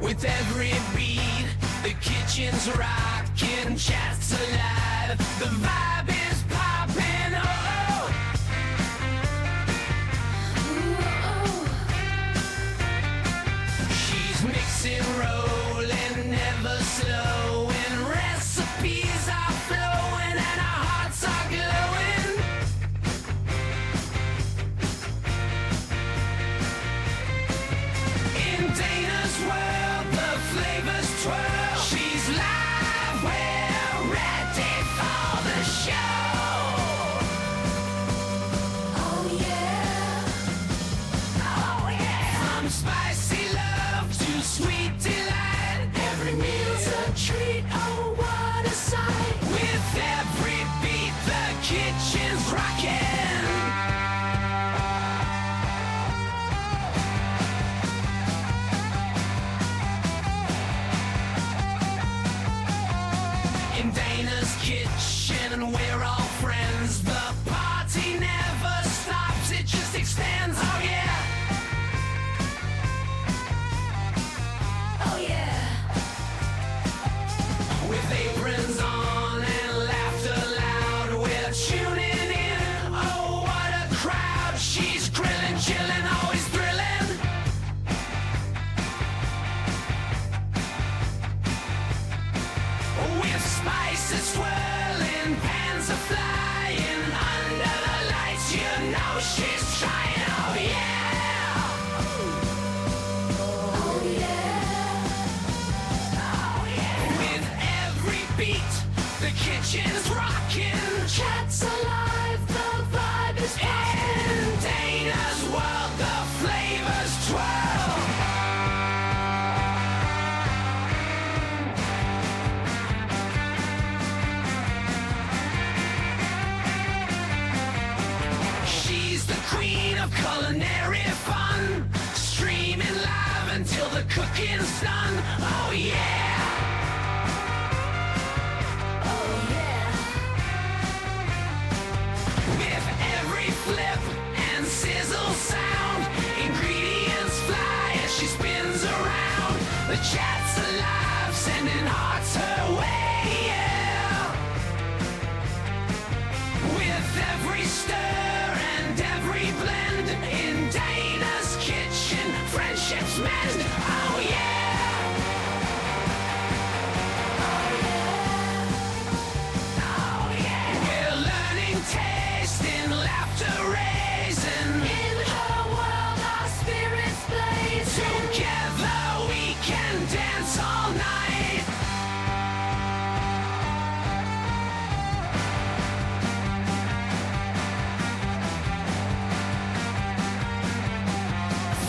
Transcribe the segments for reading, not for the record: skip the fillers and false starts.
With every beat, the kitchen's rocking, chat's alive, the vibe is popping. Oh, she's mixing, rolling, never slowing. Recipes are flowing and our hearts are glowing. In Dana's world, the flavors twirl. She's live, we're ready for the show. Oh yeah, oh yeah. From spicy love to sweet delight, every meal's a treat. Oh, what a sight! With every beat, the kitchen's rocking. In Dana's kitchen and we're all friends. The party never stops, it just extends. Oh yeah, oh yeah. With aprons on and laughter loud, we're tuning in. Oh, what a crowd. She's grilling, chilling, always thrilling. With spices swirling, pans are flying. Under the lights, you know she's trying. Oh yeah, oh yeah, oh yeah. With every beat, the kitchen's rocking. Chat's alive, the vibe is popping. In Dana's world, the flavors twirl. She's the queen of culinary fun, streaming live until the cooking's done. Oh yeah, oh yeah. With every flip and sizzle sound, ingredients fly as she spins around. The chat's alive, sending hearts her way, yeah. With every stir and every blend, in Dana's kitchen, friendships mend. Oh yeah, oh yeah, oh yeah. We're learning, tasting, laughter raising. In her world, our spirits blaze. Together we can dance all night.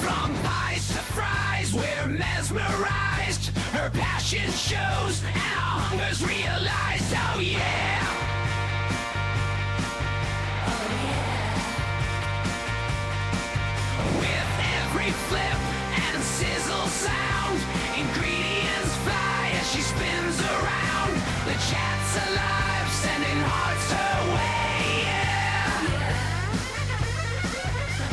From pies to fries, we're mesmerized. Her passion shows and our hunger's realized. Oh yeah, oh yeah. With every flip and sizzle sound, ingredients fly as she spins around. The chat's alive, sending hearts her way, yeah.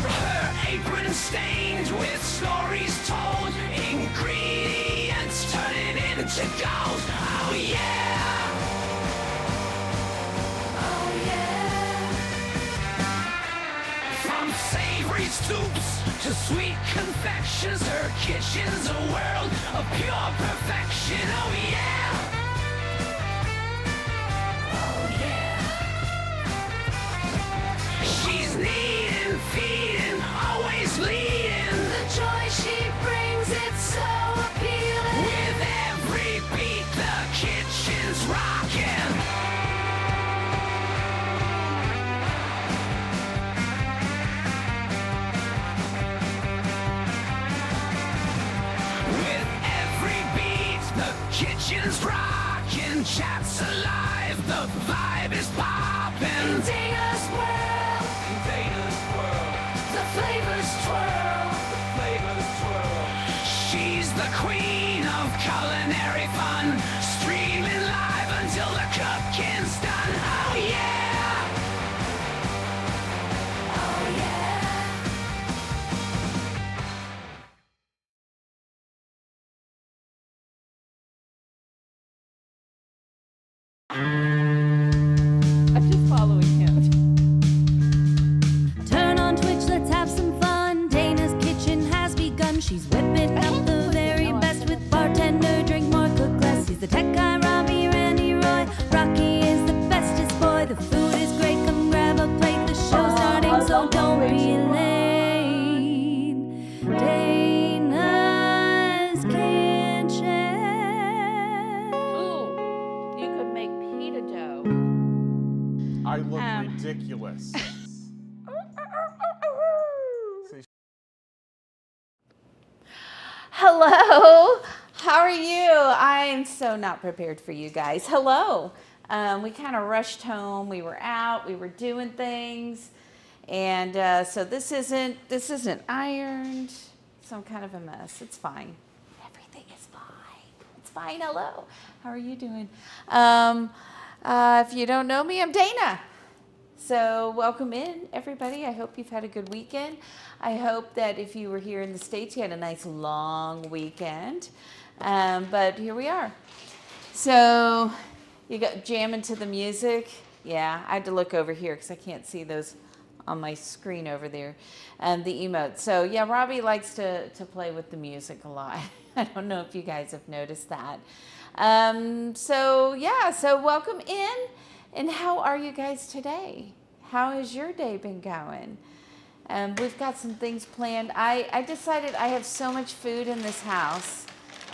Her apron stained with stories told, ingredients turning into gold. Oh yeah, oh yeah. From savory soups to sweet confections, her kitchen's a world of pure perfection. Oh yeah, oh yeah. She's kneading, feeding, always leading. The joy she brings, it's so appealing. With every beat, the kitchen's rocking. With every beat, the kitchen's rocking. Chat's alive, the vibe is popping. In Dana's world, the flavors twirl. She's the queen of culinary fun, streaming live until the cooking's done. Oh yeah, oh yeah. Robbie Lane, Dana's Kitchen. Ooh, you could make pita dough. I look ridiculous. Hello, how are you? I'm so not prepared for you guys. Hello. We kind of rushed home. We were out. We were doing things, and so this isn't ironed. Some kind of a mess. It's fine. Everything is fine. It's fine. Hello. How are you doing? If you don't know me, I'm Dana. So welcome in, everybody. I hope you've had a good weekend. I hope that if you were here in the States, you had a nice long weekend. But here we are. So you got jamming to the music. Yeah, I had to look over here because I can't see those on my screen over there. The emotes. So yeah, Robbie likes to play with the music a lot. I don't know if you guys have noticed that. So welcome in. And how are you guys today? How has your day been going? We've got some things planned. I decided I have so much food in this house.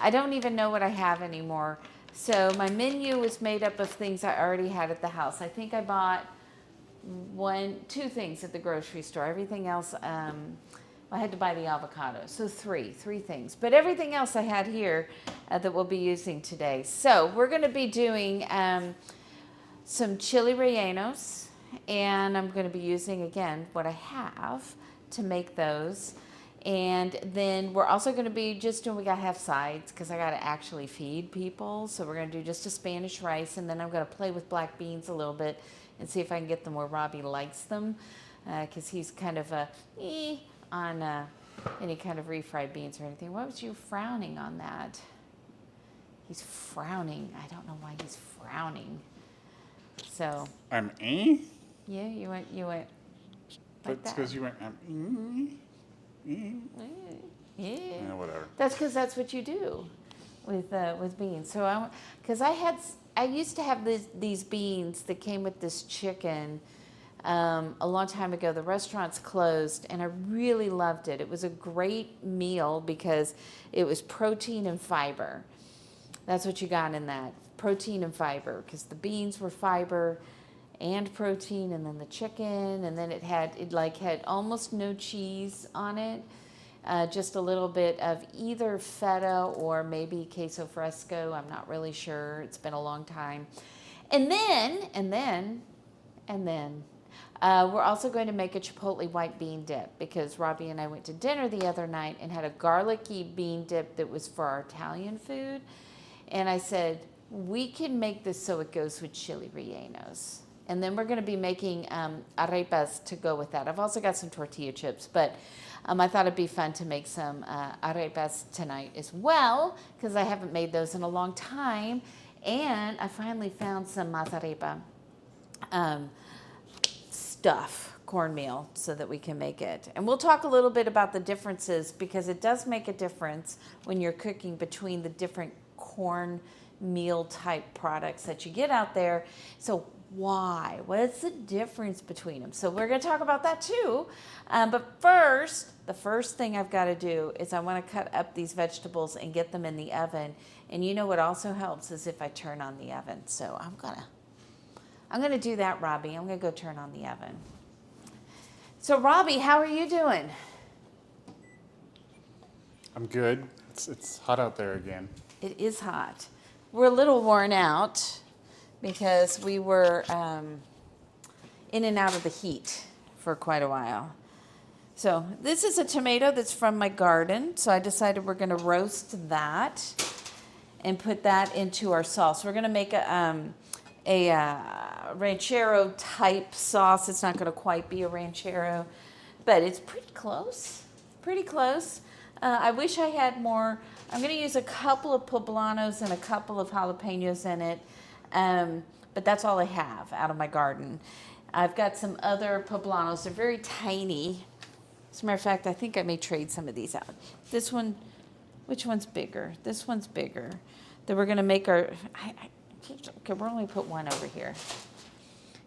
I don't even know what I have anymore. So my menu was made up of things I already had at the house. I think I bought two things at the grocery store. Everything else, I had to buy the avocado. So three things. But everything else I had here that we'll be using today. So we're going to be doing some chili rellenos, and I'm going to be using, again, what I have to make those. And then we're also going to be just doing, we got to have sides because I got to actually feed people. So we're going to do just a Spanish rice, and then I'm going to play with black beans a little bit and see if I can get them where Robbie likes them, because he's kind of on any kind of refried beans or anything. What was you frowning on that? He's frowning. I don't know why he's frowning. So. Yeah, you went. Like That's because you went. Yeah. Whatever. That's because that's what you do with beans. So I used to have these beans that came with this chicken a long time ago. The restaurant's closed, and I really loved it. It was a great meal because it was protein and fiber. That's what you got in that, protein and fiber, because the beans were fiber and protein, and then the chicken, and then it had almost no cheese on it, just a little bit of either feta or maybe queso fresco. I'm not really sure. It's been a long time. And then we're also going to make a Chipotle white bean dip, because Robbie and I went to dinner the other night and had a garlicky bean dip that was for our Italian food. And I said, we can make this so it goes with chili rellenos. And then we're going to be making arepas to go with that. I've also got some tortilla chips, but I thought it'd be fun to make some arepas tonight as well, because I haven't made those in a long time. And I finally found some mazarepa stuff, cornmeal, so that we can make it. And we'll talk a little bit about the differences, because it does make a difference when you're cooking between the different corn meal type products that you get out there. So why? What's the difference between them? So we're going to talk about that too. But first, the first thing I've got to do is I want to cut up these vegetables and get them in the oven. And you know what also helps is if I turn on the oven. So I'm gonna do that, Robbie. I'm gonna go turn on the oven. So Robbie, how are you doing? I'm good. It's hot out there again. It is hot. We're a little worn out because we were in and out of the heat for quite a while. So this is a tomato that's from my garden. So I decided we're going to roast that and put that into our sauce. We're going to make a ranchero type sauce. It's not going to quite be a ranchero, but it's pretty close. Pretty close. I wish I had more. I'm going to use a couple of poblanos and a couple of jalapenos in it, but that's all I have out of my garden. I've got some other poblanos. They're very tiny. As a matter of fact, I think I may trade some of these out. This one, which one's bigger? This one's bigger. Then we're going to make our, okay, we're only put one over here,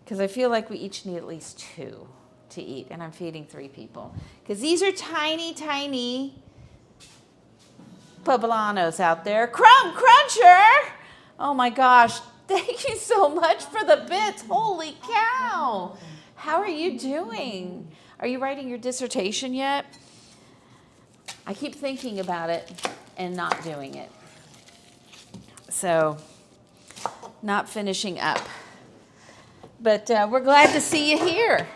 because I feel like we each need at least two. to eat, and I'm feeding 3 people. Because these are tiny, tiny poblanos out there. Crumb Cruncher! Oh my gosh, thank you so much for the bits. Holy cow! How are you doing? Are you writing your dissertation yet? I keep thinking about it and not doing it. So, not finishing up. But we're glad to see you here.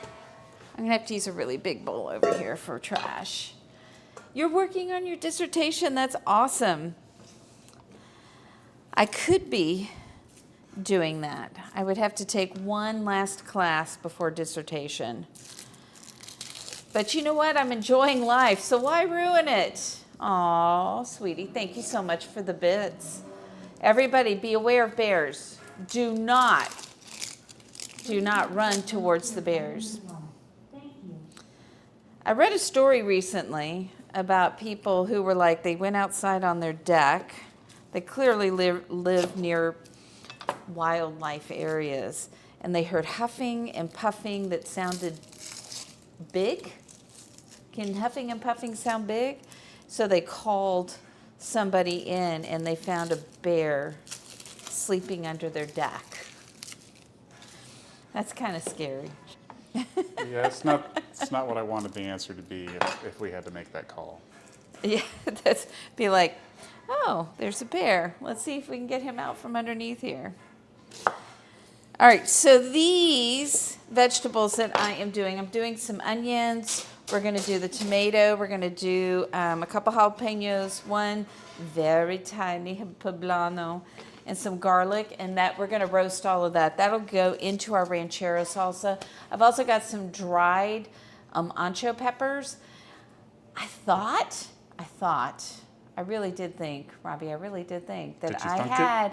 I'm going to have to use a really big bowl over here for trash. You're working on your dissertation. That's awesome. I could be doing that. I would have to take one last class before dissertation. But you know what? I'm enjoying life, so why ruin it? Aw, sweetie, thank you so much for the bits. Everybody, be aware of bears. Do not run towards the bears. I read a story recently about people who were like, they went outside on their deck. They clearly live near wildlife areas, and they heard huffing and puffing that sounded big. Can huffing and puffing sound big? So they called somebody in, and they found a bear sleeping under their deck. That's kind of scary. Yeah, it's not what I wanted the answer to be if we had to make that call. Yeah, that's be like, oh, there's a bear. Let's see if we can get him out from underneath here. All right, so these vegetables that I'm doing some onions. We're going to do the tomato. We're going to do a couple jalapenos, one very tiny poblano, and some garlic, and that we're going to roast all of that. That'll go into our ranchero salsa. I've also got some dried ancho peppers. I really did think, Robbie, that I had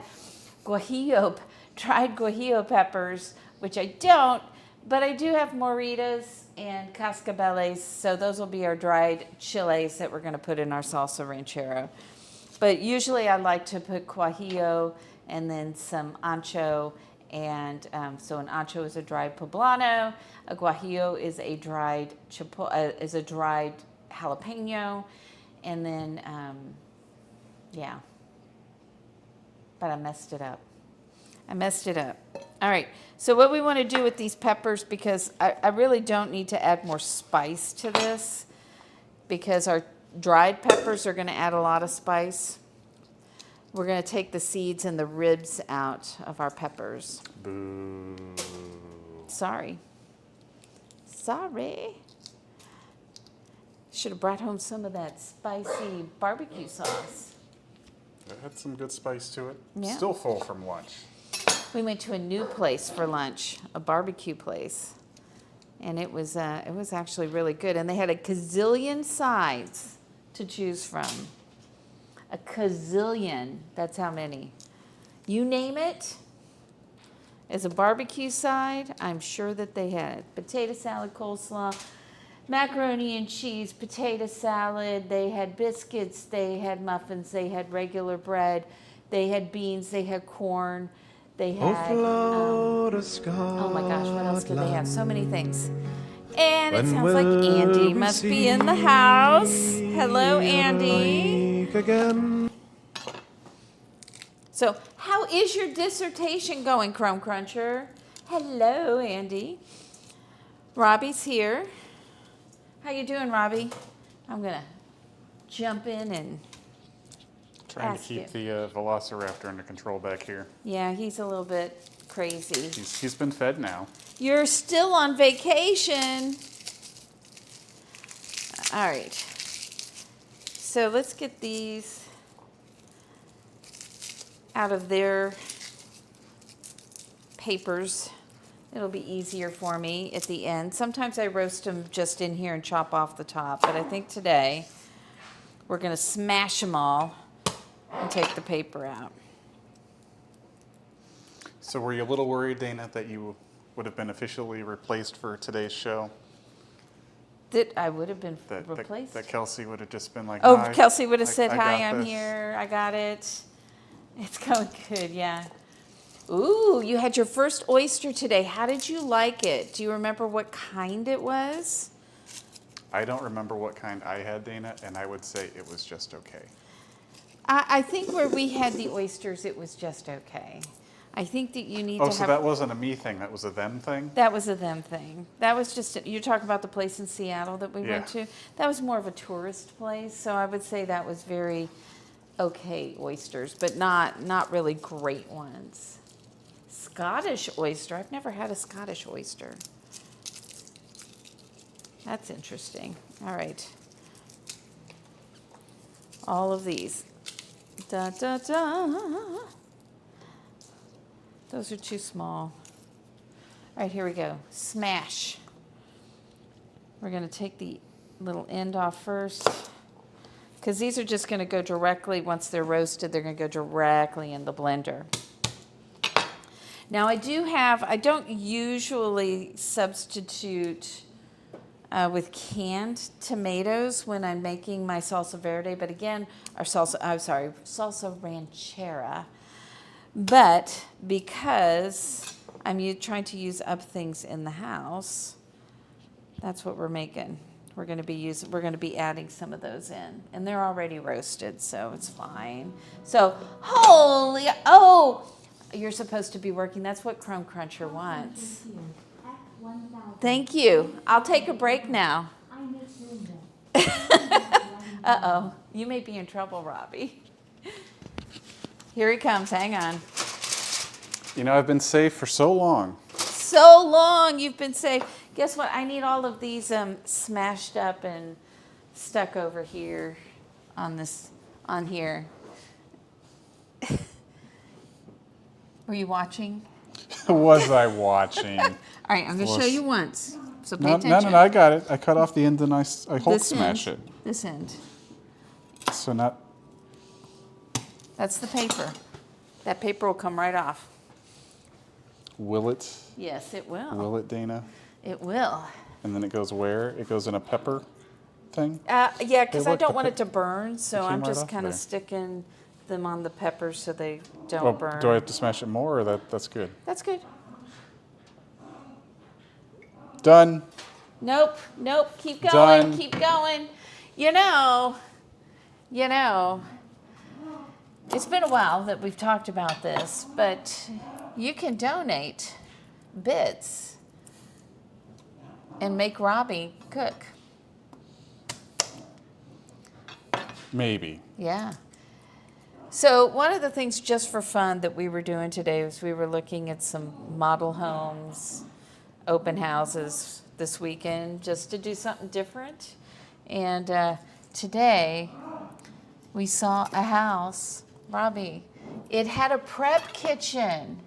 dried guajillo peppers, which I don't, but I do have moritas and cascabeles, so those will be our dried chiles that we're going to put in our salsa ranchero. But usually I like to put guajillo and then some ancho, and so an ancho is a dried poblano, a guajillo is a dried jalapeno, and then yeah. But I messed it up. All right, so what we want to do with these peppers, because I really don't need to add more spice to this, because our dried peppers are going to add a lot of spice. We're going to take the seeds and the ribs out of our peppers. Boo. Sorry. Should have brought home some of that spicy barbecue sauce. It had some good spice to it. Yeah. Still full from lunch. We went to a new place for lunch, a barbecue place, and it was actually really good. And they had a gazillion sides to choose from. A gazillion. That's how many. You name it. As a barbecue side, I'm sure that they had potato salad, coleslaw, macaroni and cheese, potato salad. They had biscuits. They had muffins. They had regular bread. They had beans. They had corn. They had, oh my gosh, what else did they have? So many things. And it sounds like Andy must be in the house. Hello, Andy. So, how is your dissertation going, Crumb Cruncher? Hello, Andy. Robbie's here. How you doing, Robbie? I'm going to jump in and Trying to keep the velociraptor under control back here. yeah, he's a little bit crazy. He's been fed now. You're still on vacation. All right. So let's get these out of their papers. It'll be easier for me at the end. Sometimes I roast them just in here and chop off the top, but I think today we're going to smash them all and take the paper out. So were you a little worried, Dana, that you would have been officially replaced for today's show? That I would have been That replaced? that Kelsey would have just been like, Oh, "Hi, Kelsey would have said, I hi, got I'm this." here. I got it. It's going good, yeah. Ooh, you had your first oyster today. How did you like it? Do you remember what kind it was? I don't remember what kind I had, Dana, and I would say it was just okay. I think where we had the oysters, it was just okay. I think that you need Oh, to so have... that wasn't a me thing, that was a them thing? That was a them thing. That was just, you're talking about the place in Seattle that we went Yeah. to? That was more of a tourist place, so I would say that was very okay oysters, but not really great ones. Scottish oyster. I've never had a Scottish oyster. That's interesting. All right. All of these. Da, da, da. Those are too small. All right, here we go. Smash. We're going to take the little end off first, because these are just going to go directly, once they're roasted, they're going to go directly in the blender. Now I don't usually substitute with canned tomatoes when I'm making my salsa verde, but again, salsa ranchera. But because I'm trying to use up things in the house, that's what we're making. We're going to be adding some of those in, and they're already roasted, so it's fine. So, you're supposed to be working. That's what Chrome Cruncher wants. Thank you. I'll take a break now. Uh-oh. You may be in trouble, Robbie. Here he comes. Hang on. You know, I've been safe for so long. So long you've been safe. Guess what? I need all of these smashed up and stuck over here on here. Were you watching? Was I watching? All right, I'm going to show you once. So pay No, attention. I got it. I cut off the end and I Hulk This smash end, it. This end. So not... That's the paper. That paper will come right off. Will it? Yes, it will. Will it, Dana? It will. And then it goes where? It goes in a pepper thing? Yeah, because Hey, I look, don't the want pe- it to burn, so came I'm right just off kind of there. sticking them on the peppers so they don't Well, burn. do I have to smash it more, or that's good? That's good. Done. Nope, keep going, Done. keep going. You know, it's been a while that we've talked about this, but you can donate bits and make Robbie cook. Maybe. Yeah. So one of the things just for fun that we were doing today was we were looking at some model homes, open houses this weekend just to do something different. And today we saw a house, Robbie, it had a prep kitchen.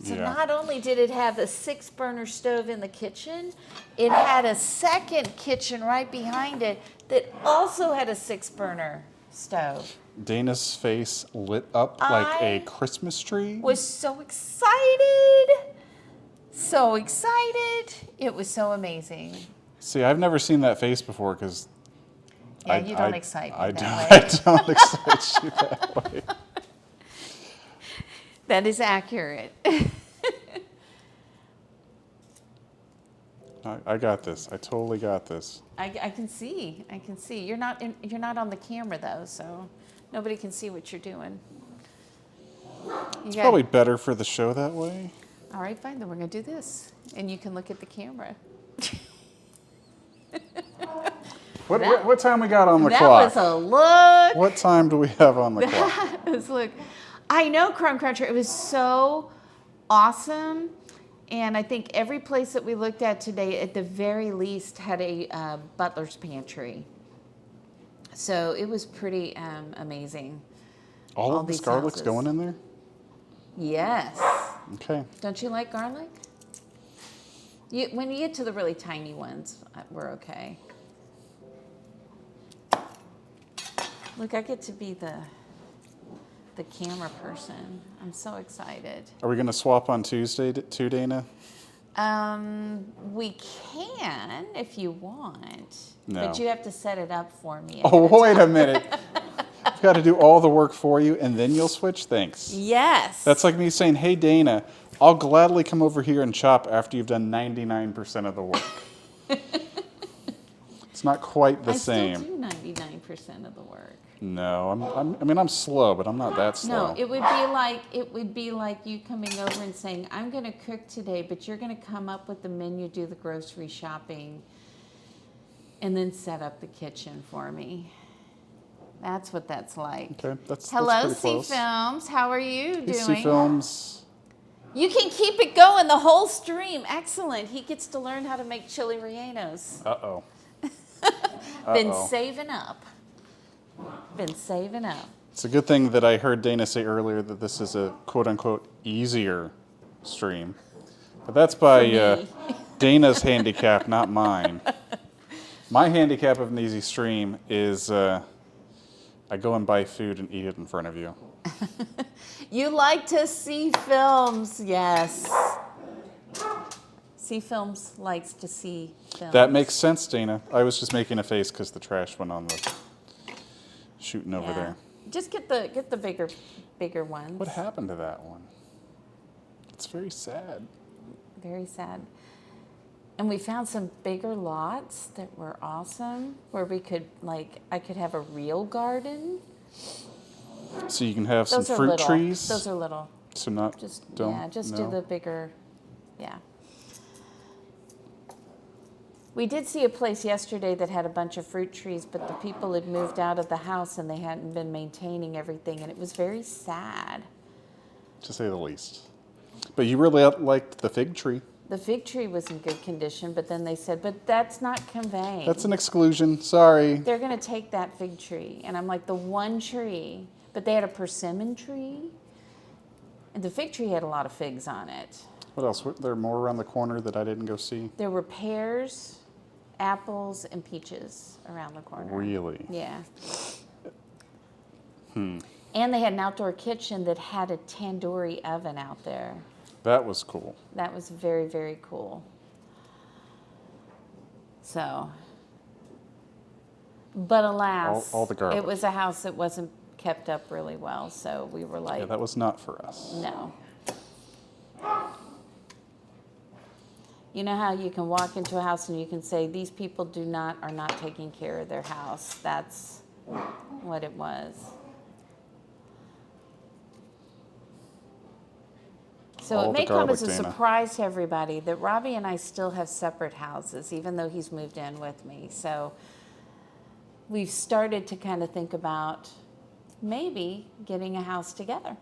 So Yeah. not only did it have a 6-burner stove in the kitchen, it had a second kitchen right behind it that also had a 6-burner stove. Dana's face lit up like a I Christmas tree. Was so excited. So excited. It was so amazing. See, I've never seen that face before because Yeah, you don't excite me I that don't, way. I don't excite you that way. That is accurate. I got this. I totally got this. I can see. I can see. You're not on the camera though, so nobody can see what you're doing. It's probably better for the show that way. All right, fine. Then we're gonna do this, and you can look at the camera. What time we got on the That clock? was a look. What time do we have on the clock? That was look. I know Crumb Cruncher. It was so awesome, and I think every place that we looked at today, at the very least, had a butler's pantry. So it was pretty amazing. All of this these garlic's houses. going in there? Yes. Okay. Don't you like garlic? When you get to the really tiny ones, we're okay. Look, I get to be the camera person. I'm so excited. Are we going to swap on Tuesday too, Dana? We can if you want, No. but you have to set it up for me. Oh, wait a minute. I've got to do all the work for you, and then you'll switch? Thanks. Yes. That's like me saying, hey, Dana, I'll gladly come over here and chop after you've done 99% of the work. It's not quite the same. I still do 99% of the work. No, I'm slow, but I'm not that slow. No, it would be like you coming over and saying, I'm going to cook today, but you're going to come up with the menu, do the grocery shopping, and then set up the kitchen for me. That's what that's like. Okay, that's Hello, pretty C close. Films. How are you Hey, doing? C Films. You can keep it going the whole stream. Excellent. He gets to learn how to make chili rellenos. Uh-oh. Been saving up. Been saving up. It's a good thing that I heard Dana say earlier that this is a quote-unquote easier stream. But that's by Dana's handicap, not mine. My handicap of an easy stream is I go and buy food and eat it in front of you. You like to see films, yes. See films likes to see films. That makes sense, Dana. I was just making a face because the trash went on the shooting over there. Just get the bigger ones. What happened to that one? It's very sad. Very sad. And we found some bigger lots that were awesome, where we could I could have a real garden. So you can have Those some are fruit little. trees. Those are little. So not Just do the bigger. Yeah. We did see a place yesterday that had a bunch of fruit trees, but the people had moved out of the house and they hadn't been maintaining everything, and it was very sad. to say the least. But you really liked the fig tree. The fig tree was in good condition, but then they said, but that's not conveying. That's an exclusion. Sorry. They're going to take that fig tree. And I'm like, the one tree. But they had a persimmon tree. And the fig tree had a lot of figs on it. What else? Were there more around the corner that I didn't go see? There were pears, apples, and peaches around the corner. Really? Yeah. And they had an outdoor kitchen that had a tandoori oven out there. That was cool. That was very, very cool. So, but alas, All the garlic. it was a house that wasn't kept up really well. So we were like, Yeah, that was not for us. no. You know how you can walk into a house and you can say, these people are not taking care of their house. That's what it was. So All it may the come as a garlic, Dana. surprise to everybody that Robbie and I still have separate houses, even though he's moved in with me. So we've started to kind of think about maybe getting a house together.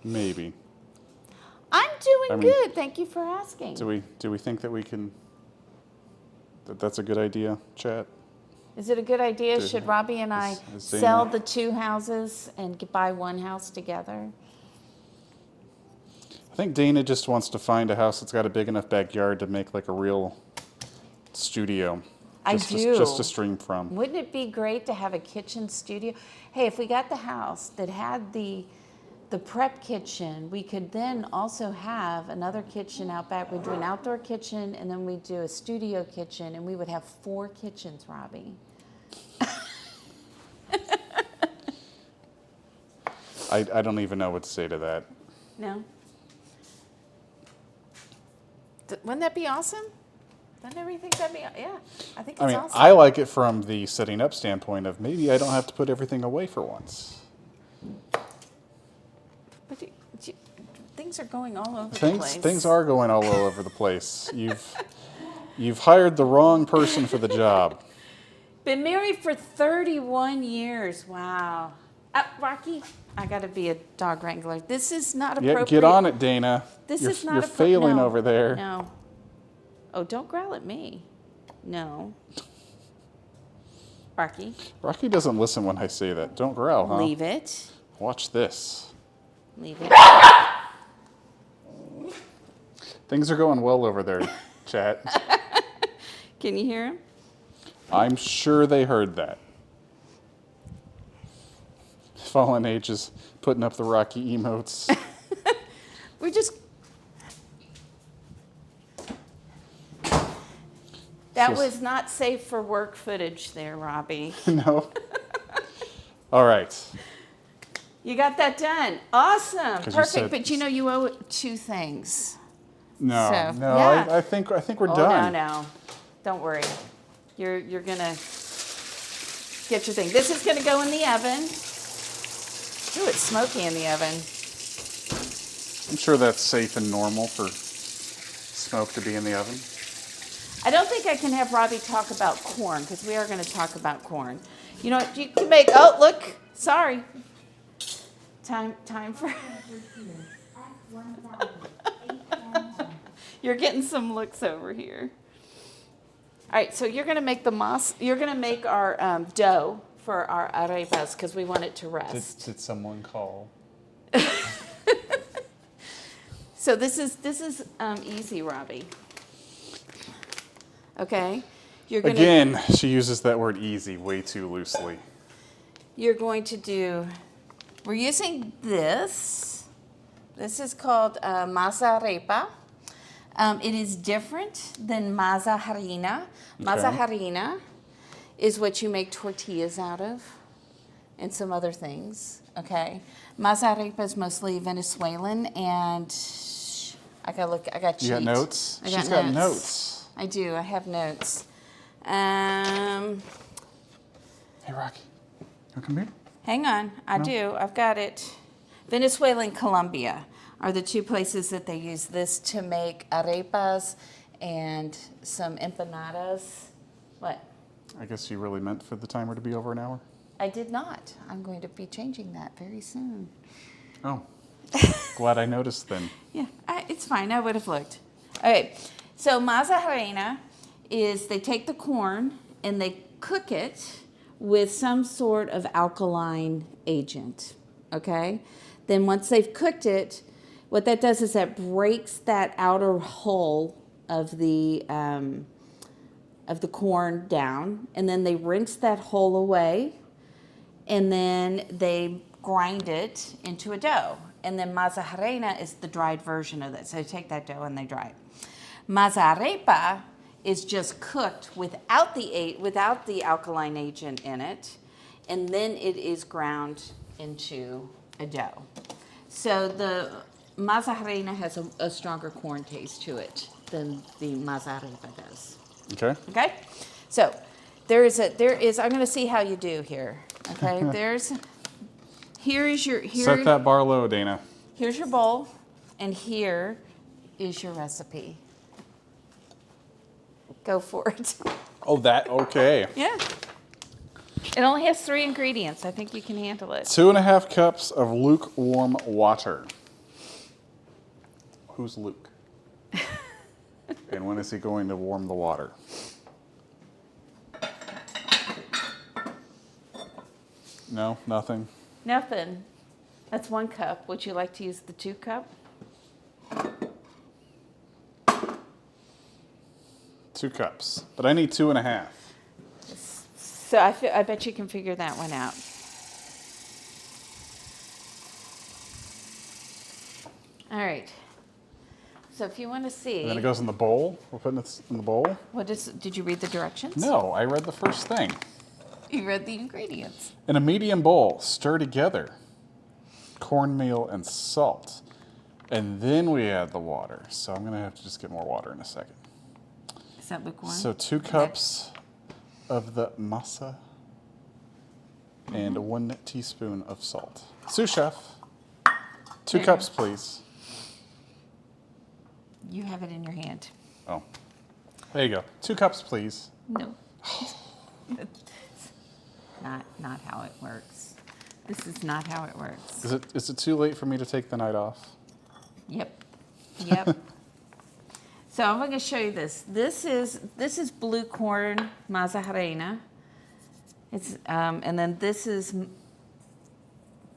Maybe. I'm doing I mean, good. Thank you for asking. Do we think that we can? That's a good idea, chat. Is it a good idea? Should Robbie and I is sell Dana- the two houses and buy one house together? I think Dana just wants to find a house that's got a big enough backyard to make like a real studio. I do. Just to stream from. Wouldn't it be great to have a kitchen studio? Hey, if we got the house that had the prep kitchen, we could then also have another kitchen out back. We'd do an outdoor kitchen, and then we'd do a studio kitchen, and we would have 4 kitchens, Robbie. I don't even know what to say to that. No? Wouldn't that be awesome? Don't everybody think that'd be, yeah, I think it's I mean, awesome. I like it from the setting up standpoint of maybe I don't have to put everything away for once. But things are going all over the place. Things are going all over the place. You've hired the wrong person for the job. Been married for 31 years. Wow. Rocky, I got to be a dog wrangler. This is not Yeah, appropriate. get on it, Dana. This you're, is not You're appropriate. failing No. over there. No. Oh, don't growl at me. No. Rocky, Rocky doesn't listen when I say that. Don't growl, huh? leave it. Watch this. Leave it. Things are going well over there, chat. Can you hear him? I'm sure they heard that. Fallen Age is putting up the Rocky emotes. We're just. That Just- was not safe for work footage there, Robbie. No. All right. You got that done. Awesome. 'Cause you Perfect. said- But you know you owe it 2 things. No, So, no. yeah. I think we're Oh, done. no. Don't worry. You're gonna get your thing. This is gonna go in the oven. Ooh, it's smoky in the oven. I'm sure that's safe and normal for smoke to be in the oven. I don't think I can have Robbie talk about corn because we are going to talk about corn. You know what? You can make. Oh, look. Sorry. Time for. You're getting some looks over here. All right. So you're going to make the You're going to make our dough for our arepas because we want it to rest. Did someone call? So this is easy, Robbie. Okay, you're gonna. Again, she uses that word "easy" way too loosely. You're going to do. We're using this. This is called masa arepa. It is different than masa harina. Masa Okay. harina is what you make tortillas out of, and some other things. Okay, masa arepa is mostly Venezuelan, and I got cheat. You got notes? I She's got notes. I do. I have notes. Hey, Rocky. You want to come here? Hang on. I do. I've got it. Venezuela and Colombia are the 2 places that they use this to make arepas and some empanadas. What? I guess you really meant for the timer to be over an hour? I did not. I'm going to be changing that very soon. Oh. Glad I noticed then. Yeah, it's fine. I would have looked. Okay. So masa harina is they take the corn and they cook it with some sort of alkaline agent, okay? Then once they've cooked it, what that does is that breaks that outer hull of the corn down, and then they rinse that hull away, and then they grind it into a dough. And then masa harina is the dried version of that. So they take that dough and they dry it. Masa arepa is just cooked without the alkaline agent in it, and then it is ground into a dough. So the masa harina has a stronger corn taste to it than the masa arepa does. Okay. Okay, so there is. I'm going to see how you do here. Okay, Set that bar low, Dana. Here's your bowl, and here is your recipe. Go for it. Oh, that, okay. Yeah. It only has 3 ingredients. I think you can handle it. 2.5 cups of lukewarm water. Who's Luke? And when is he going to warm the water? No, nothing. Nothing. That's 1 cup. Would you like to use the 2 cup? 2 cups. But I need 2.5. So I bet you can figure that one out. All right. So if you want to see, And then it goes in the bowl. We're putting it in the bowl. did you read the directions? No, I read the first thing. You read the ingredients. In a medium bowl, stir together cornmeal and salt. And then we add the water. So I'm going to have to just get more water in a second. Is that lukewarm? So 2 cups of the masa and 1 teaspoon of salt. Sous chef, 2 There you cups, go. please. You have it in your hand. Oh, there you go. 2 cups, please. No. Not how it works. This is not how it works. Is it too late for me to take the night off? Yep. So I'm going to show you this. This is blue corn masa harina. It's and then this is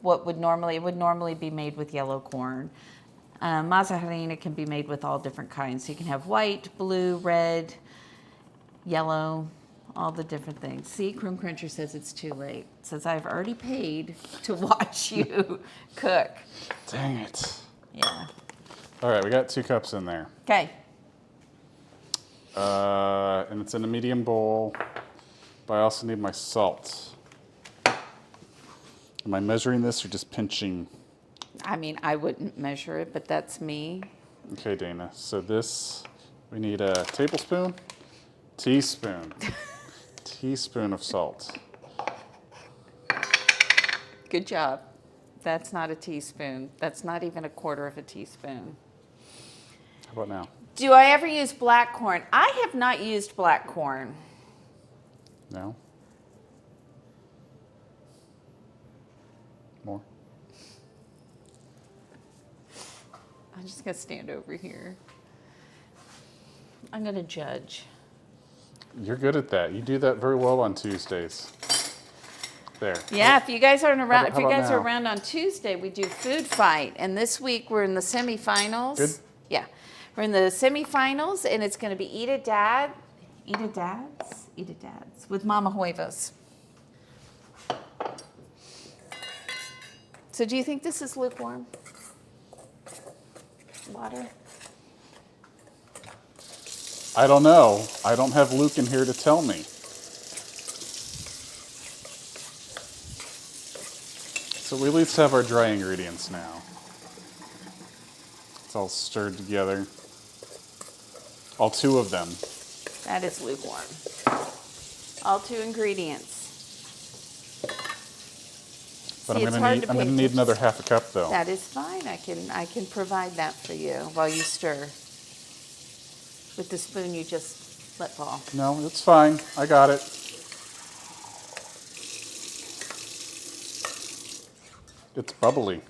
what would normally be made with yellow corn. Masa harina can be made with all different kinds. So you can have white, blue, red, yellow, all the different things. See, Chrome Cruncher says it's too late. Says I've already paid to watch you cook. Dang it. Yeah. All right, we got 2 cups in there. Okay. And it's in a medium bowl. But I also need my salt. Am I measuring this or just pinching? I mean, I wouldn't measure it, but that's me. Okay, Dana. So this, we need a tablespoon, teaspoon, teaspoon of salt. Good job. That's not a teaspoon. That's not even a quarter of a teaspoon. How about now? Do I ever use black corn? I have not used black corn. No? More? I'm just going to stand over here. I'm going to judge. You're good at that. You do that very well on Tuesdays. There. Yeah, if you guys aren't around, How if you about guys are now? around on Tuesday, we do food fight, and this week we're in the semifinals. Good. Yeah, we're in the semifinals, and it's going to be eat it dads with Mama Huevos. So, do you think this is lukewarm water? I don't know. I don't have Luke in here to tell me. So we at least have our dry ingredients now. It's all stirred together. All 2 of them. That is lukewarm. All 2 ingredients. But See, I'm it's gonna hard need to I'm gonna pay need attention. another half a cup though. That is fine. I can provide that for you while you stir with the spoon you just let fall. No, it's fine. I got it. It's bubbly.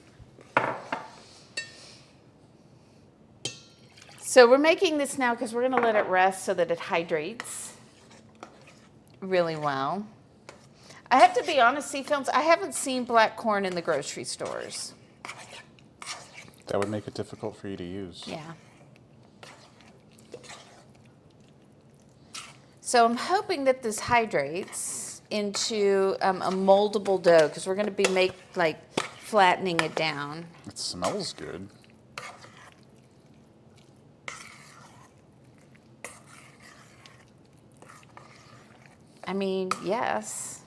So we're making this now because we're going to let it rest so that it hydrates really well. I have to be honest, C-Films, I haven't seen black corn in the grocery stores. That would make it difficult for you to use. Yeah. So I'm hoping that this hydrates into a moldable dough because we're going to be flattening it down. It smells good. I mean, yes.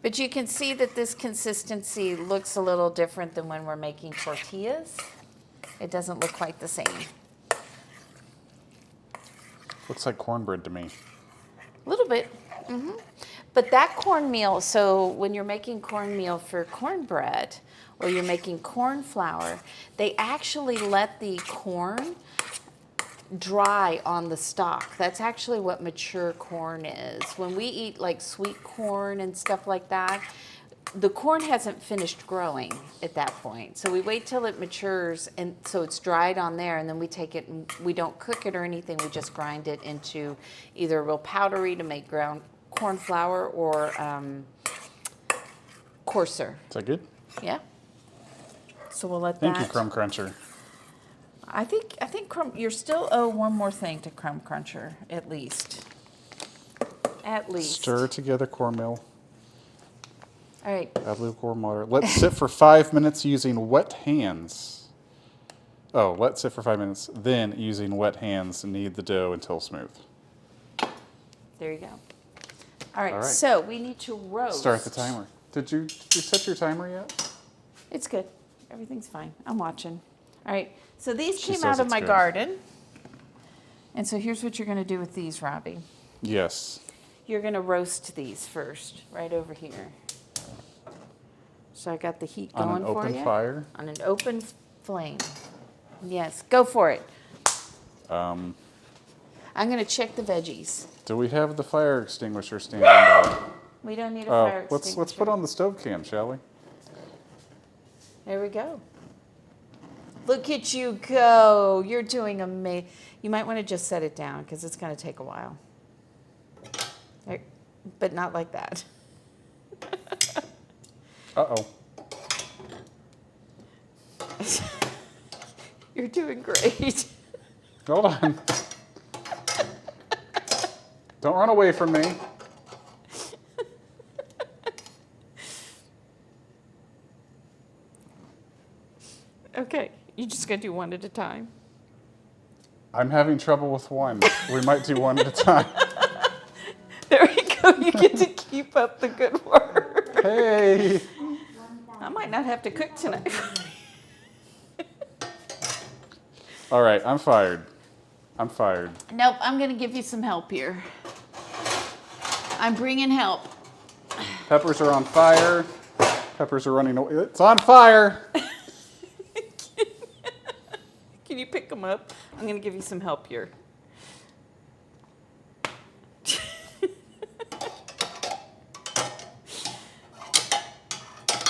But you can see that this consistency looks a little different than when we're making tortillas. It doesn't look quite the same. Looks like cornbread to me. A little bit. But that cornmeal, so when you're making cornmeal for cornbread or you're making corn flour, they actually let the corn dry on the stalk. That's actually what mature corn is. When we eat like sweet corn and stuff like that, the corn hasn't finished growing at that point. So we wait till it matures and so it's dried on there, and then we take it and we don't cook it or anything. We just grind it into either real powdery to make ground corn flour or coarser. Is that good? Yeah. So we'll let Thank that. you, Crumb Cruncher. I think Crumb, you're still owe one more thing to Crumb Cruncher, at least. At least. Stir together cornmeal. All right. Add lukewarm water. Let sit for 5 minutes using wet hands. Oh, let sit for 5 minutes. Then, using wet hands, knead the dough until smooth. There you go. All right. All right. So we need to roast. Start the timer. Did you set your timer yet? It's good. Everything's fine. I'm watching. All right. So these She came says out of it's my good. garden. And so here's what you're going to do with these, Robbie. Yes. You're going to roast these first, right over here. So I got the heat On going an for open you. fire? On an open flame. Yes, go for it. Um, I'm going to check the veggies. do we have the fire extinguisher standing by? We don't need a Oh, fire let's extinguisher. put on the stove cam, shall we? There we go. Look at you go. You're doing amazing. You might want to just set it down because it's going to take a while. There, but not like that. Uh-oh. You're doing great. Hold on. Don't run away from me. Okay, you just going to do one at a time. I'm having trouble with one. We might do one at a time. There we go. You get to keep up the good work. Hey. I might not have to cook tonight. All right, I'm fired. I'm fired. Nope, I'm going to give you some help here. I'm bringing help. Peppers are on fire. Peppers are running away. It's on fire. Can you pick them up? I'm going to give you some help here.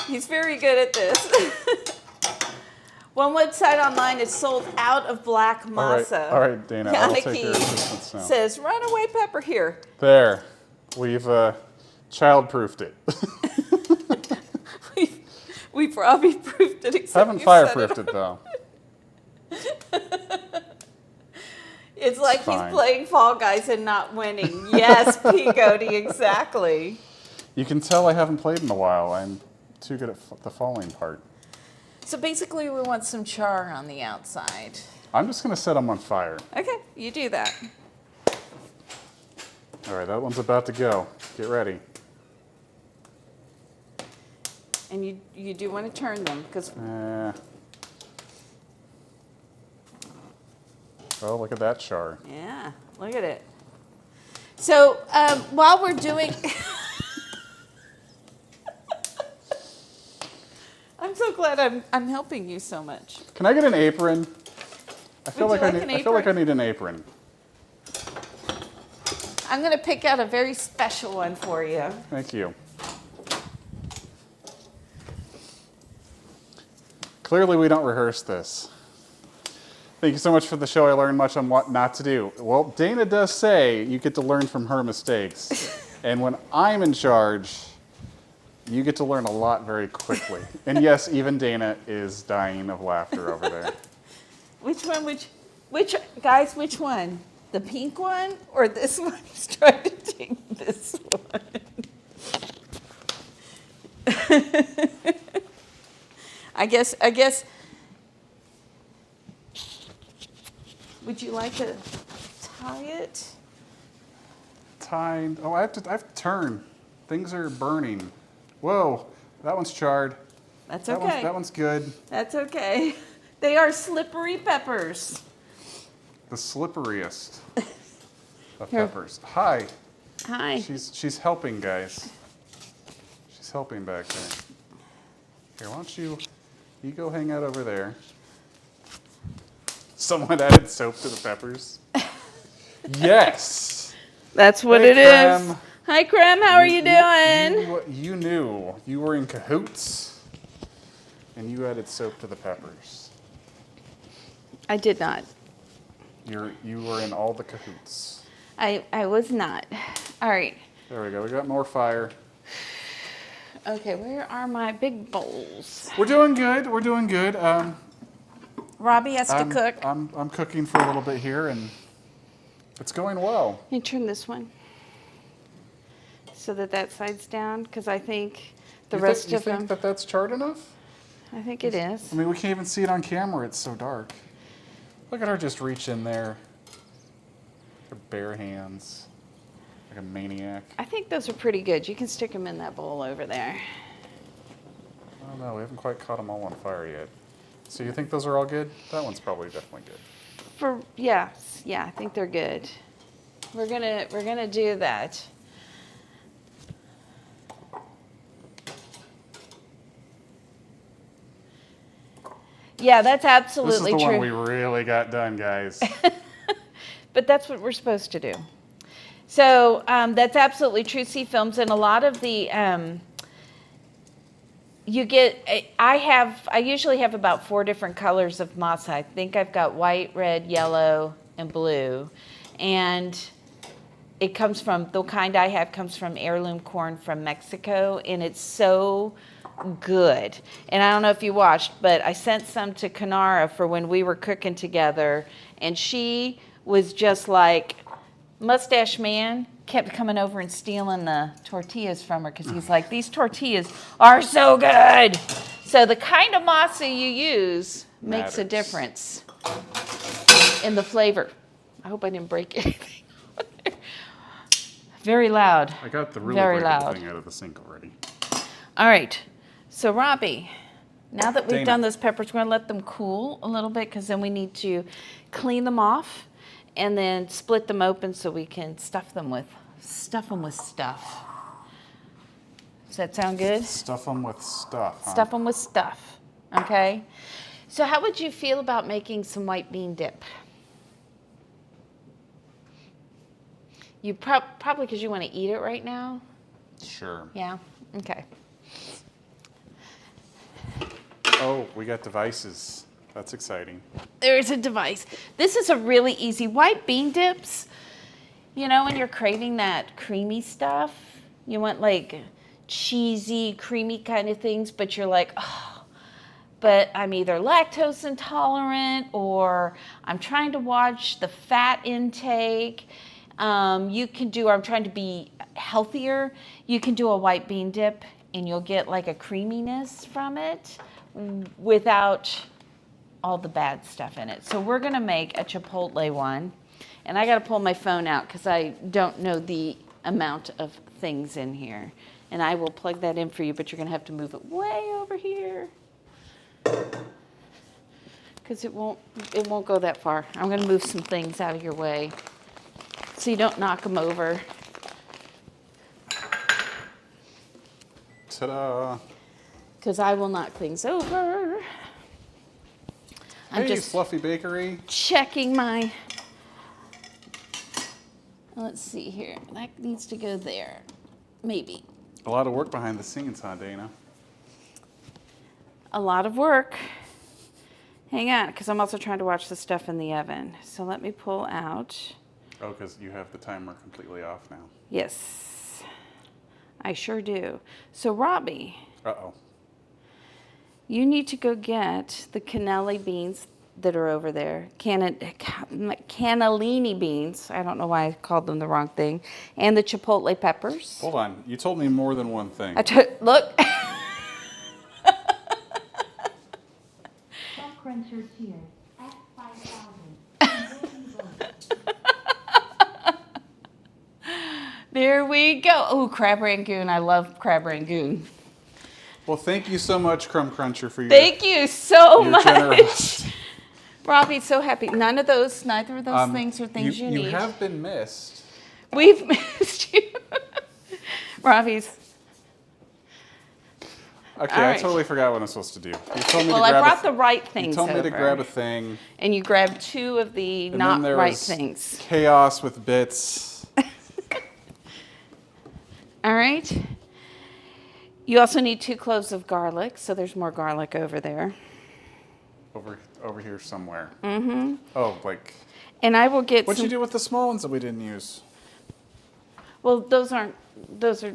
He's very good at this. One website online is sold out of black masa. All right, Dana, I'll take your Yannicki assistance now. says, runaway pepper here. There. We've child-proofed it. We've probably proofed it, except Haven't you set fireproofed it, though. It's like he's fine. playing Fall Guys and not winning. Yes, Pigody, exactly. You can tell I haven't played in a while. I'm too good at the falling part. So basically, we want some char on the outside. I'm just going to set them on fire. Okay, you do that. All right, that one's about to go. Get ready. And you do want to turn them because Oh, look at that char. yeah, look at it. So while we're doing, I'm so glad I'm helping you so much. Can I get an apron? I feel Would like you I like need. an I feel like I apron? need an apron. I'm going to pick out a very special one for you. Thank you. Clearly, we don't rehearse this. Thank you so much for the show. I learned much on what not to do. Well, Dana does say you get to learn from her mistakes. And when I'm in charge, you get to learn a lot very quickly. And yes, even Dana is dying of laughter over there. Which one? Which guys? Which one? The pink one or this one? He's trying to take this one. I guess. Would you like to tie it? Tied. Oh, I have to turn. Things are burning. Whoa, that one's charred. That's That okay. one's good. That's okay. They are slippery peppers. The slipperiest of Here. peppers. Hi. Hi. She's helping, guys. She's helping back there. Here, why don't you go hang out over there. Someone added soap to the peppers. Yes. That's what Hey, it is. Krem. Hi, Krem. How are you doing? You knew. You were in cahoots. And you added soap to the peppers. I did not. You were in all the cahoots. I was not. All right. There we go. We got more fire. Okay, where are my big bowls? We're doing good. We're doing good. Robbie has to cook. I'm cooking for a little bit here, and it's going well. Let me turn this one so that side's down, because I think the rest you of them. think that that's charred enough? I think it is. I mean, we can't even see it on camera. It's so dark. Look at her just reach in there. Her bare hands. Like a maniac. I think those are pretty good. You can stick them in that bowl over there. I don't know. We haven't quite caught them all on fire yet. So you think those are all good? That one's probably definitely good. Yeah, I think they're good. We're gonna do that. Yeah, that's absolutely This is the true. one we really got done, guys. But that's what we're supposed to do. So that's absolutely true. See films, and a lot of the I usually have about 4 different colors of masa. I think I've got white, red, yellow, and blue, and it comes from the kind I have comes from heirloom corn from Mexico, and it's so good. And I don't know if you watched, but I sent some to Kanara for when we were cooking together, and she was just like, Mustache Man kept coming over and stealing the tortillas from her because he's like, these tortillas are so good. So the kind of masa you use makes a Matters. difference in the flavor. I hope I didn't break anything. Very loud. I got the really Very breakable loud. thing out of the sink already. All right. So, Robbie, now that we've Dana. done those peppers, we're going to let them cool a little bit because then we need to clean them off and then split them open so we can stuff them with stuff. Does that sound good? Stuff them with stuff. Huh? Stuff them with stuff. Okay. So, how would you feel about making some white bean dip? You probably because you want to eat it right now. Sure. Yeah. Okay. Oh, we got devices. That's exciting. There's a device. This is a really easy white bean dips. You know, when you're craving that creamy stuff, you want like cheesy, creamy kind of things, but you're like, oh, but I'm either lactose intolerant or I'm trying to watch the fat intake. You can do, or I'm trying to be healthier. You can do a white bean dip and you'll get like a creaminess from it without all the bad stuff in it. So we're gonna make a Chipotle one. And I gotta pull my phone out because I don't know the amount of things in here. And I will plug that in for you, but you're gonna have to move it way over here. Because it won't go that far. I'm gonna move some things out of your way so you don't knock them over. Ta-da! Because I will knock things over. I'm Hey, just Fluffy Bakery. checking my, let's see here. That needs to go there, maybe. A lot of work behind the scenes, huh, Dana? A lot of work. Hang on, because I'm also trying to watch the stuff in the oven. So let me pull out. Oh, because you have the timer completely off now. Yes, I sure do. So Robbie, Uh-oh. you need to go get the cannelli beans that are over there. Cannellini beans. I don't know why I called them the wrong thing. And the chipotle peppers. Hold on. You told me more than one thing. Look. Cruncher cheers. At 5,000. There we go. Oh, crab rangoon. I love crab rangoon. Well, thank you so much, Crumb Cruncher, for your, Thank you so your much. generosity. Robbie's so happy. Neither of those things are things you need. You have been missed. We've missed you. Robbie's. Okay, All I right. totally forgot what I'm supposed to do. You told me Well, to I grab brought the right things You told me to over. grab a thing. And you grabbed two of the And not then there right was things. chaos with bits. All right. You also need 2 cloves of garlic, so there's more garlic over there. Over here somewhere. Mm-hmm. Oh, like... And I will get What'd you do with the small ones that we didn't use? Well, those are no's.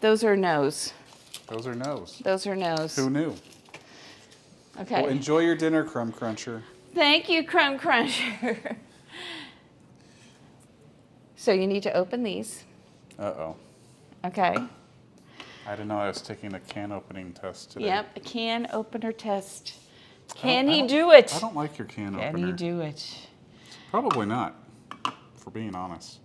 Those are no's. Those are no's. Who knew? Okay. Well, enjoy your dinner, Crumb Cruncher. Thank you, Crumb Cruncher. So you need to open these. Uh-oh. Okay. I didn't know I was taking a can opening test today. Yep, a can opener test. Can I he don't- do it? I don't like your can Can opener. he do it? Probably not, for being honest.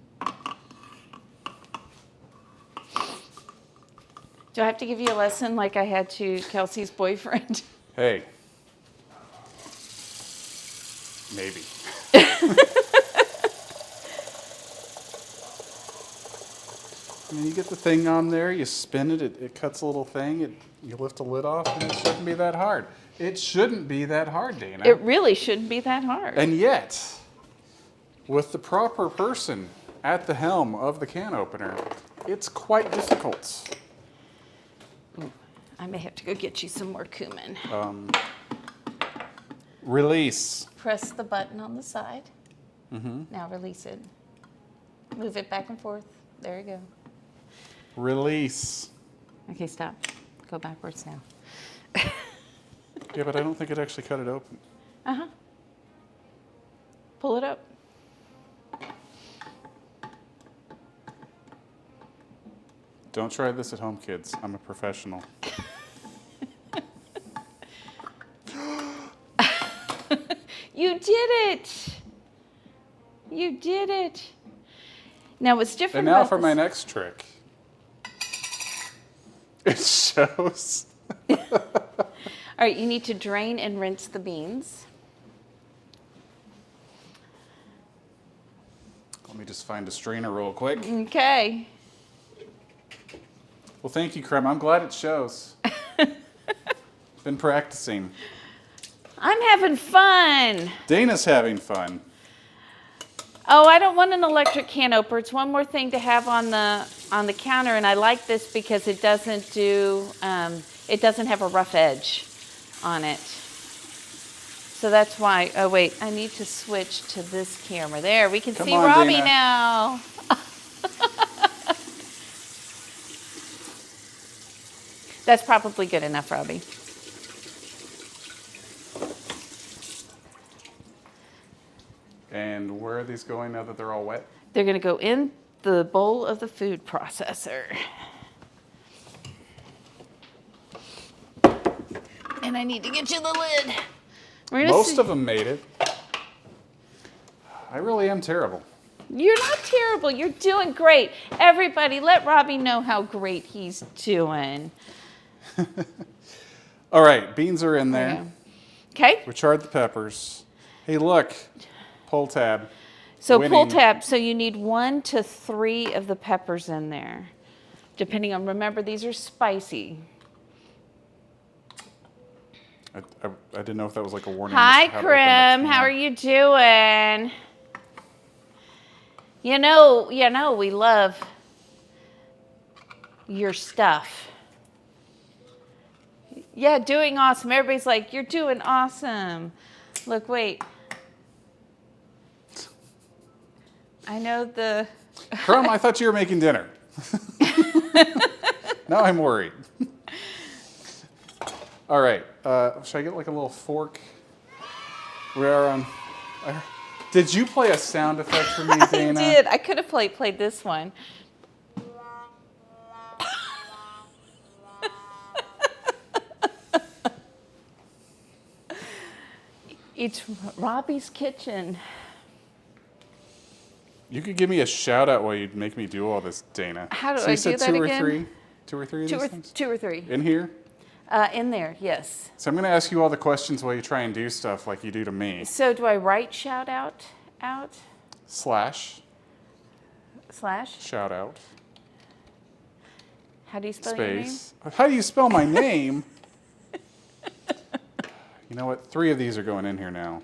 Do I have to give you a lesson like I had to Kelsey's boyfriend? Hey. Maybe. And you get the thing on there, you spin it, it cuts a little thing, you lift the lid off, and it shouldn't be that hard. It shouldn't be that hard, Dana. It really shouldn't be that hard. And yet, with the proper person at the helm of the can opener, it's quite difficult. I may have to go get you some more cumin. Release. Press the button on the side. Now release it. Move it back and forth. There you go. Release. Okay, stop. Go backwards now. Yeah, but I don't think it actually cut it open. Uh-huh. Pull it up. Don't try this at home, kids. I'm a professional. You did it. You did it. Now what's different And now about for my this- next trick. It shows. All right, you need to drain and rinse the beans. Let me just find a strainer real quick. Okay. Well, thank you, Creme. I'm glad it shows. Been practicing. I'm having fun. Dana's having fun. Oh, I don't want an electric can opener. It's one more thing to have on the counter, and I like this because it doesn't have a rough edge on it. So that's why. Oh wait, I need to switch to this camera. There, we can Come see on, Robbie Dana. now. That's probably good enough, Robbie. And where are these going now that they're all wet? They're going to go in the bowl of the food processor. And I need to get you the lid. Most of them made it. I really am terrible. You're not terrible. You're doing great. Everybody, let Robbie know how great he's doing. All right, beans are in there. Okay. We charred the peppers. Hey, look, pull tab. So Winning. pull tab. So you need 1 to 3 of the peppers in there, depending on. Remember, these are spicy. I didn't know if that was like a warning. Hi, as to how to open the Krim. can. How are you doing? You know, we love your stuff. Yeah, doing awesome. Everybody's like, you're doing awesome. Look, wait. I know the... Crumb, I thought you were making dinner. Now I'm worried. All right. Should I get like a little fork? We are on... Did you play a sound effect for me, Dana? I did. I could have played this one. It's Robbie's kitchen. You could give me a shout out while you make me do all this, Dana. How do So I you do said that two again? or three? Two or three of these things? 2 or 3. In here? In there, yes. So I'm going to ask you all the questions while you try and do stuff like you do to me. So do I write shout out? Slash. Slash? Shout out. How do you spell your name? Space. How do you spell my name? You know what? 3 of these are going in here now.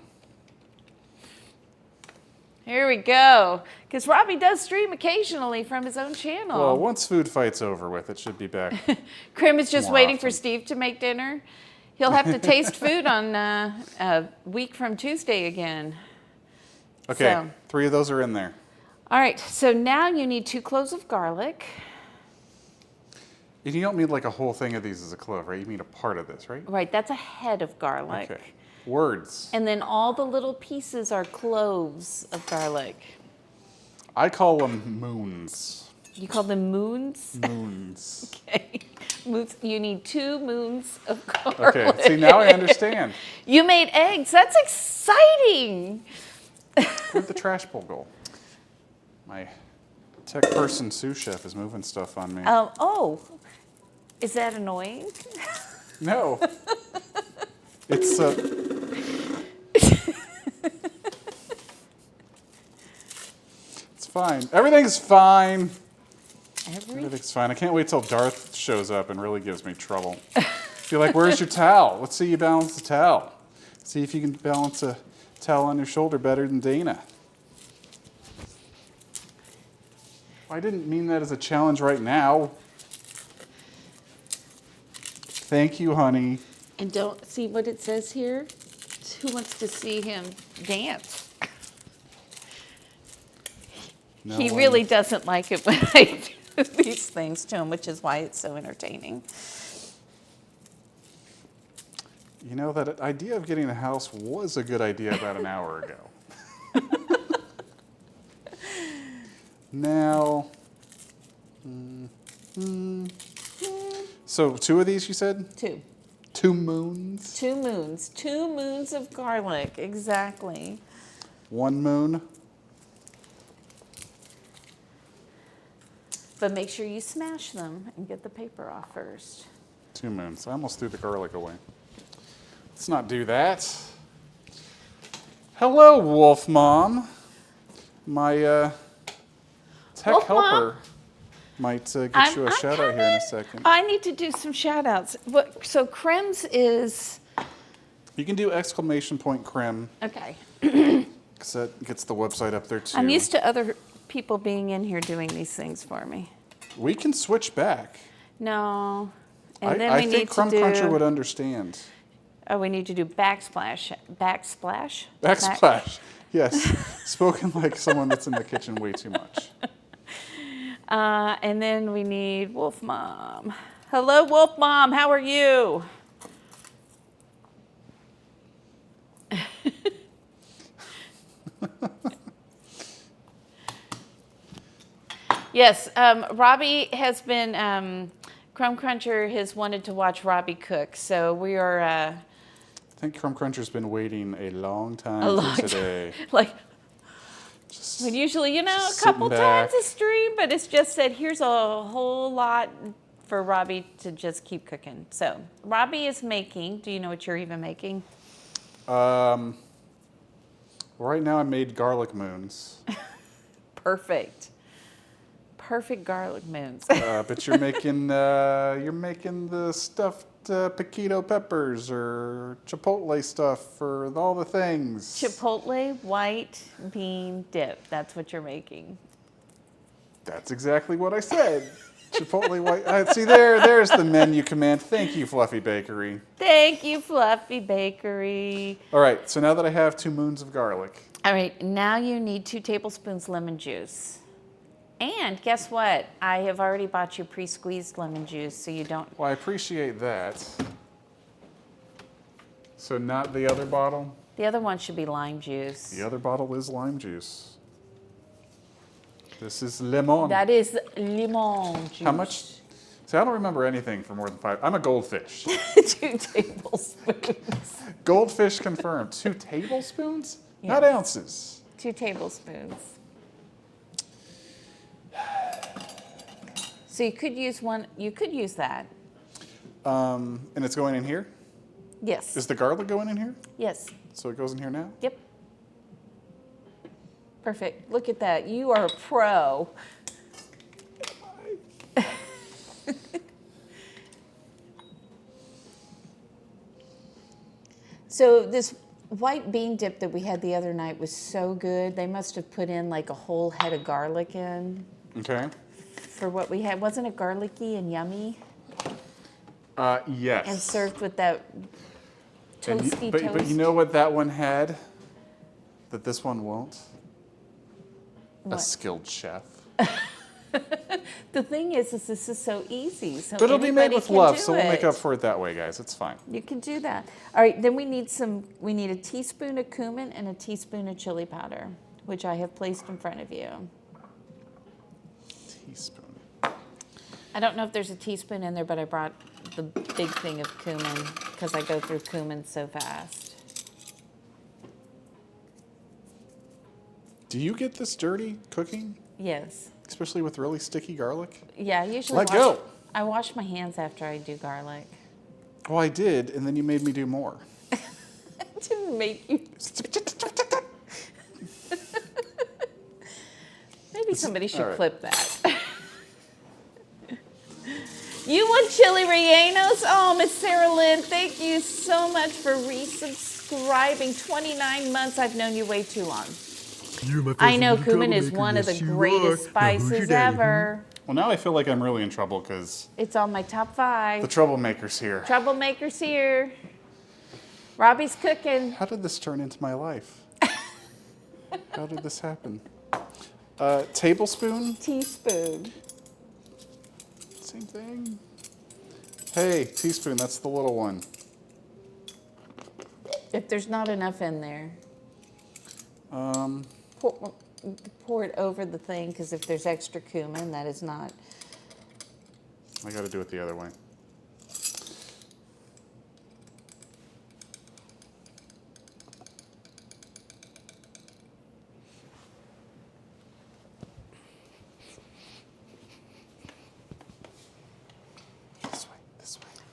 Here we go. Because Robbie does stream occasionally from his own channel. Well, once food fight's over with, it should be back. Krim is just more waiting for often. Steve to make dinner. He'll have to taste food on a week from Tuesday again. Okay, So. 3 of those are in there. All right, so now you need 2 cloves of garlic. And you don't need like a whole thing of these as a clove, right? You need a part of this, right? Right, that's a head of garlic. Okay. Words. And then all the little pieces are cloves of garlic. I call them moons. You call them moons? Moons. Okay. Moons. You need 2 moons of garlic. Okay, see, now I understand. You made eggs. That's exciting. Where'd the trash bowl go? My tech person, sous chef, is moving stuff on me. Oh, is that annoying? No. It's it's fine. Everything's fine. Everything's fine. I can't wait till Darth shows up and really gives me trouble. Be like, where's your towel? Let's see you balance the towel. See if you can balance a towel on your shoulder better than Dana. I didn't mean that as a challenge right now. Thank you, honey. And don't see what it says here? Who wants to see him dance? No He one- really doesn't like it when I do these things to him, which is why it's so entertaining. You know, that idea of getting a house was a good idea about an hour ago. Now, so 2 of these, you said? 2. 2 moons? 2 moons. 2 moons of garlic, exactly. 1 moon? But make sure you smash them and get the paper off first. 2 moons. I almost threw the garlic away. Let's not do that. Hello, Wolf Mom. My tech Wolf Mom? helper might get you a shout out here in a second. I need to do some shout outs. So Crims is, You can do exclamation point Crim, okay. because that gets the website up there too. I'm used to other people being in here doing these things for me. We can switch back. No. And then I we think need Crumb to do, Cruncher would understand. Oh, we need to do backsplash. Backsplash? Backsplash. Yes. Spoken like someone that's in the kitchen way too much. And then we need Wolf Mom. Hello, Wolf Mom. How are you? Yes, Robbie has been, Crumb Cruncher has wanted to watch Robbie cook. So we are, I think Crumb Cruncher's been waiting a long time a long for today. time. Like, Just when usually, a just couple sitting back. times a stream, but it's just said here's a whole lot for Robbie to just keep cooking. So Robbie is making, do you know what you're even making? Right now I made garlic moons. Perfect. Perfect garlic moons. But you're making the stuffed piquito peppers or chipotle stuff or all the things. Chipotle white bean dip. That's what you're making. That's exactly what I said. Chipotle white. See, there's the menu command. Thank you, Fluffy Bakery. Thank you, Fluffy Bakery. All right, so now that I have 2 moons of garlic. All right, now you need 2 tablespoons lemon juice. And guess what? I have already bought you pre-squeezed lemon juice, so you don't. Well, I appreciate that. So not the other bottle? The other one should be lime juice. The other bottle is lime juice. This is lemon. That is lemon juice. How much? See, I don't remember anything for more than 5. I'm a goldfish. 2 tablespoons. Goldfish confirmed. 2 tablespoons? Yes. Not ounces. 2 tablespoons. So you could use one. You could use that. And it's going in here? Yes. Is the garlic going in here? Yes. So it goes in here now? Yep. Perfect. Look at that. You are a pro. So this white bean dip that we had the other night was so good. They must have put in like a whole head of garlic in Okay. for what we had. Wasn't it garlicky and yummy? Yes. And served with that And you- toasty but toast. you know what that one had that this one won't? A What? skilled chef. The thing is this is so easy. So But it'll be made anybody with can love, do so we'll make it. up for it that way, guys. It's fine. You can do that. All right, then we need a teaspoon of cumin and a teaspoon of chili powder, which I have placed in front of you. Teaspoon. I don't know if there's a teaspoon in there, but I brought the big thing of cumin because I go through cumin so fast. Do you get this dirty cooking? Yes. Especially with really sticky garlic? Yeah, I usually Let go. I wash my hands after I do garlic. Oh, I did, and then you made me do more. I didn't make you. Maybe somebody should all right. clip that. You want chili rellenos? Oh, Miss Sarah Lynn, thank you so much for resubscribing. 29 months. I've known you way too long. I know cumin is one of the greatest spices ever. Well, now I feel like I'm really in trouble because It's on my top the 5. troublemaker's here. Troublemakers here. Robbie's cooking. How did this turn into my life? How did this happen? Tablespoon? Teaspoon. Same thing. Hey, teaspoon, that's the little one. If there's not enough in there, Um, pour it over the thing, because if there's extra cumin, that is not. I got to do it the other way.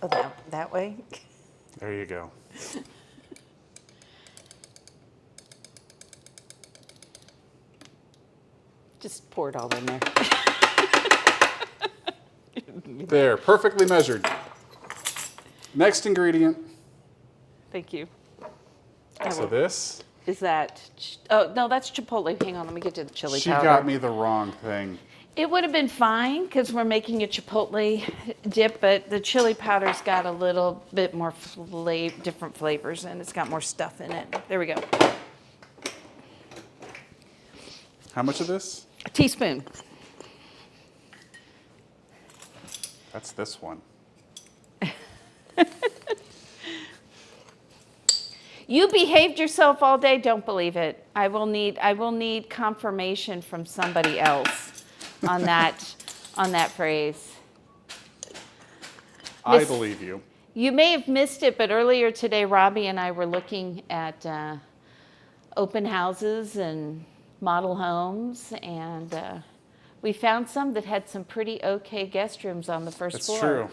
Oh, that way? There you go. Just pour it all in there. There, perfectly measured. Next ingredient. Thank you. So this, Is that, oh, no, that's Chipotle. Hang on, let me get to the chili she powder. got me the wrong thing. It would have been fine because we're making a Chipotle dip, but the chili powder's got a little bit more different flavors and it's got more stuff in it. There we go. How much of this? A teaspoon. That's this one. You behaved yourself all day. Don't believe it. I will need confirmation from somebody else on that phrase. I believe you. You may have missed it, but earlier today, Robbie and I were looking at open houses and model homes, and we found some that had some pretty okay guest rooms on the first It's floor. true.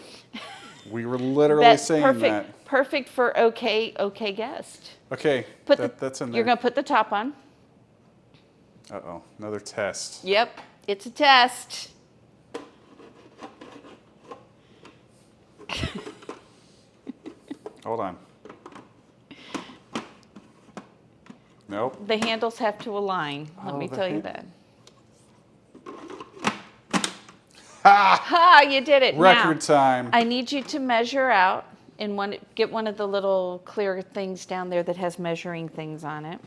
We were literally That's saying perfect, that. perfect for okay guest. Okay, that's in there. You're gonna put the top on. Uh-oh, another test. Yep, it's a test. Hold on. Nope. The handles have to align. Let me the tell you hand- that. Ha! Ha! You did it. Record Now, time. I need you to measure out and get one of the little clear things down there that has measuring things on it.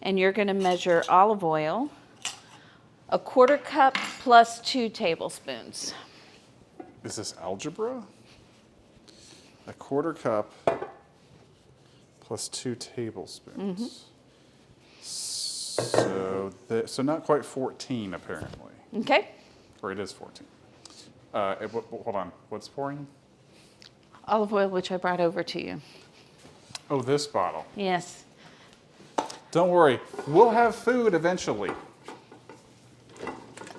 And you're going to measure olive oil, 1/4 cup plus 2 tablespoons. Is this algebra? 1/4 cup plus 2 tablespoons. So not quite 14 apparently, Okay? or it is 14. Hold on, what's pouring? Olive oil, which I brought over to you. Oh, this bottle. Yes. Don't worry, we'll have food eventually.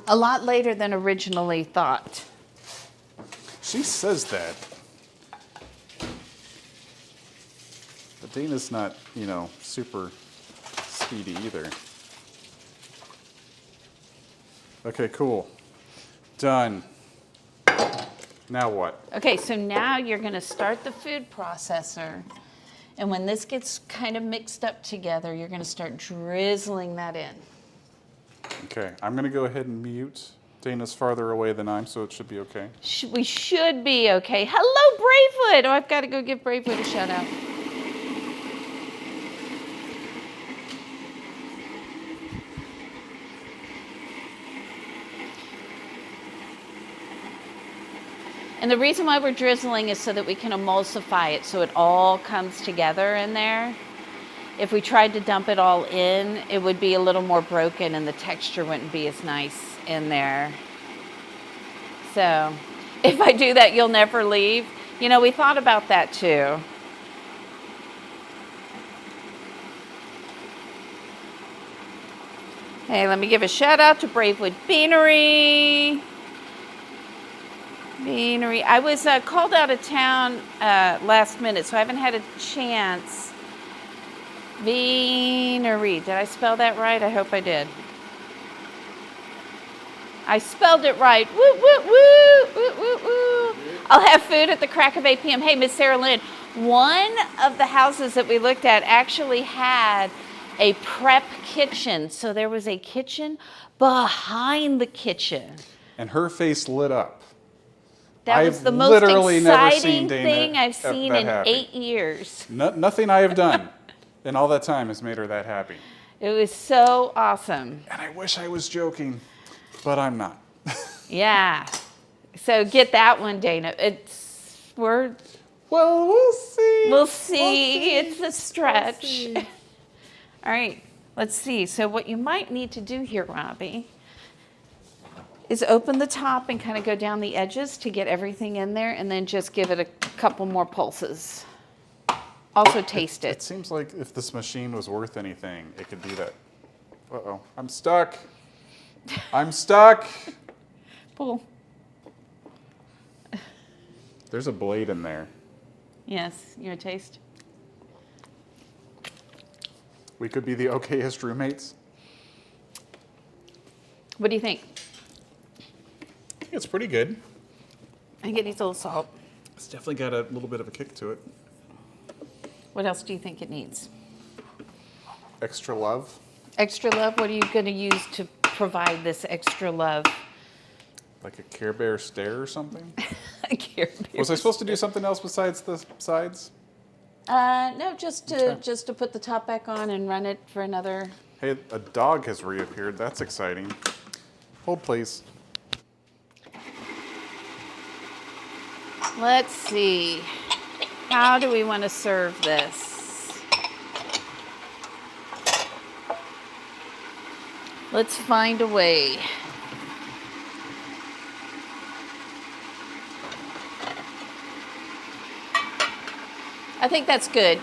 A lot later than originally thought. She says that. But Dana's not, super speedy either. Okay, cool. Done. Now what? Okay, so now you're going to start the food processor. And when this gets kind of mixed up together, you're going to start drizzling that in. Okay, I'm going to go ahead and mute. Dana's farther away than I'm, so it should be okay. We should be okay. Hello, Bravewood. Oh, I've got to go give Bravewood a shout out. And the reason why we're drizzling is so that we can emulsify it so it all comes together in there. If we tried to dump it all in, it would be a little more broken and the texture wouldn't be as nice in there. So if I do that, you'll never leave. We thought about that too. Hey, let me give a shout out to Bravewood Beanery. I was called out of town last minute, so I haven't had a chance. Beanery. Did I spell that right? I hope I did. I spelled it right. Woo, woo, woo, woo, woo, woo. I'll have food at the crack of 8 p.m. Hey, Miss Sarah Lynn, one of the houses that we looked at actually had a prep kitchen. So there was a kitchen behind the kitchen. And her face lit up. That was I've the most literally never seen exciting Dana thing I've seen that in happy. 8 years. Nothing I have done in all that time has made her that happy. It was so awesome. And I wish I was joking, but I'm not. Yeah. So get that one, Dana. Well, we'll see. We'll see. It's a stretch. All right, let's see. So what you might need to do here, Robbie, is open the top and kind of go down the edges to get everything in there, and then just give it a couple more pulses. Also taste It it. seems like if this machine was worth anything, it could do that. Uh-oh, I'm stuck. I'm stuck. Pull. There's a blade in there. Yes, you want to taste? We could be the okayest roommates. What do you think? I think it's pretty good. I get these little salt. It's definitely got a little bit of a kick to it. What else do you think it needs? Extra love. Extra love? What are you going to use to provide this extra love? Like a Care Bear stare or something? I Care Bear. Was I supposed to do something else besides the sides? No, just to Okay. just to put the top back on and run it for another. Hey, a dog has reappeared. That's exciting. Hold, please. Let's see. How do we want to serve this? Let's find a way. I think that's good.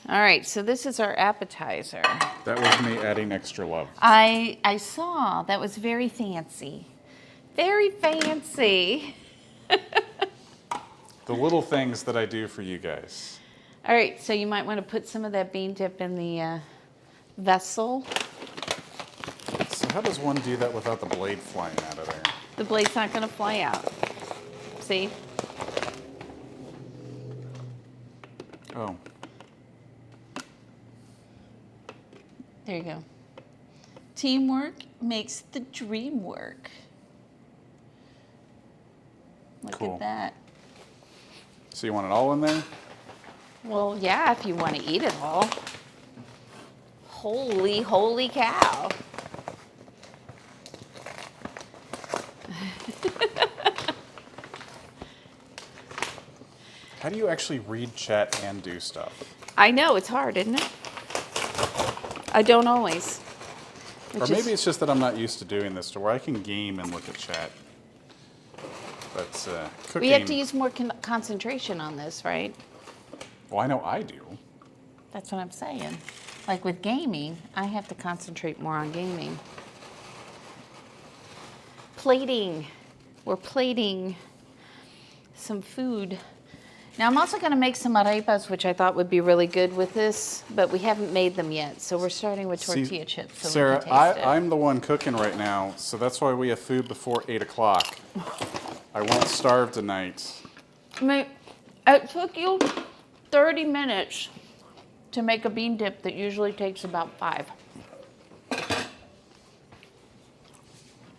All right, so this is our appetizer. That was me adding extra love. I saw that was very fancy. Very fancy. The little things that I do for you guys. All right, so you might want to put some of that bean dip in the vessel. So how does one do that without the blade flying out of there? The blade's not going to fly out. See? Oh, There you go. Teamwork makes the dream work. Look Cool. at that. so you want it all in there? Well, yeah, if you want to eat it all. Holy, holy cow. How do you actually read chat and do stuff? I know, it's hard, isn't it? I don't always. Or maybe it's just that I'm not used to doing this, to where I can game and look at chat. But cooking. We have to use more concentration on this, right? Well, I know I do. That's what I'm saying. Like with gaming, I have to concentrate more on gaming. Plating. We're plating some food. Now I'm also going to make some arepas, which I thought would be really good with this, but we haven't made them yet. So we're starting with tortilla See, chips. So Sarah, we can taste it. I'm the one cooking right now, so that's why we have food before 8 o'clock. I won't starve tonight. I mean, it took you 30 minutes to make a bean dip that usually takes about 5.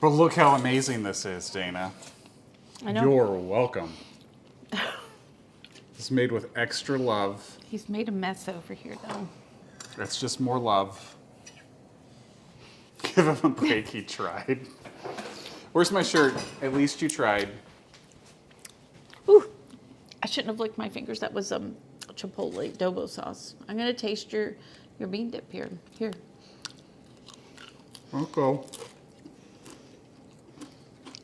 But look how amazing this is, Dana. I know. You're welcome. It's made with extra love. He's made a mess over here, though. That's just more love. Give him a break, he tried. Where's my shirt? At least you tried. Ooh, I shouldn't have licked my fingers. That was Chipotle adobo sauce. I'm gonna taste your bean dip here. Here. Okay.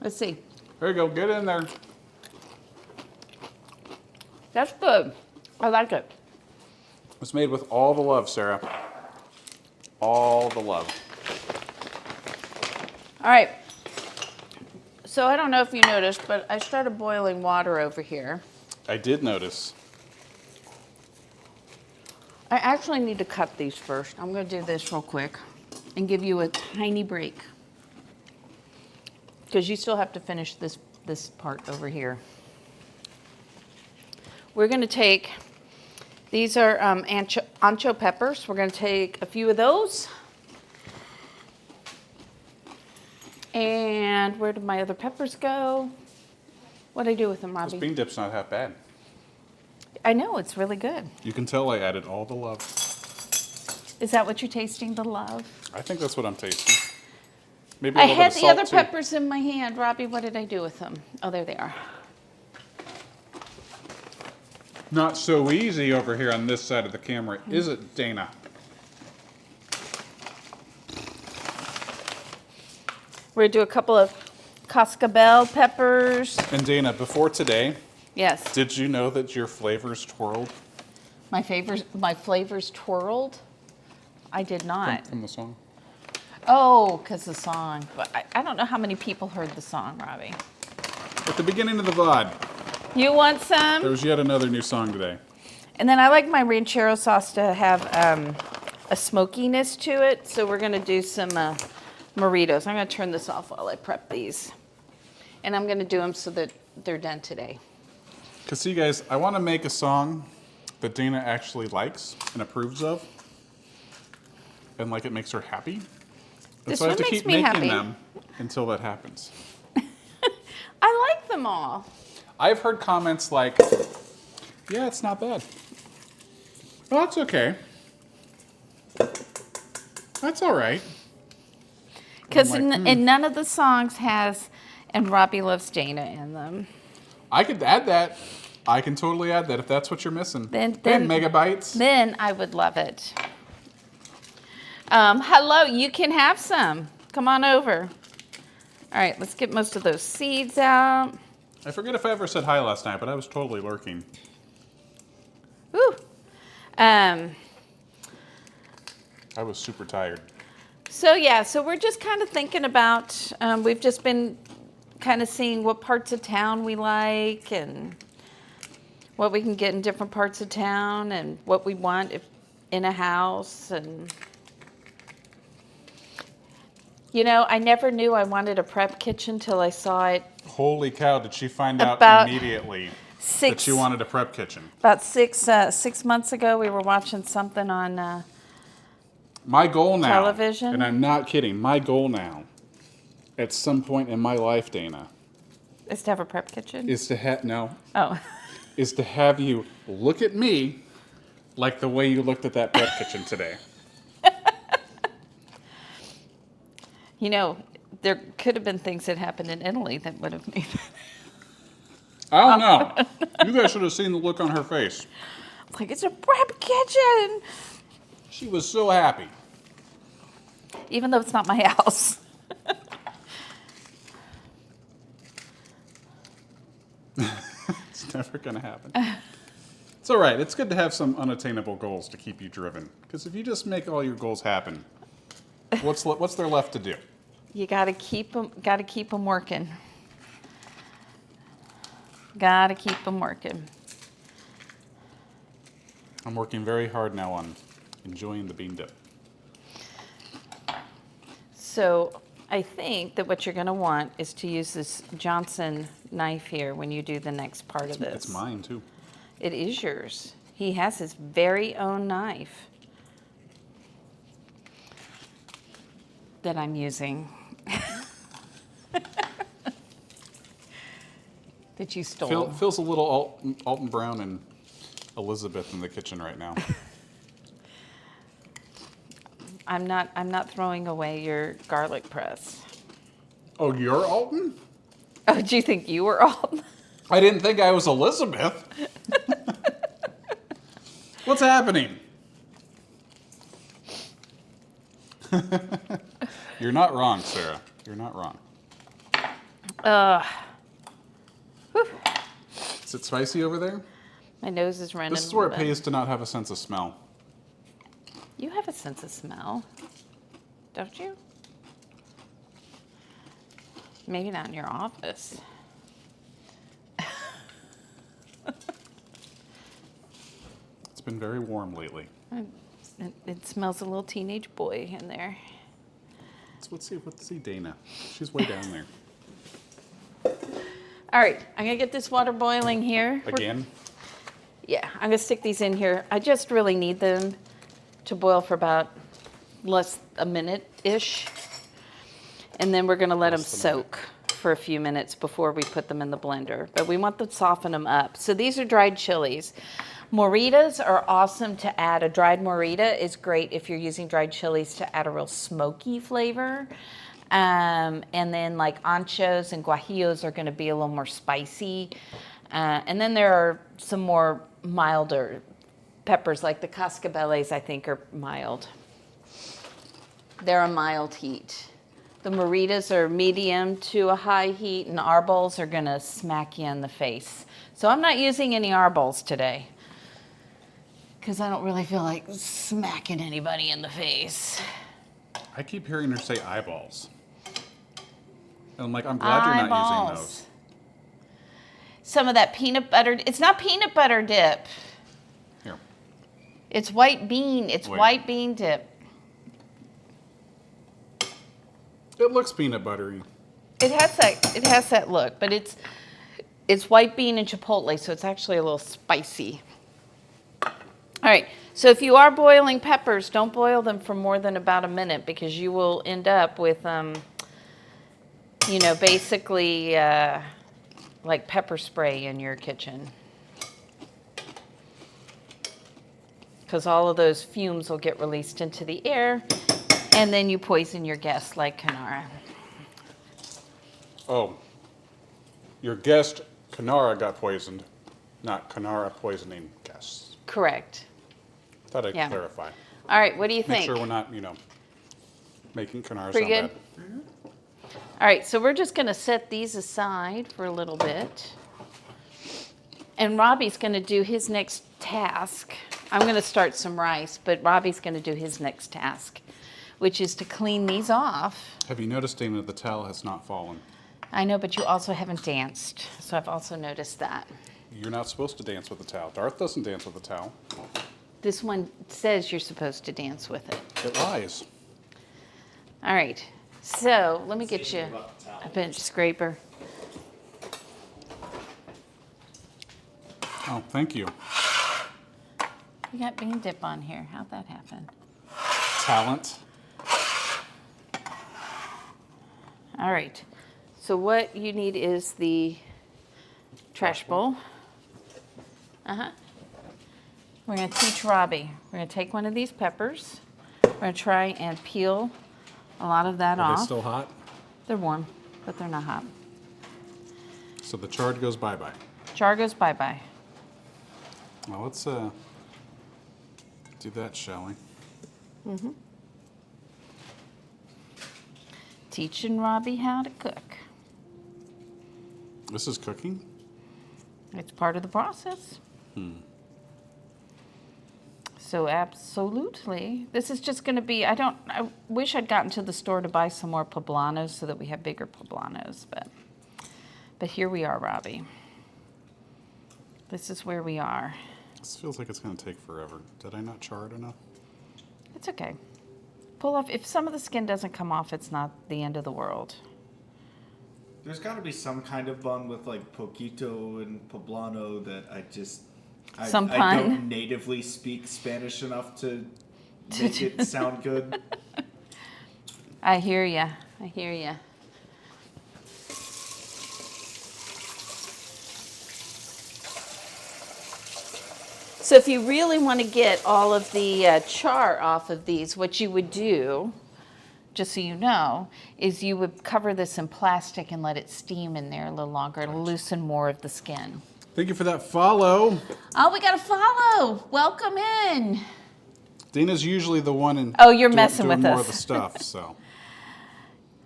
Let's see. There you go. Get in there. That's good. I like it. It's made with all the love, Sarah. All the love. All right. So I don't know if you noticed, but I started boiling water over here. I did notice. I actually need to cut these first. I'm going to do this real quick and give you a tiny break because you still have to finish this part over here. We're going to take, these are ancho peppers. We're going to take a few of those. And where did my other peppers go? What did I do with them, This Robbie? bean dip's not half bad. I know, it's really good. You can tell I added all the love. Is that what you're tasting, the love? I think that's what I'm tasting. Maybe a I little bit had of the salt other too. peppers in my hand. Robbie, what did I do with them? Oh, there they are. Not so easy over here on this side of the camera, is it, Dana? We're going to do a couple of cascabel peppers. And Dana, before today, Yes. did you know that your flavors twirled My flavors twirled? I did not. from the song? Oh, because the song. But I don't know how many people heard the song, Robbie. At the beginning of the VOD, You want there some? was yet another new song today. And then I like my ranchero sauce to have a smokiness to it. So we're going to do some Moritos. I'm going to turn this off while I prep these. And I'm going to do them so that they're done today. Because see, guys, I want to make a song that Dana actually likes and approves of. And like it makes her happy. And This so I have one to makes keep me making happy. them until that happens. I like them all. I've heard comments like, yeah, it's not bad. Well, that's okay. That's all right. Because I'm like, and none of the songs has "And Robbie Loves Dana" in them. I could add that. I can totally add that if that's what you're missing. Then megabytes. Then I would love it. Hello, you can have some. Come on over. All right, let's get most of those seeds out. I forget if I ever said hi last night, but I was totally lurking. Woo. I was super tired. So yeah, so we're just kind of thinking about, we've just been kind of seeing what parts of town we like and what we can get in different parts of town and what we want in a house. And you know, I never knew I wanted a prep kitchen till I saw it Holy cow, did she find out About immediately that six she wanted a prep kitchen? about 6 months ago. We were watching something on My goal now, Television? and I'm not kidding, my goal now, at some point in my life, Dana, is to have a prep kitchen. is to Oh. is to have you look at me like the way you looked at that prep kitchen today. You know, there could have been things that happened in Italy that would have made it. I don't know. You guys should have seen the look on her face. Like, it's a prep kitchen, She was so happy. even though it's not my house. It's never going to happen. It's all right. It's good to have some unattainable goals to keep you driven. Because if you just make all your goals happen, what's there left to do? You gotta keep them working. Gotta keep them working. I'm working very hard now on enjoying the bean dip. So I think that what you're gonna want is to use this Johnson knife here when you do the next part of this. It's mine, too. It is yours. He has his very own knife that I'm using. That you stole. Feels a little Alton Brown and Elizabeth in the kitchen right now. I'm not throwing away your garlic press. Oh, you're Alton? Oh, do you think you were all? I didn't think I was Elizabeth. What's happening? You're not wrong, Sarah. You're not wrong. Is it spicy over there? My nose is running. This is where a it little bit. pays to not have a sense of smell. You have a sense of smell, don't you? Maybe not in your office. It's been very warm lately. It smells a little teenage boy in there. Let's see Dana. She's way down there. All right, I'm gonna get this water boiling here. Again? Yeah, I'm gonna stick these in here. I just really need them to boil for about a minute-ish. And then we're gonna let them soak for a few minutes before we put them in the blender. But we want to soften them up. So these are dried chilies. Moritas are awesome to add. A dried morita is great if you're using dried chilies to add a real smoky flavor. And then like anchos and guajillos are gonna be a little more spicy. And then there are some more milder peppers, like the cascabeles, I think, are mild. They're a mild heat. The moritas are medium to a high heat, and arbols are gonna smack you in the face. So I'm not using any arbols today, because I don't really feel like smacking anybody in the face. I keep hearing her say eyeballs. And I'm like, I'm glad you're not using those. Some of that peanut butter. It's not peanut butter dip. Here. It's white bean. It's white bean dip. It looks peanut buttery. It has that look, but it's white bean and chipotle, so it's actually a little spicy. All right, so if you are boiling peppers, don't boil them for more than about a minute because you will end up with, basically like pepper spray in your kitchen. Because all of those fumes will get released into the air, and then you poison your guests like Kanara. Oh, your guest, Kanara, got poisoned, not Kanara poisoning guests. Correct. Thought I'd clarify. All right, what do you think? Make sure we're not, making Kanara Pretty sound good? bad. All right, so we're just going to set these aside for a little bit. And Robbie's going to do his next task. I'm going to start some rice, but Robbie's going to do his next task, which is to clean these off. Have you noticed, Dana, the towel has not fallen? I know, but you also haven't danced, so I've also noticed that. You're not supposed to dance with the towel. Darth doesn't dance with the towel. This one says you're supposed to dance with it. It lies. All right, so let me get you a bench scraper. Oh, thank you. You got bean dip on here. How'd that happen? Talent. All right. So what you need is the trash bowl. We're going to teach Robbie. We're going to take one of these peppers. We're going to try and peel a lot of that off. Are they still hot? They're warm, but they're not hot. So the chard goes bye-bye. Char goes bye-bye. Well, let's do that, shall we? Teaching Robbie how to cook. This is cooking? It's part of the process. So absolutely. This is just going to be, I wish I'd gotten to the store to buy some more poblanos so that we have bigger poblanos, but here we are, Robbie. This is where we are. This feels like it's going to take forever. Did I not char it enough? It's okay. Pull off, if some of the skin doesn't come off, it's not the end of the world. There's got to be some kind of bun with like poquito and poblano that I don't natively speak Spanish enough to make it sound good. I hear ya. I hear ya. So if you really want to get all of the char off of these, what you would do, just so you know, is you would cover this in plastic and let it steam in there a little longer. It'll loosen more of the skin. Thank you for that follow. Oh, we got to follow. Welcome in. Dana's usually the one in. Oh, you're messing with more us. of the stuff, so.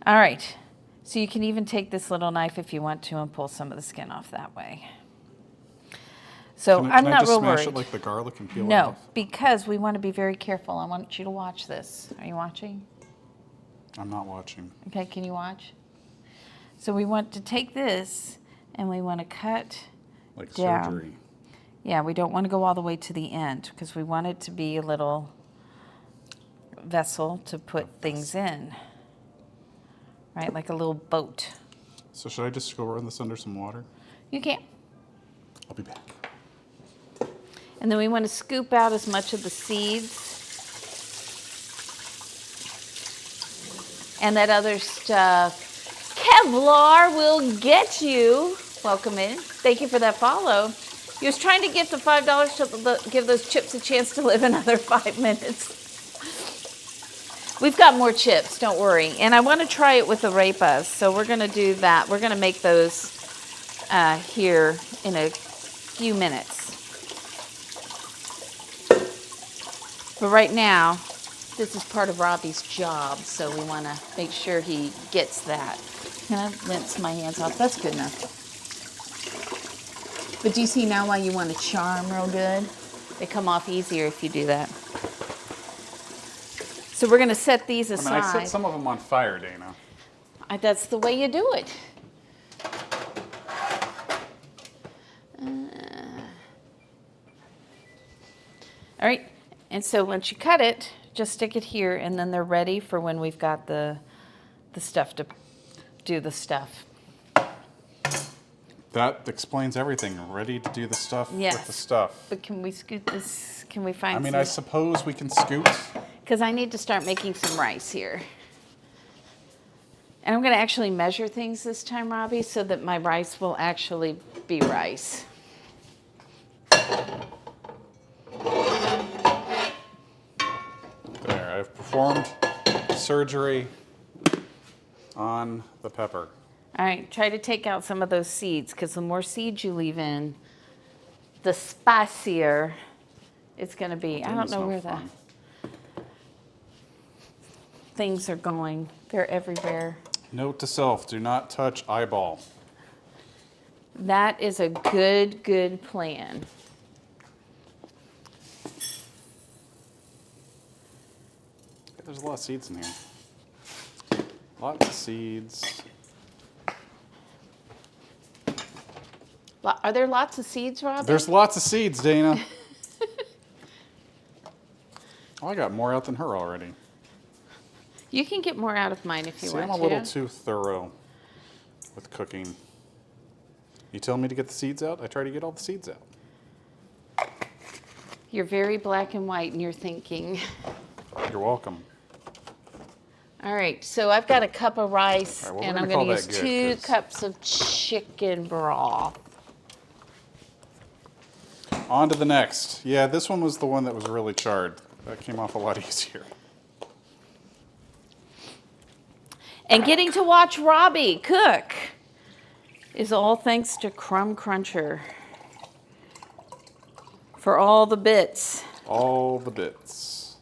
All right. So you can even take this little knife if you want to and pull some of the skin off that way. So I'm not real worried. Can I just smash it like the garlic and peel it No, off? because we want to be very careful. I want you to watch this. Are you watching? I'm not watching. Okay, can you watch? So we want to take this and we want to cut Like down. surgery. Yeah, we don't want to go all the way to the end because we want it to be a little vessel to put things in. Right, like a little boat. So should I just go run this under some water? You can. I'll be back. And then we want to scoop out as much of the seeds and that other stuff. Kevlar will get you. Welcome in. Thank you for that follow. He was trying to gift the $5 to give those chips a chance to live another 5 minutes. We've got more chips, don't worry. And I want to try it with the arepas, so we're going to do that. We're going to make those here in a few minutes. But right now, this is part of Robbie's job, so we want to make sure he gets that. Can I rinse my hands off? That's good enough. But do you see now why you want to char them real good? They come off easier if you do that. So we're going to set these I mean, I set aside. some of them on fire, Dana. That's the way you do it. All right, and so once you cut it, just stick it here, and then they're ready for when we've got the stuff to do the stuff. That explains everything. Ready to do the stuff Yes. with the stuff. But can we scoot this? Can we find I mean, some? I suppose we can scoot. Because I need to start making some rice here. And I'm going to actually measure things this time, Robbie, so that my rice will actually be rice. There, I've performed surgery on the pepper. All right, try to take out some of those seeds, because the more seeds you leave in, the spicier it's going to be. I don't Dana's know no where fun. the things are going. They're everywhere. Note to self, do not touch eyeball. That is a good plan. There's a lot of seeds in here. Lots of seeds. Are there lots of seeds, Robbie? There's lots of seeds, Dana. Oh, I got more out than her already. You can get more out of mine if you See, want I'm a to. little too thorough with cooking. You tell me to get the seeds out, I try to get all the seeds out. You're very black and white in your thinking. You're welcome. All right, so I've got a cup of rice, All right, well, and we're I'm gonna going call to that use good, 2 'cause- cups of chicken broth. On to the next. Yeah, this one was the one that was really charred. That came off a lot easier. And getting to watch Robbie cook is all thanks to Crumb Cruncher for all the bits. All the bits.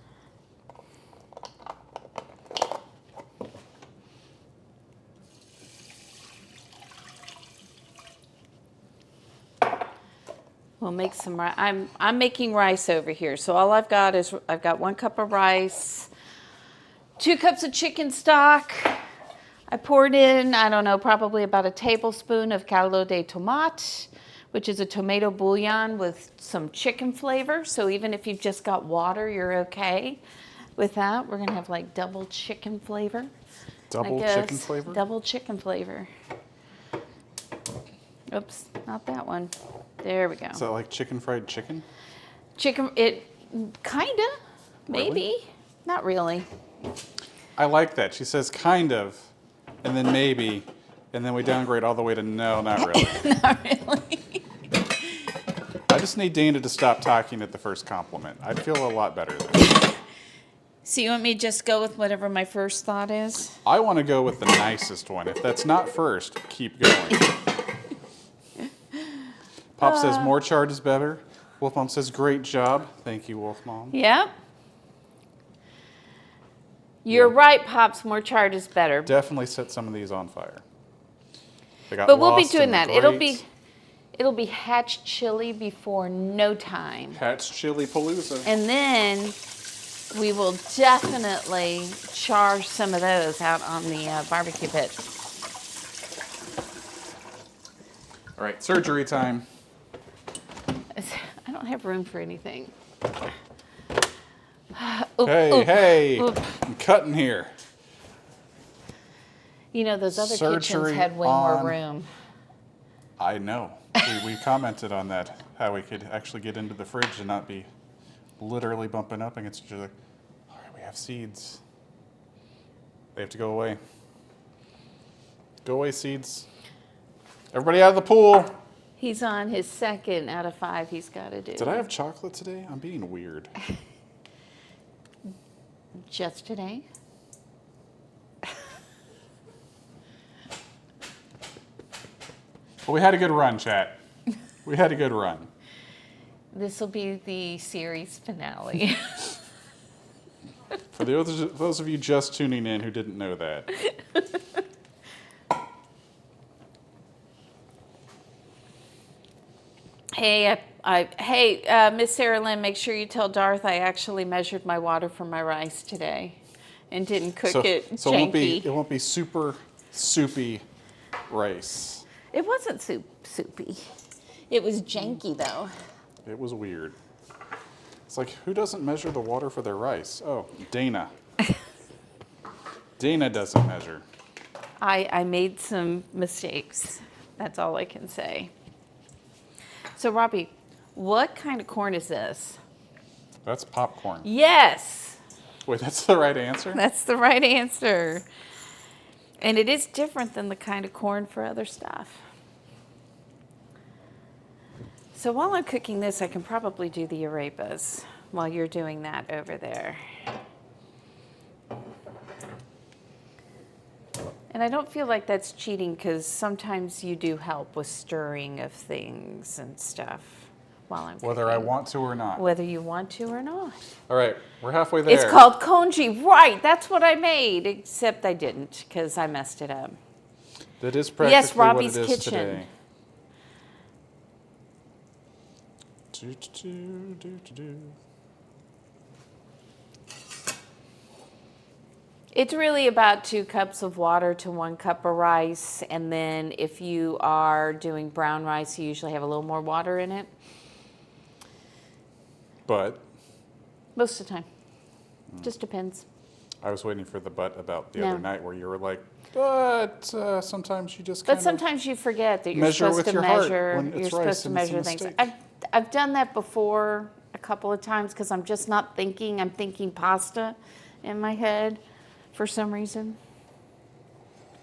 We'll make some rice. I'm making rice over here. So all I've got is I've got 1 cup of rice, 2 cups of chicken stock. I poured in, I don't know, probably about a tablespoon of caldo de tomate, which is a tomato bouillon with some chicken flavor. So even if you've just got water, you're okay with that. We're gonna have like double chicken flavor. Double chicken flavor? Double chicken flavor. Oops, not that one. There we go. Is that like chicken fried chicken? Chicken, it kinda, maybe, Really? not really. I like that. She says kind of, and then maybe, and then we downgrade all the way to no, not really. Not really. I just need Dana to stop talking at the first compliment. I'd feel a lot better then. So you want me to just go with whatever my first thought is? I want to go with the nicest one. If that's not first, keep going. Pop says more charred is better. Wolf Mom says great job. Thank you, Wolf Mom. Yep. You're right, Pops. More charred is better. Definitely set some of these on fire. They got But we'll be lost in doing the that. grate. It'll be hatch chili before no time. Pat's Chili Palooza. And then we will definitely char some of those out on the barbecue pit. All right, surgery time. I don't have room for anything. Hey, oop. I'm cutting here. You know, those other kitchens Surgery had way on- more room. I know. We commented on that, how we could actually get into the fridge and not be literally bumping up against each other. All right, we have seeds. They have to go away. Go away, seeds. Everybody out of the pool. He's on his 2nd out of 5 he's got to do. Did I have chocolate today? I'm being weird. Just today? Well, we had a good run, chat. We had a good run. This will be the series finale. For those of you just tuning in who didn't know that. Hey, Miss Sarah Lynn, make sure you tell Darth I actually measured my water for my rice today. and didn't cook it So janky. it won't be super soupy rice. It wasn't soupy. It was janky though. It was weird. It's like, who doesn't measure the water for their rice? Oh, Dana. Dana doesn't measure. I made some mistakes. That's all I can say. So Robbie, what kind of corn is this? That's popcorn. Yes, Wait, that's the right answer? that's the right answer. And it is different than the kind of corn for other stuff. So while I'm cooking this, I can probably do the arepas while you're doing that over there. And I don't feel like that's cheating because sometimes you do help with stirring of things and stuff while I'm Whether cooking. I want to or not. Whether you want to or not. All right, we're halfway there. It's called congee, right? That's what I made, except I didn't because I messed it up. That is practically Yes, Robbie's what it is kitchen. today. Do. It's really about 2 cups of water to 1 cup of rice. And then if you are doing brown rice, you usually have a little more water in it. But Most of the time. Just depends. I was waiting for the but about the No. other night where you were like, but sometimes you just But kind sometimes you forget that you're measure supposed with to your heart measure. when it's You're rice supposed to and it's a measure things. mistake. I've done that before a couple of times because I'm just not thinking. I'm thinking pasta in my head for some reason.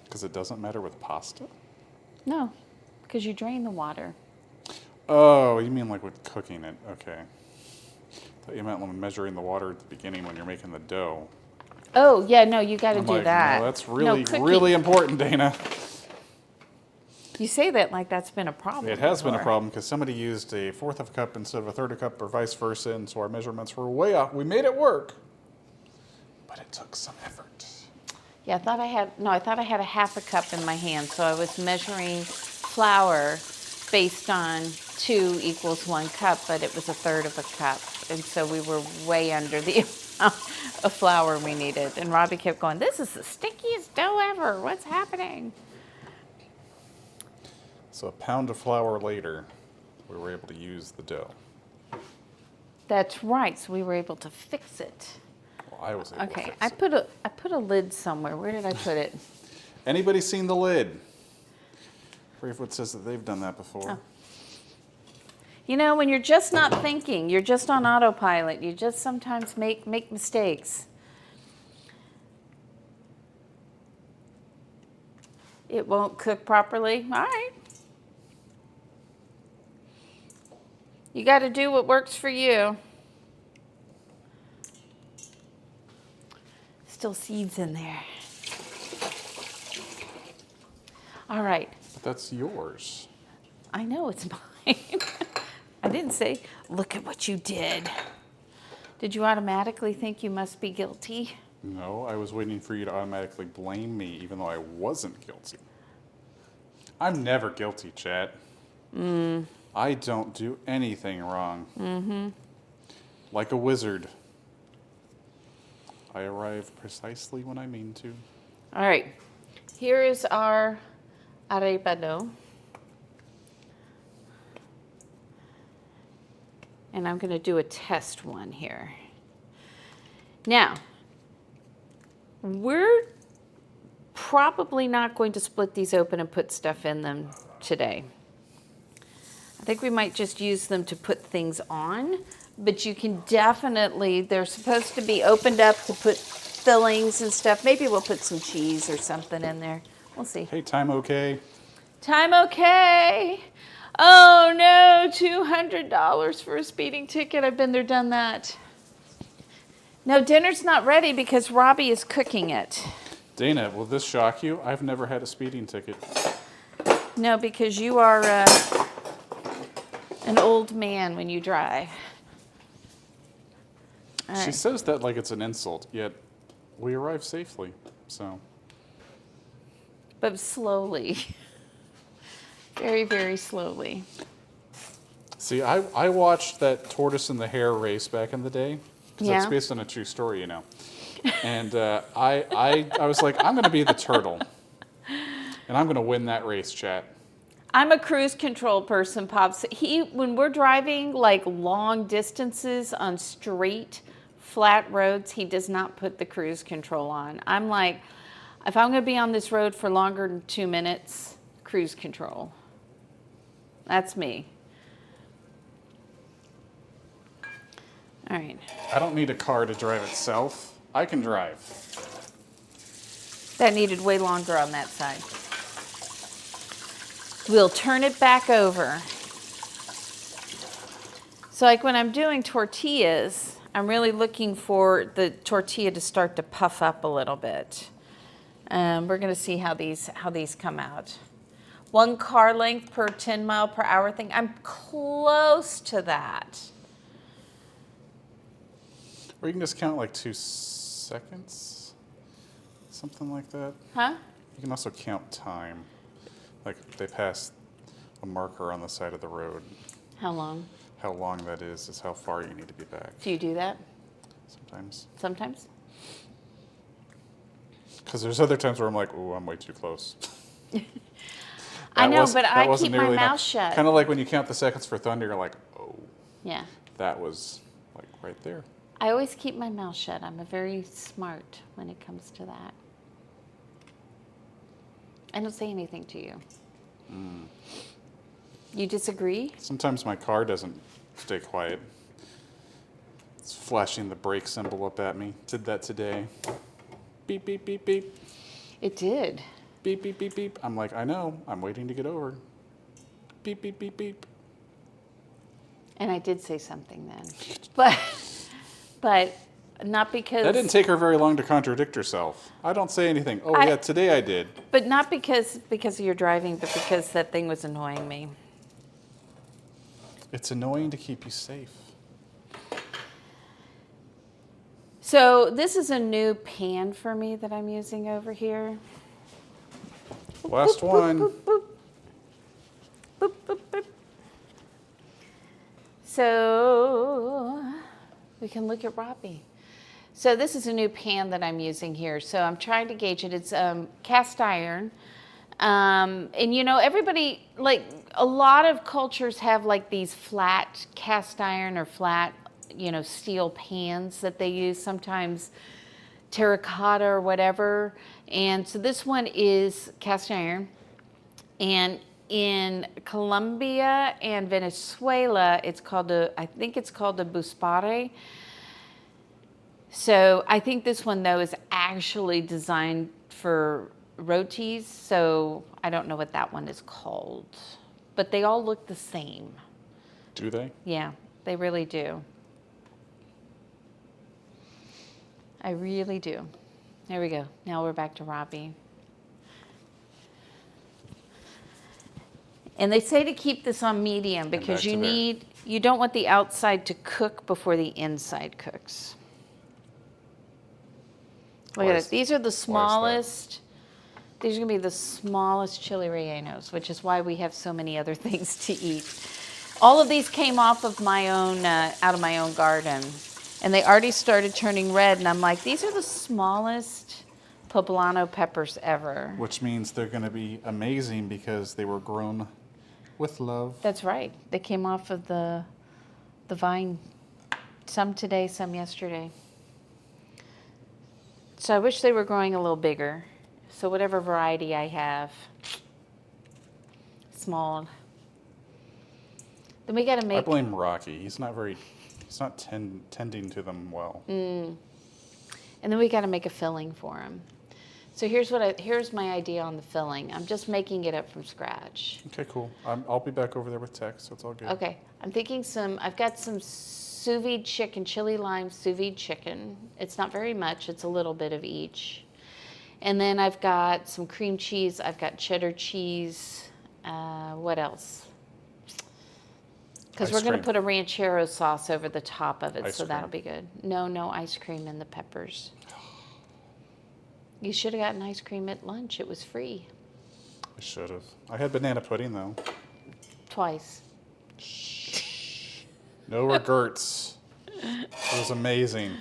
Because it doesn't matter with pasta? No, because you drain the water. Oh, you mean like with cooking it? Okay. Thought you meant when measuring the water at the beginning when you're making the dough. Oh yeah, no, you got to I'm do like, that. no, that's No, really, cooking. really important, Dana. You say that like that's been a problem. It has been a before. problem because somebody used a 1/4 of a cup instead of a 1/3 of a cup or vice versa, and so our measurements were way off. We made it work, but it took some effort. Yeah, I thought I had a 1/2 a cup in my hand, so I was measuring flour based on 2 = 1 cup, but it was a 1/3 of a cup, and so we were way under the amount of flour we needed. And Robbie kept going, "This is the stickiest dough ever. What's happening?" So a pound of flour later, we were able to use the dough. That's right. So we were able to fix it. Well, I was able to Okay, fix I it. put a lid somewhere. Where did I put it? Anybody seen the lid? Bravewood says that they've done that before. Oh. You know, when you're just not thinking, you're just on autopilot. You just sometimes make mistakes. It won't cook properly. All right. You got to do what works for you. Still seeds in there. All right. But that's yours. I know it's mine. I didn't say, look at what you did. Did you automatically think you must be guilty? No, I was waiting for you to automatically blame me, even though I wasn't guilty. I'm never guilty, chat. I don't do anything wrong. Like a wizard. I arrive precisely when I mean to. All right. Here is our arepa dough. And I'm going to do a test one here. Now, we're probably not going to split these open and put stuff in them today. I think we might just use them to put things on, but you can definitely, they're supposed to be opened up to put fillings and stuff. Maybe we'll put some cheese or something in there. We'll see. Hey, time okay? Time okay. Oh no, $200 for a speeding ticket. I've been there, done that. No, dinner's not ready because Robbie is cooking it. Dana, will this shock you? I've never had a speeding ticket. No, because you are an old man when you drive. All She right. says that like it's an insult, yet we arrived safely, so. But slowly. Very, very slowly. See, I watched that tortoise and the hare race back in the day. 'Cause Yeah. that's based on a true story, you know. And I was like, I'm going to be the turtle. And I'm going to win that race, chat. I'm a cruise control person, Pops. When we're driving like long distances on straight, flat roads, he does not put the cruise control on. I'm like, if I'm going to be on this road for longer than 2 minutes, cruise control. That's me. All right. I don't need a car to drive itself. I can drive. That needed way longer on that side. We'll turn it back over. So like when I'm doing tortillas, I'm really looking for the tortilla to start to puff up a little bit. We're going to see how these come out. 1 car length per 10 mile per hour thing. I'm close to that. Or you can just count like 2 seconds, something like that. Huh? You can also count time. Like they pass a marker on the side of the road. How long? How long that is how far you need to be back. Do you do that? Sometimes. Sometimes? Because there's other times where I'm like, oh, I'm way too close. I know, but I keep my mouth shut. Kind of like when you count the seconds for thunder, you're like, oh, Yeah. that was like right there. I always keep my mouth shut. I'm a very smart when it comes to that. I don't say anything to you. You disagree? Sometimes my car doesn't stay quiet. It's flashing the brake symbol up at me. Did that today. Beep, beep, beep, beep. It did. Beep, beep, beep, beep. I'm like, I know. I'm waiting to get over. Beep, beep, beep, beep. And I did say something then. But not because... That didn't take her very long to contradict herself. I don't say anything. Oh, yeah, today I did. But not because of your driving, but because that thing was annoying me. It's annoying to keep you safe. So this is a new pan for me that I'm using over here. Last one. Boop, boop, boop. Boop, boop, boop. So we can look at Robbie. So this is a new pan that I'm using here. So I'm trying to gauge it. It's cast iron. And you know, everybody, like a lot of cultures have like these flat cast iron or flat, you know, steel pans that they use, sometimes terracotta or whatever. And so this one is cast iron. And in Colombia and Venezuela, I think it's called the buspare. So I think this one though is actually designed for rotis. So I don't know what that one is called, but they all look the same. Do they? Yeah, they really do. I really do. There we go. Now we're back to Robbie. And they say to keep this on medium because you don't want the outside to cook before the inside cooks. Look at it. These are the smallest. These are going to be the smallest chili rellenos, which is why we have so many other things to eat. All of these came off of my own, out of my own garden. And they already started turning red. And I'm like, these are the smallest poblano peppers ever. Which means they're going to be amazing because they were grown with love. That's right. They came off of the vine. Some today, some yesterday. So I wish they were growing a little bigger. So whatever variety I have, small. Then we got to make. I blame Rocky. He's not tending to them well. And then we got to make a filling for him. So here's my idea on the filling. I'm just making it up from scratch. Okay, cool. I'll be back over there with Tex, so it's all good. Okay, I'm thinking I've got some sous vide chicken, chili lime sous vide chicken. It's not very much, it's a little bit of each. And then I've got some cream cheese, I've got cheddar cheese. What else? Because we're going to put a ranchero sauce over the top of it, so that'll be good. No ice cream in the peppers. You should have gotten ice cream at lunch. It was free. I should have. I had banana pudding, though. Twice. No regrets. It was amazing.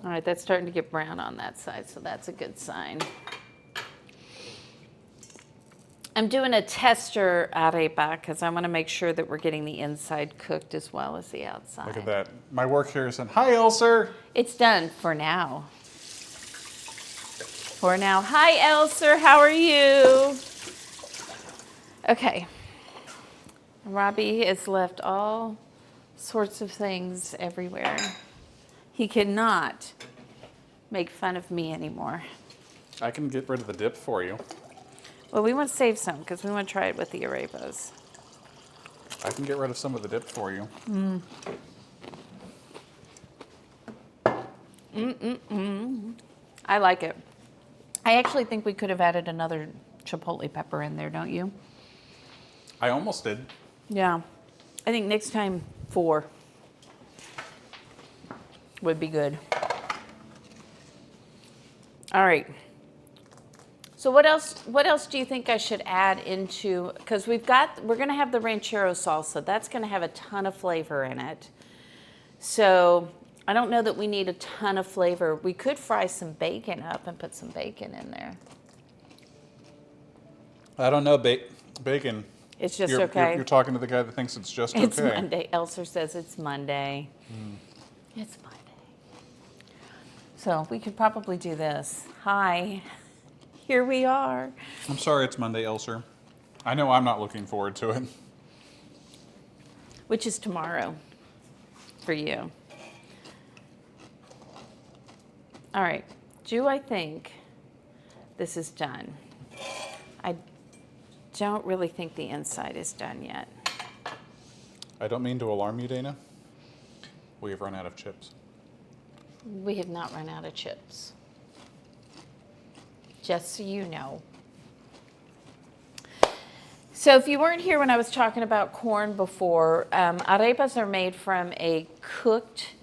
All right, that's starting to get brown on that side, so that's a good sign. I'm doing a tester arepa because I want to make sure that we're getting the inside cooked as well as the outside. Look at that. My work here is saying, hi, Elser. It's done for now. For now. Hi, Elser. How are you? Okay. Robbie has left all sorts of things everywhere. He cannot make fun of me anymore. I can get rid of the dip for you. Well, we want to save some because we want to try it with the arepas. I can get rid of some of the dip for you. I like it. I actually think we could have added another chipotle pepper in there, don't you? I almost did. Yeah. I think next time 4 would be good. All right. So what else do you think I should add into, because we're going to have the ranchero salsa. That's going to have a ton of flavor in it. So I don't know that we need a ton of flavor. We could fry some bacon up and put some bacon in there. I don't know, bacon. It's just You're- okay. You're talking to the guy that thinks it's just okay. It's Monday. Elser says it's Monday. It's Monday. So we could probably do this. Hi. Here we are. I'm sorry it's Monday, Elser. I know I'm not looking forward to it. Which is tomorrow for you. All right. Do I think this is done? I don't really think the inside is done yet. I don't mean to alarm you, Dana. We have run out of chips. We have not run out of chips. Just so you know. So if you weren't here when I was talking about corn before, arepas are made from a cooked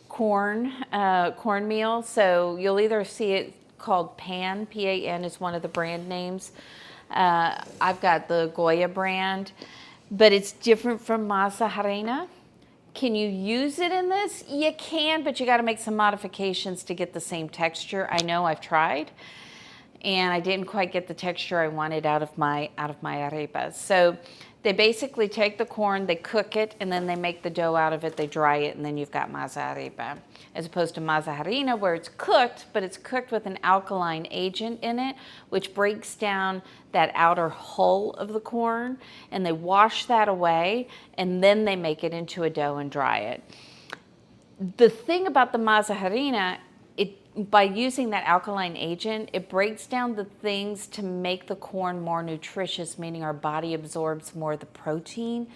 cornmeal. So you'll either see it called Pan, P-A-N is one of the brand names. I've got the Goya brand, but it's different from masa harina. Can you use it in this? You can, but you got to make some modifications to get the same texture. I know, I've tried, and I didn't quite get the texture I wanted out of my arepas. So they basically take the corn, they cook it, and then they make the dough out of it. They dry it, and then you've got masa arepa, as opposed to masa harina, where it's cooked, but it's cooked with an alkaline agent in it, which breaks down that outer hull of the corn, and they wash that away, and then they make it into a dough and dry it. The thing about the masa harina, by using that alkaline agent, it breaks down the things to make the corn more nutritious, meaning our body absorbs more of the protein.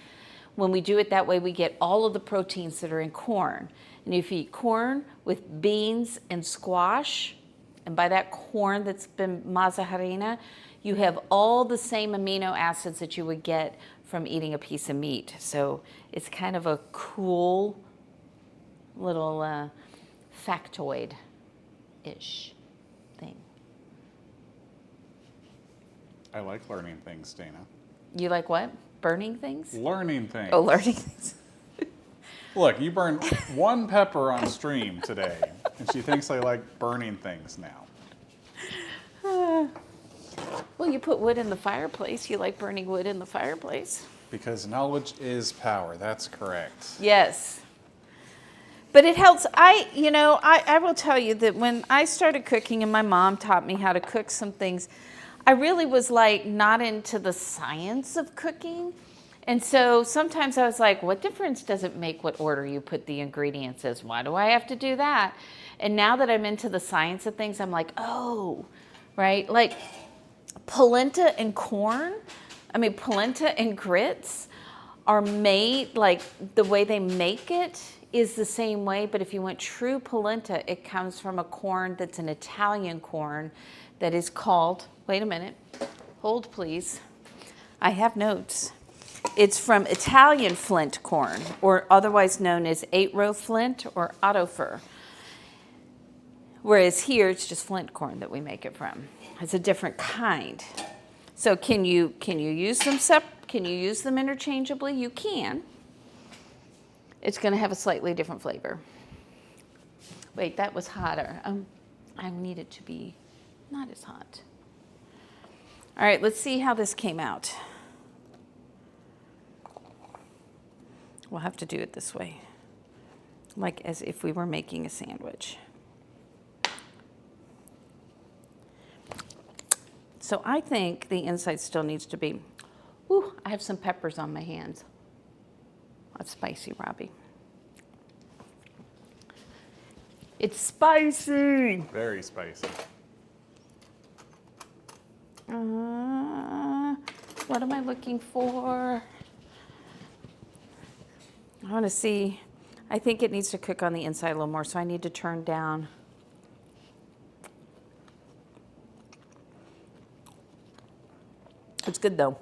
When we do it that way, we get all of the proteins that are in corn. And if you eat corn with beans and squash, and by that corn that's been masa harina, you have all the same amino acids that you would get from eating a piece of meat. So it's kind of a cool little factoid-ish thing. I like learning things, Dana. You like what? Burning things? Learning things. Oh, learning things. Look, you burned 1 pepper on stream today, and she thinks I like burning things now. Well, you put wood in the fireplace. You like burning wood in the fireplace. Because knowledge is power. That's correct. Yes. But it helps. I will tell you that when I started cooking and my mom taught me how to cook some things, I really was like not into the science of cooking. And so sometimes I was like, what difference does it make what order you put the ingredients in? Why do I have to do that? And now that I'm into the science of things, I'm like, oh, right? Like polenta and polenta and grits are made, like the way they make it is the same way, but if you want true polenta, it comes from a corn that's an Italian corn that is called, wait a minute, hold please, I have notes. It's from Italian flint corn, or otherwise known as 8-row flint or autofer. Whereas here, it's just flint corn that we make it from. It's a different kind. So can you use them can you use them interchangeably? You can. It's going to have a slightly different flavor. Wait, that was hotter. I need it to be not as hot. All right, let's see how this came out. We'll have to do it this way, like as if we were making a sandwich. So I think the inside still needs to be, ooh, I have some peppers on my hands. That's spicy, Robbie. It's spicy. Very spicy. What am I looking for? I want to see. I think it needs to cook on the inside a little more, so I need to turn down. It's good though.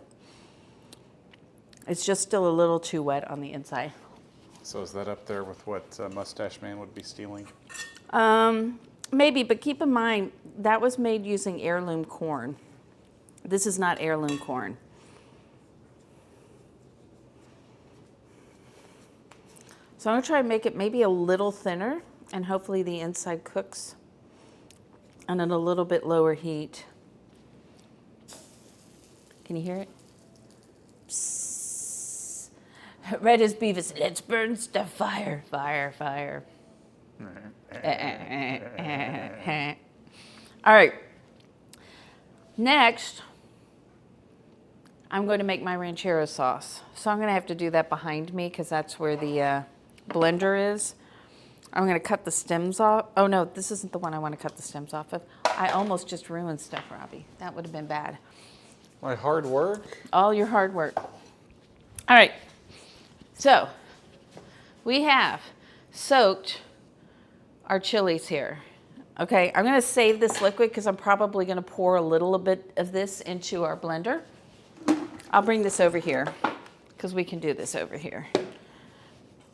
It's just still a little too wet on the inside. So is that up there with what Mustache Man would be stealing? Maybe, but keep in mind, that was made using heirloom corn. This is not heirloom corn. So I'm gonna try to make it maybe a little thinner, and hopefully the inside cooks and at a little bit lower heat. Can you hear it? Psst. Red as Beavis, let's burn stuff, fire, fire, fire. All right. Next, I'm going to make my ranchero sauce. So I'm going to have to do that behind me because that's where the blender is. I'm going to cut the stems off. Oh no, this isn't the one I want to cut the stems off of. I almost just ruined stuff, Robbie. That would have been bad. My hard work? All your hard work. All right. So we have soaked our chilies here. Okay, I'm going to save this liquid because I'm probably going to pour a little bit of this into our blender. I'll bring this over here because we can do this over here.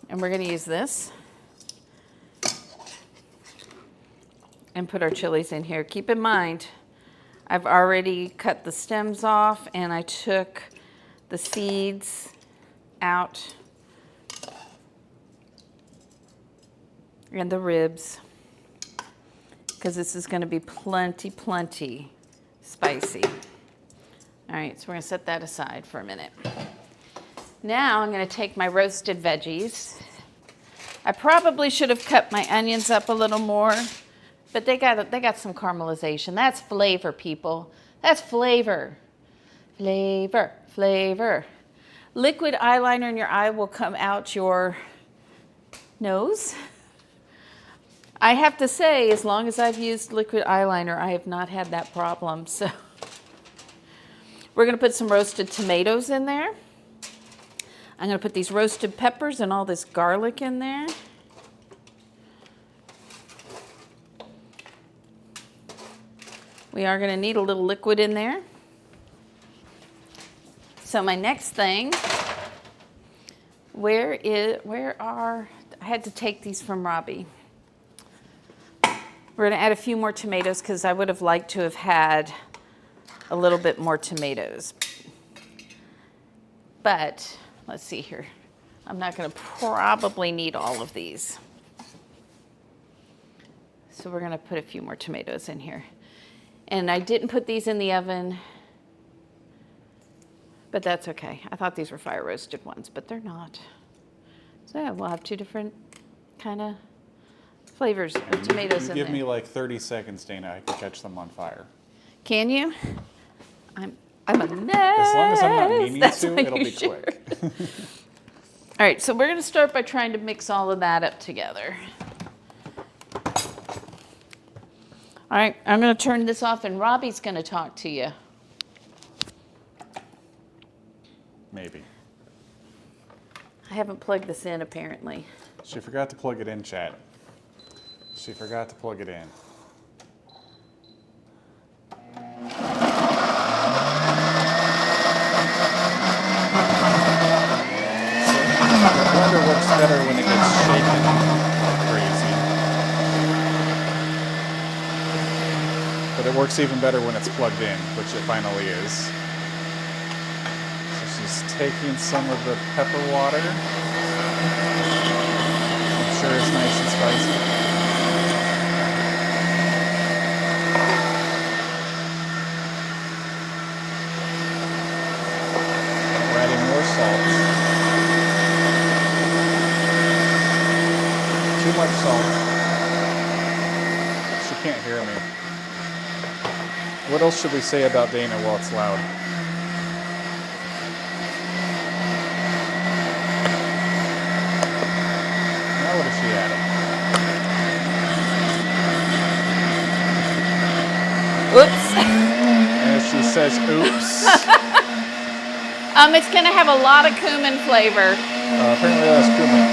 And we're going to use this and put our chilies in here. Keep in mind, I've already cut the stems off and I took the seeds out and the ribs because this is going to be plenty spicy. All right, so we're going to set that aside for a minute. Now I'm going to take my roasted veggies. I probably should have cut my onions up a little more, but they got some caramelization. That's flavor, people. That's flavor. Flavor, flavor. Liquid eyeliner in your eye will come out your nose. I have to say, as long as I've used liquid eyeliner, I have not had that problem. So we're going to put some roasted tomatoes in there. I'm going to put these roasted peppers and all this garlic in there. We are going to need a little liquid in there. So my next thing, I had to take these from Robbie. We're going to add a few more tomatoes because I would have liked to have had a little bit more tomatoes. But let's see here. I'm not going to probably need all of these. So we're going to put a few more tomatoes in here. And I didn't put these in the oven, but that's okay. I thought these were fire roasted ones, but they're not. So yeah, we'll have two different kind of flavors of tomatoes in there. Give me like 30 seconds, Dana. I can catch them on fire. Can you? I'm a mess. As long as I'm not meaning That's to, it'll be sure. quick. All right, so we're going to start by trying to mix all of that up together. All right, I'm going to turn this off, and Robbie's going to talk to you. Maybe. I haven't plugged this in, apparently. She forgot to plug it in, chat. She forgot to plug it in. The blender works better when it gets shaken crazy. But it works even better when it's plugged in, which it finally is. So she's taking some of the pepper water. I'm sure it's nice and spicy. much salt. She can't hear me. What else should we say about Dana while it's loud? Now what is she adding? Oops. As she says, oops. It's going to have a lot of cumin flavor. Apparently that's cumin.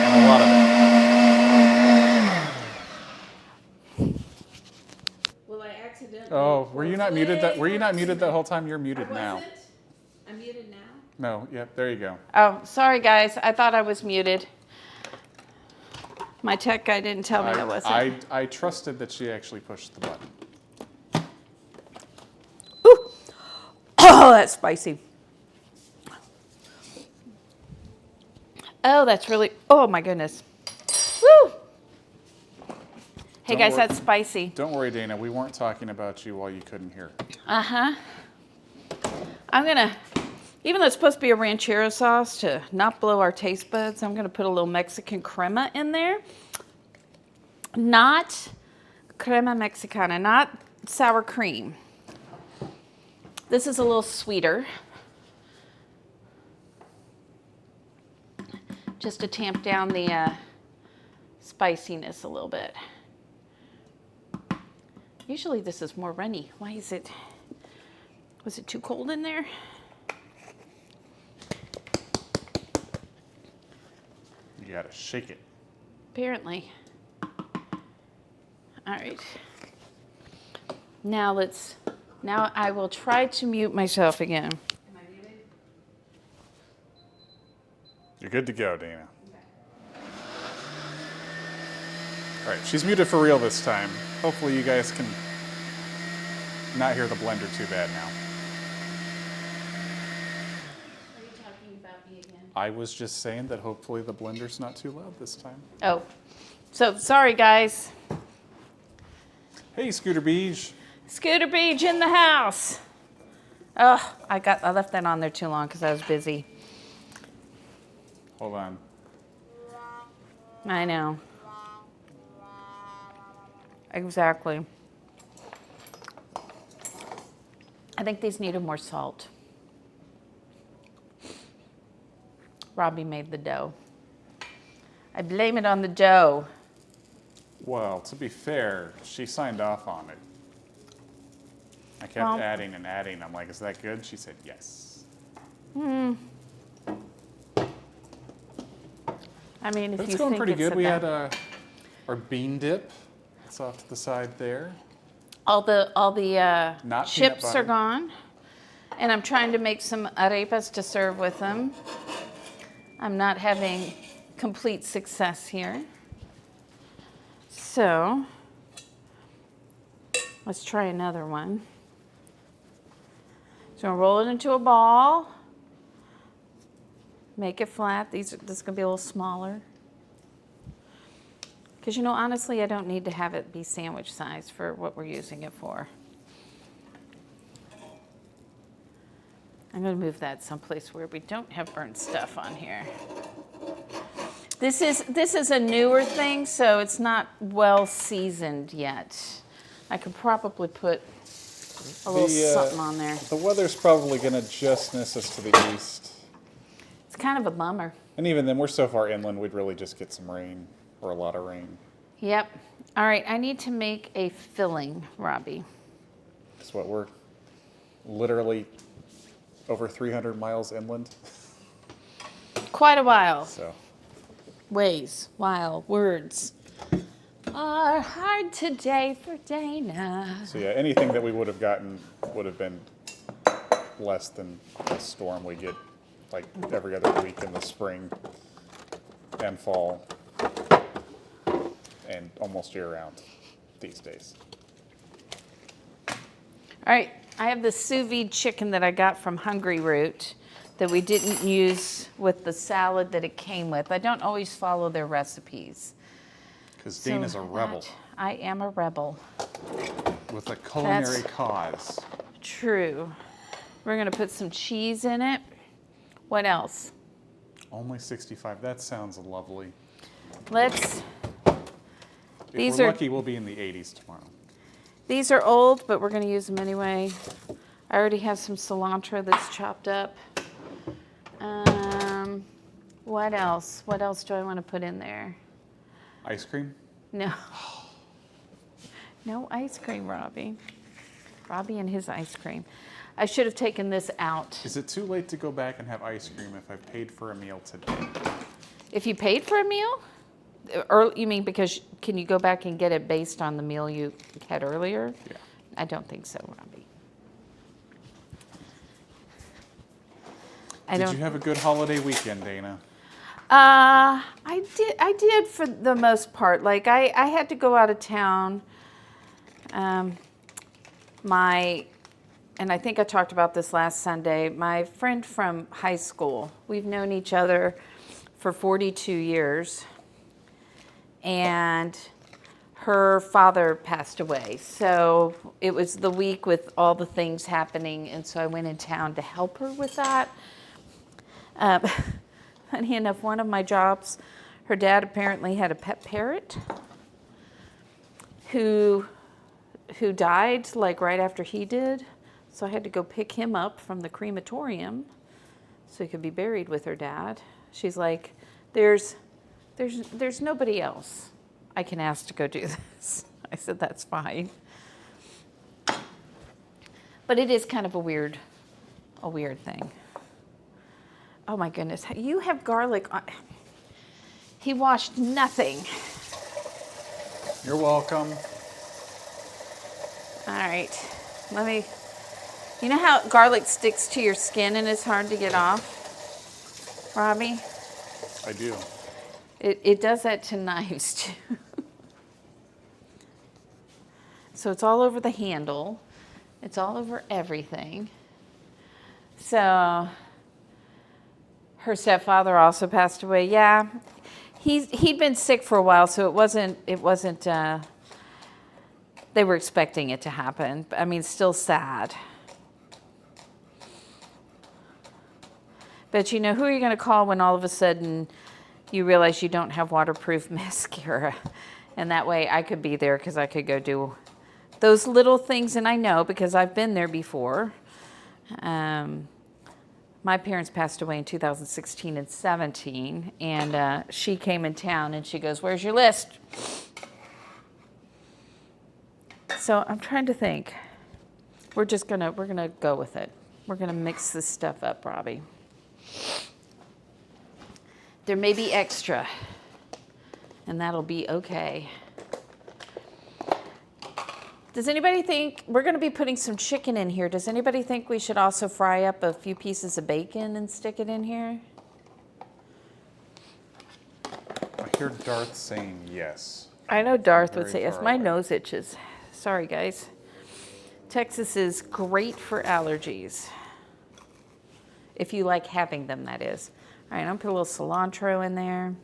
And a lot of it. Will I accidentally? Oh, were you not muted that? Were you not muted that whole time? You're muted now. I'm muted now. No, yep, there you go. Oh, sorry guys. I thought I was muted. My tech guy didn't tell me I wasn't. I trusted that she actually pushed the button. Ooh. Oh, that's spicy. Oh, that's really, oh my goodness. Woo! Hey Don't guys, worry. that's spicy. Don't worry, Dana. We weren't talking about you while you couldn't hear. Uh-huh. I'm gonna, even though it's supposed to be a ranchero sauce to not blow our taste buds, I'm gonna put a little Mexican crema in there. Not crema mexicana, not sour cream. This is a little sweeter. Just to tamp down the spiciness a little bit. Usually this is more runny. Why is it, was it too cold in there? You gotta shake it. Apparently. All right. Now I will try to mute myself again. You're good to go, Dana. All right, she's muted for real this time. Hopefully you guys can not hear the blender too bad now. Are you talking about me again? I was just saying that hopefully the blender's not too loud this time. Oh, so sorry guys. Hey, Scooter Beach. Scooter Beach in the house. Oh, I left that on there too long because I was busy. Hold on. I know. Exactly. I think these needed more salt. Robbie made the dough. I blame it on the dough. Well, to be fair, she signed off on it. I kept Well, adding and adding. I'm like, is that good? She said yes. I mean, if But it's you going think pretty it's good. a We bad- had our bean dip. It's off to the side there. all the Not peanut chips butter. are gone, and I'm trying to make some arepas to serve with them. I'm not having complete success here. So let's try another one. So I'm gonna roll it into a ball. Make it flat. This is gonna be a little smaller. Because honestly, I don't need to have it be sandwich size for what we're using it for. I'm gonna move that someplace where we don't have burnt stuff on here. This is a newer thing, so it's not well seasoned yet. I could probably put a little something on there. The weather's probably going to just miss us to the east. It's kind of a bummer. And even then, we're so far inland, we'd really just get some rain, or a lot of rain. Yep. All right, I need to make a filling, Robbie. That's what we're literally over 300 miles inland. Quite a while. So Ways, while, words are hard today for Dana. So yeah, anything that we would have gotten would have been less than the storm we get like every other week in the spring and fall and almost year round these days. All right, I have the sous vide chicken that I got from Hungry Root that we didn't use with the salad that it came with. I don't always follow their recipes. Because Dana's a rebel I am a rebel. with a culinary cause. True. We're gonna put some cheese in it. What else? Only 65. That sounds lovely. Let's. If These we're are lucky, we'll be in the 80s tomorrow. these are old, but we're going to use them anyway. I already have some cilantro that's chopped up. What else? What else do I want to put in there? Ice cream? No. No ice cream, Robbie. Robbie and his ice cream. I should have taken this out. Is it too late to go back and have ice cream if I've paid for a meal today? If you paid for a meal? Or you mean because can you go back and get it based on the meal you had earlier? Yeah. I don't think so, Robbie. Did you have a good holiday weekend, Dana? I did for the most part. Like I had to go out of town. And I think I talked about this last Sunday. My friend from high school, we've known each other for 42 years. And her father passed away. So it was the week with all the things happening. And so I went in town to help her with that. Funny enough, one of my jobs, her dad apparently had a pet parrot who died like right after he did. So I had to go pick him up from the crematorium so he could be buried with her dad. She's like, there's nobody else I can ask to go do this. I said, that's fine. But it is kind of a weird thing. Oh my goodness, you have garlic on. He washed nothing. You're welcome. All right, you know how garlic sticks to your skin and it's hard to get off, Robbie? I do. It does that to knives too. So it's all over the handle. It's all over everything. So her stepfather also passed away. Yeah, he'd been sick for a while, so it wasn't. They were expecting it to happen. I mean, still sad. But you know, who are you going to call when all of a sudden you realize you don't have waterproof mascara? And that way I could be there because I could go do those little things. And I know because I've been there before. My parents passed away in 2016 and 17. And she came in town and she goes, "Where's your list?" So I'm trying to think. We're gonna go with it. We're gonna mix this stuff up, Robbie. There may be extra, and that'll be okay. Does anybody think, we're gonna be putting some chicken in here. Does anybody think we should also fry up a few pieces of bacon and stick it in here? I hear Darth saying yes. I know Darth would Very say yes. far My away. nose itches. Sorry, guys. Texas is great for allergies. If you like having them, that is. All right, I'm gonna put a little cilantro in there.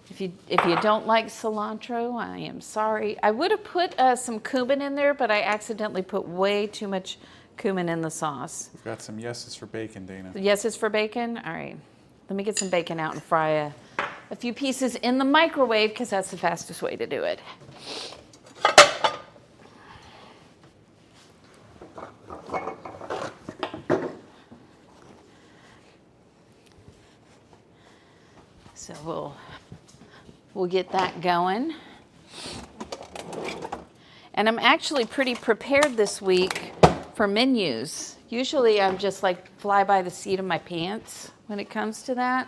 If you don't like cilantro, I am sorry. I would have put some cumin in there, but I accidentally put way too much cumin in the sauce. We've got some yeses for bacon, Dana. Yes, it's for bacon? All right. Let me get some bacon out and fry a few pieces in the microwave because that's the fastest way to do it. So we'll get that going. And I'm actually pretty prepared this week for menus. Usually I'm just like fly by the seat of my pants when it comes to that.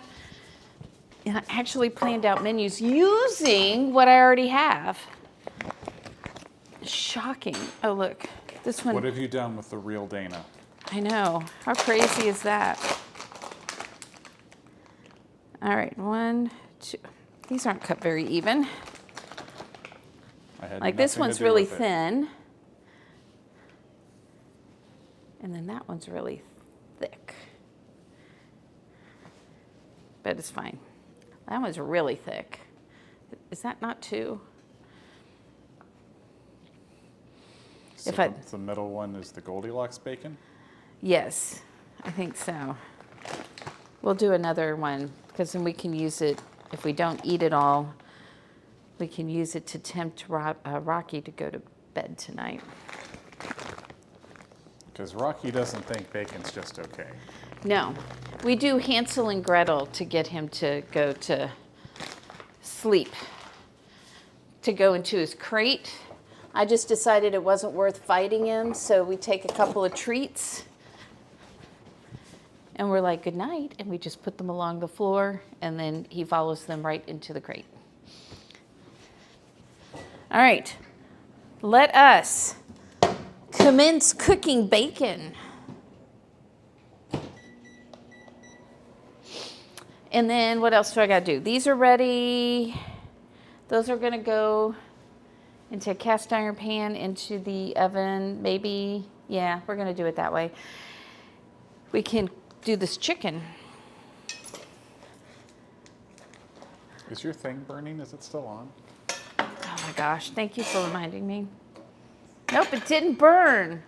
And I actually planned out menus using what I already have. Shocking. Oh, look. This one. What have you done with the real Dana? I know. How crazy is that? All right, 1, 2. These aren't cut very even. I had Like this nothing to one's do really with it. thin. And then that one's really thick. But it's fine. That one's really thick. Is that not too? So If I- the middle one is the Goldilocks bacon? Yes, I think so. We'll do another one because then we can use it, if we don't eat it all, we can use it to tempt Rocky to go to bed tonight. Because Rocky doesn't think bacon's just okay. No, we do Hansel and Gretel to get him to go to sleep, to go into his crate. I just decided it wasn't worth fighting him, so we take a couple of treats and we're like, good night, and we just put them along the floor, and then he follows them right into the crate. All right, let us commence cooking bacon. And then what else do I gotta do? These are ready. Those are gonna go into a cast iron pan, into the oven, maybe. Yeah, we're gonna do it that way. We can do this chicken. Is your thing burning? Is it still on? Oh my gosh, thank you for reminding me. Nope, it didn't burn.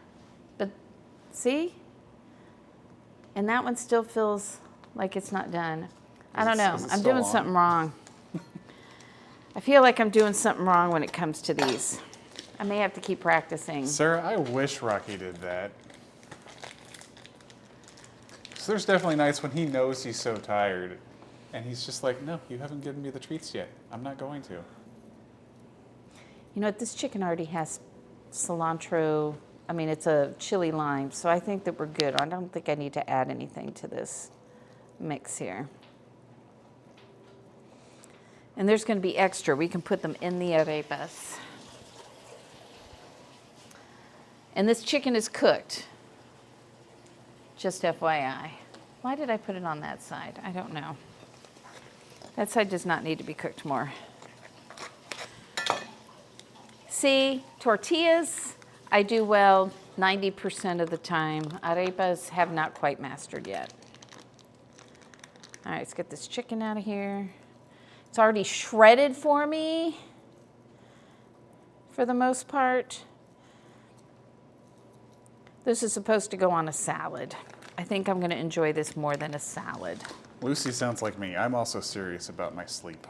But see? And that one still feels like it's not done. I don't know. I'm doing something wrong. I feel like I'm doing something wrong when it comes to these. I may have to keep practicing. Sarah, I wish Rocky did that. So there's definitely nights when he knows he's so tired and he's just like, no, you haven't given me the treats yet. I'm not going to. You know what? This chicken already has cilantro. I mean, it's a chili lime, so I think that we're good. I don't think I need to add anything to this mix here. And there's going to be extra. We can put them in the arepas. And this chicken is cooked. Just FYI. Why did I put it on that side? I don't know. That side does not need to be cooked more. See, tortillas, I do well 90% of the time. Arepas have not quite mastered yet. All right, let's get this chicken out of here. It's already shredded for me, for the most part. This is supposed to go on a salad. I think I'm going to enjoy this more than a salad. Lucy sounds like me. I'm also serious about my sleep.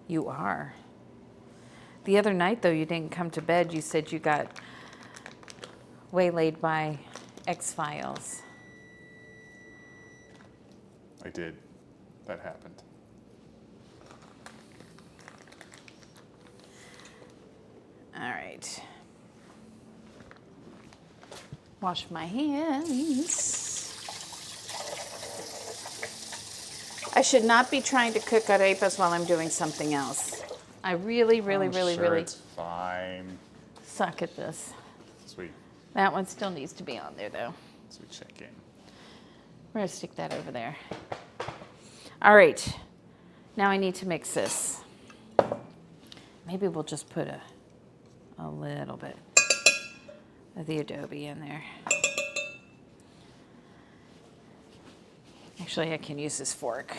You are. The other night, though, you didn't come to bed. You said you got waylaid by X-Files. I did. That happened. All right. Wash my hands. I should not be trying to cook arepas while I'm doing something else. I really It's fine. suck at this. Sweet. That one still needs to be on there, though. Sweet check in. We're going to stick that over there. All right. Now I need to mix this. Maybe we'll just put a little bit of the adobe in there. Actually, I can use this fork.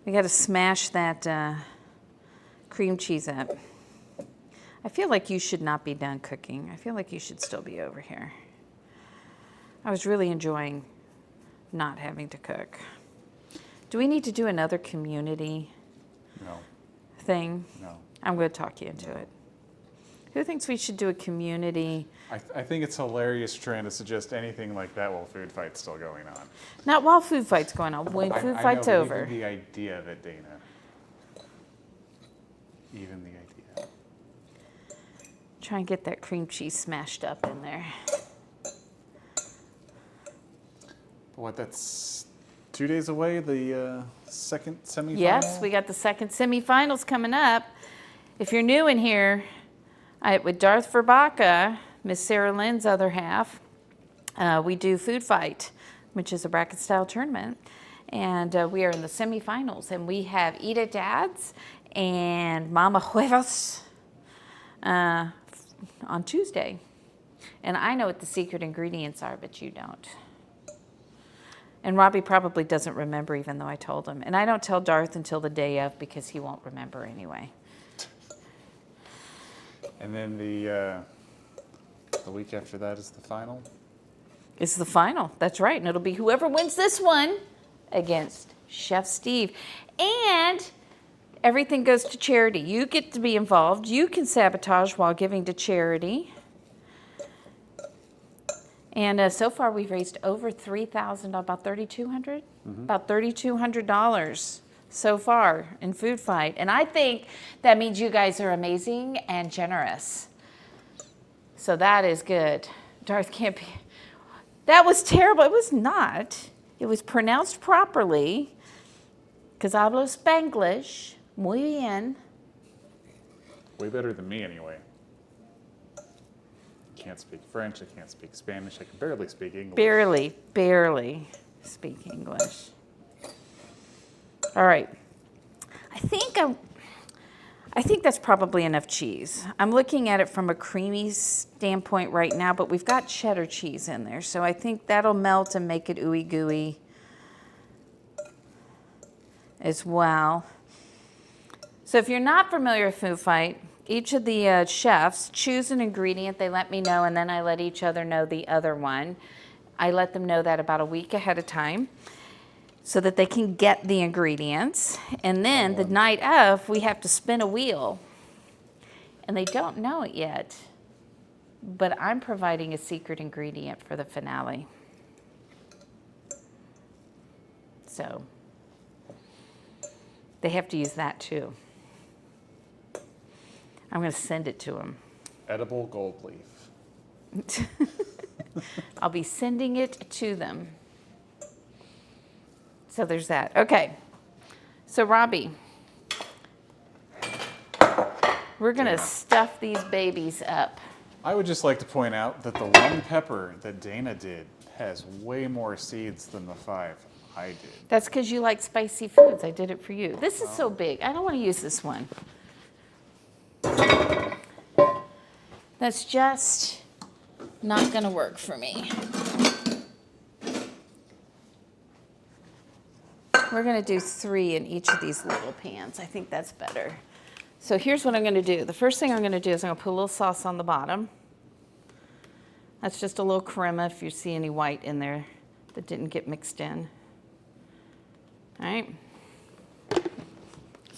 We got to smash that cream cheese up. I feel like you should not be done cooking. I feel like you should still be over here. I was really enjoying not having to cook. Do we need to do another community thing? No. I'm going to talk you into it. Who thinks we should do a community? I think it's hilarious trying to suggest anything like that while food fight's still going on. Not while food fight's going on. When food fight's I know, over. Even the idea of it, Dana. Even the idea. Try and get that cream cheese smashed up in there. What, that's 2 days away, the second semifinal? Yes, we got the second semifinals coming up. If you're new in here, with Darth Verbaka, Miss Sarah Lynn's other half, we do Food Fight, which is a bracket-style tournament. And we are in the semifinals. And we have Ida Dads and Mama Huevos on Tuesday. And I know what the secret ingredients are, but you don't. And Robbie probably doesn't remember, even though I told him. And I don't tell Darth until the day of because he won't remember anyway. And then the week after that is the final? It's the final. That's right. And it'll be whoever wins this one against Chef Steve. And everything goes to charity. You get to be involved. You can sabotage while giving to charity. And so far, we've raised over $3,000, about $3,200? About $3,200 so far in Food Fight. And I think that means you guys are amazing and generous. So that is good. Darth can't be. That was terrible. It was not. It was pronounced properly. Because hablo Spanglish. Muy bien. Way better than me, anyway. I can't speak French. I can't speak Spanish. I can barely speak English. Barely speak English. All right. I think that's probably enough cheese. I'm looking at it from a creamy standpoint right now, but we've got cheddar cheese in there, so I think that'll melt and make it ooey gooey as well. So if you're not familiar with Food Fight, each of the chefs choose an ingredient. They let me know, and then I let each other know the other one. I let them know that about a week ahead of time so that they can get the ingredients. And then the night of, we have to spin a wheel. And they don't know it yet, but I'm providing a secret ingredient for the finale. So they have to use that too. I'm going to send it to them. Edible gold leaf. I'll be sending it to them. So there's that. Okay. So Robbie, we're going to stuff these babies up. I would just like to point out that the one pepper that Dana did has way more seeds than the 5 I did. That's because you like spicy foods. I did it for you. This is so big. I don't want to use this one. That's just not going to work for me. We're going to do 3 in each of these little pans. I think that's better. So here's what I'm going to do. The first thing I'm going to do is I'm going to put a little sauce on the bottom. That's just a little crema if you see any white in there that didn't get mixed in. All right. So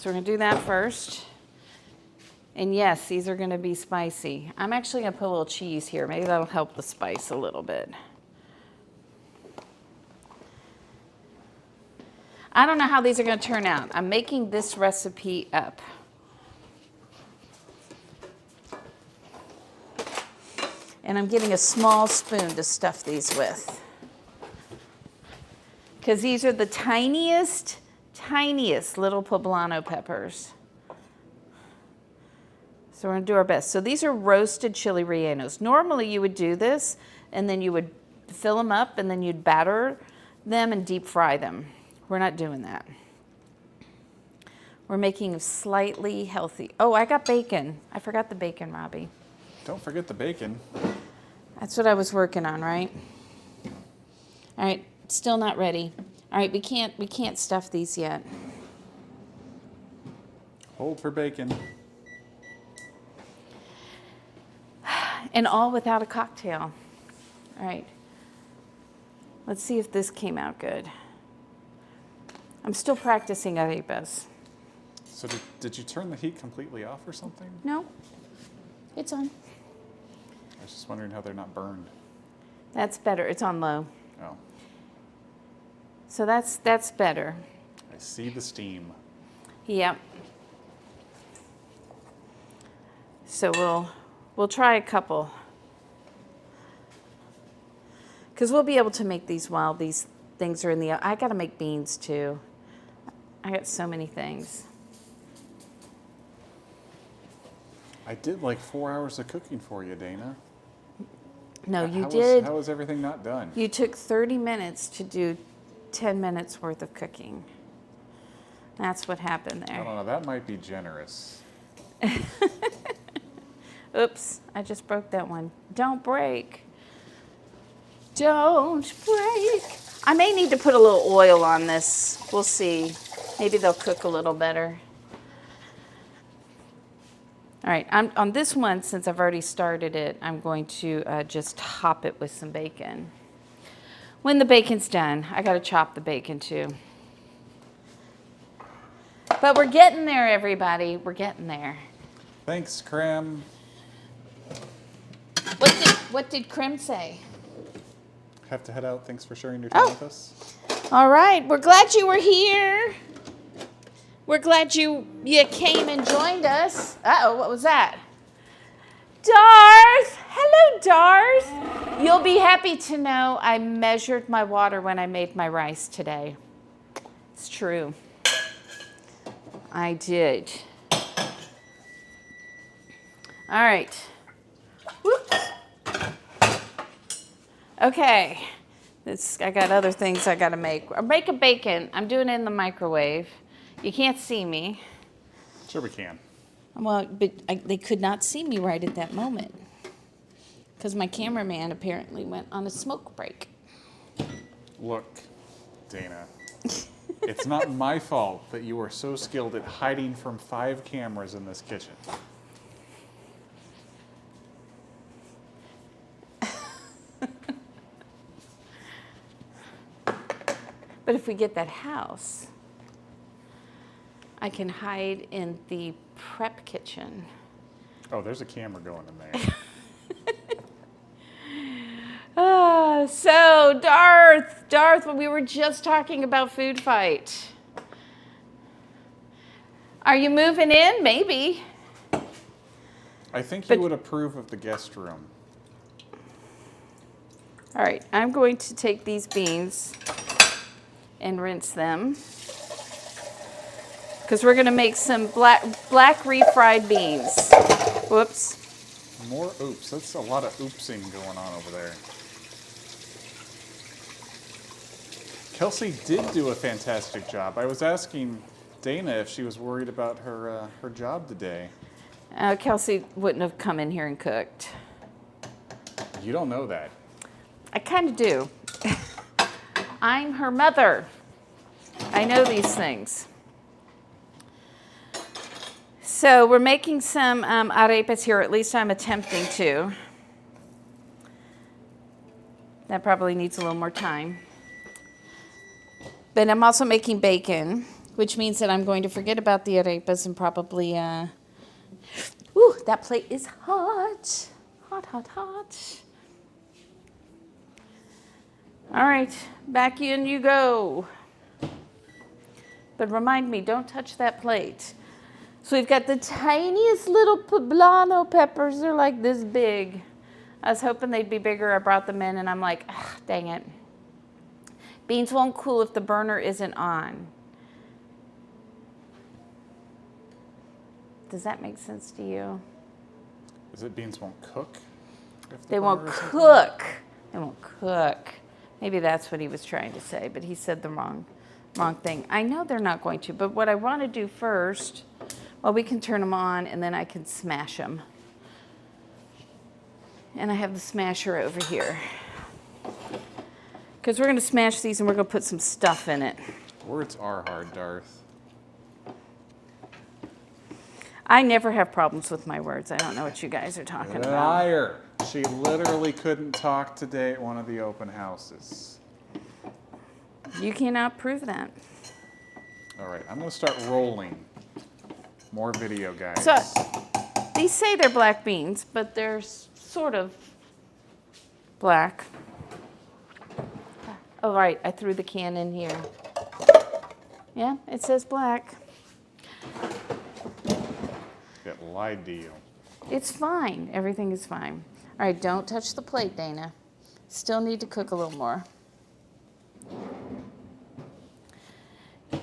we're going to do that first. And yes, these are going to be spicy. I'm actually going to put a little cheese here. Maybe that'll help the spice a little bit. I don't know how these are going to turn out. I'm making this recipe up. And I'm getting a small spoon to stuff these with. Because these are the tiniest little poblano peppers. So we're going to do our best. So these are roasted chili rellenos. Normally you would do this, and then you would fill them up, and then you'd batter them and deep fry them. We're not doing that. We're making slightly healthy. Oh, I got bacon. I forgot the bacon, Robbie. Don't forget the bacon. That's what I was working on, right? All right, still not ready. All right, we can't stuff these yet. Hold for bacon. And all without a cocktail. All right. Let's see if this came out good. I'm still practicing arepas. So did you turn the heat completely off or something? No, it's on. I was just wondering how they're not burned. That's better. It's on low. Oh, So that's better. I see the steam. Yep. So we'll try a couple. Because we'll be able to make these while these things are in the oven. I got to make beans too. I got so many things. I did like 4 hours of cooking for you, Dana. No, you How did. How was everything not done? You took 30 minutes to do 10 minutes worth of cooking. That's what happened there. No, that might be generous. Oops, I just broke that one. Don't break. Don't break. I may need to put a little oil on this. We'll see. Maybe they'll cook a little better. All right, on this one, since I've already started it, I'm going to just top it with some bacon. when the bacon's done. I gotta chop the bacon too. But we're getting there, everybody. We're getting there. Thanks, Cram. What did Krim say? Have to head out. Thanks for sharing your time with us. All right. We're glad you were here. We're glad you came and joined us. Uh-oh, what was that? Darth! Hello, Darth. You'll be happy to know I measured my water when I made my rice today. It's true. I did. All right. Whoops. Okay. I got other things I got to make. I'll make a bacon. I'm doing it in the microwave. You can't see me. Sure we can. Well, but they could not see me right at that moment because my cameraman apparently went on a smoke break. Look, Dana, it's not my fault that you are so skilled at hiding from 5 cameras in this kitchen. But if we get that house, I can hide in the prep kitchen. Oh, there's a camera going in there. So Darth, we were just talking about food fight. Are you moving in? Maybe. I think you would approve of the guest room. All right, I'm going to take these beans and rinse them because we're going to make some black refried beans. Whoops. More oops. That's a lot of oopsing going on over there. Kelsey did do a fantastic job. I was asking Dana if she was worried about her job today. Kelsey wouldn't have come in here and cooked. You don't know that. I kind of do. I'm her mother. I know these things. So we're making some arepas here, or at least I'm attempting to. That probably needs a little more time. But I'm also making bacon, which means that I'm going to forget about the arepas and probably, ooh, that plate is hot. Hot, hot, hot. All right, back in you go. But remind me, don't touch that plate. So we've got the tiniest little poblano peppers. They're like this big. I was hoping they'd be bigger. I brought them in and I'm like, ah, dang it. Beans won't cool if the burner isn't on. Does that make sense to you? Is it beans won't cook? They won't cook. They won't cook. Maybe that's what he was trying to say, but he said the wrong thing. I know they're not going to, but what I want to do first, well, we can turn them on and then I can smash them. And I have the smasher over here. Because we're going to smash these and we're going to put some stuff in it. Words are hard, Darth. I never have problems with my words. I don't know what you guys are talking about. Liar. She literally couldn't talk today at one of the open houses. You cannot prove that. All right, I'm going to start rolling. More video, guys. So, these say they're black beans, but they're sort of black. Oh, right, I threw the can in here. Yeah, it says black. Get lied to you. It's fine. Everything is fine. All right, don't touch the plate, Dana. Still need to cook a little more.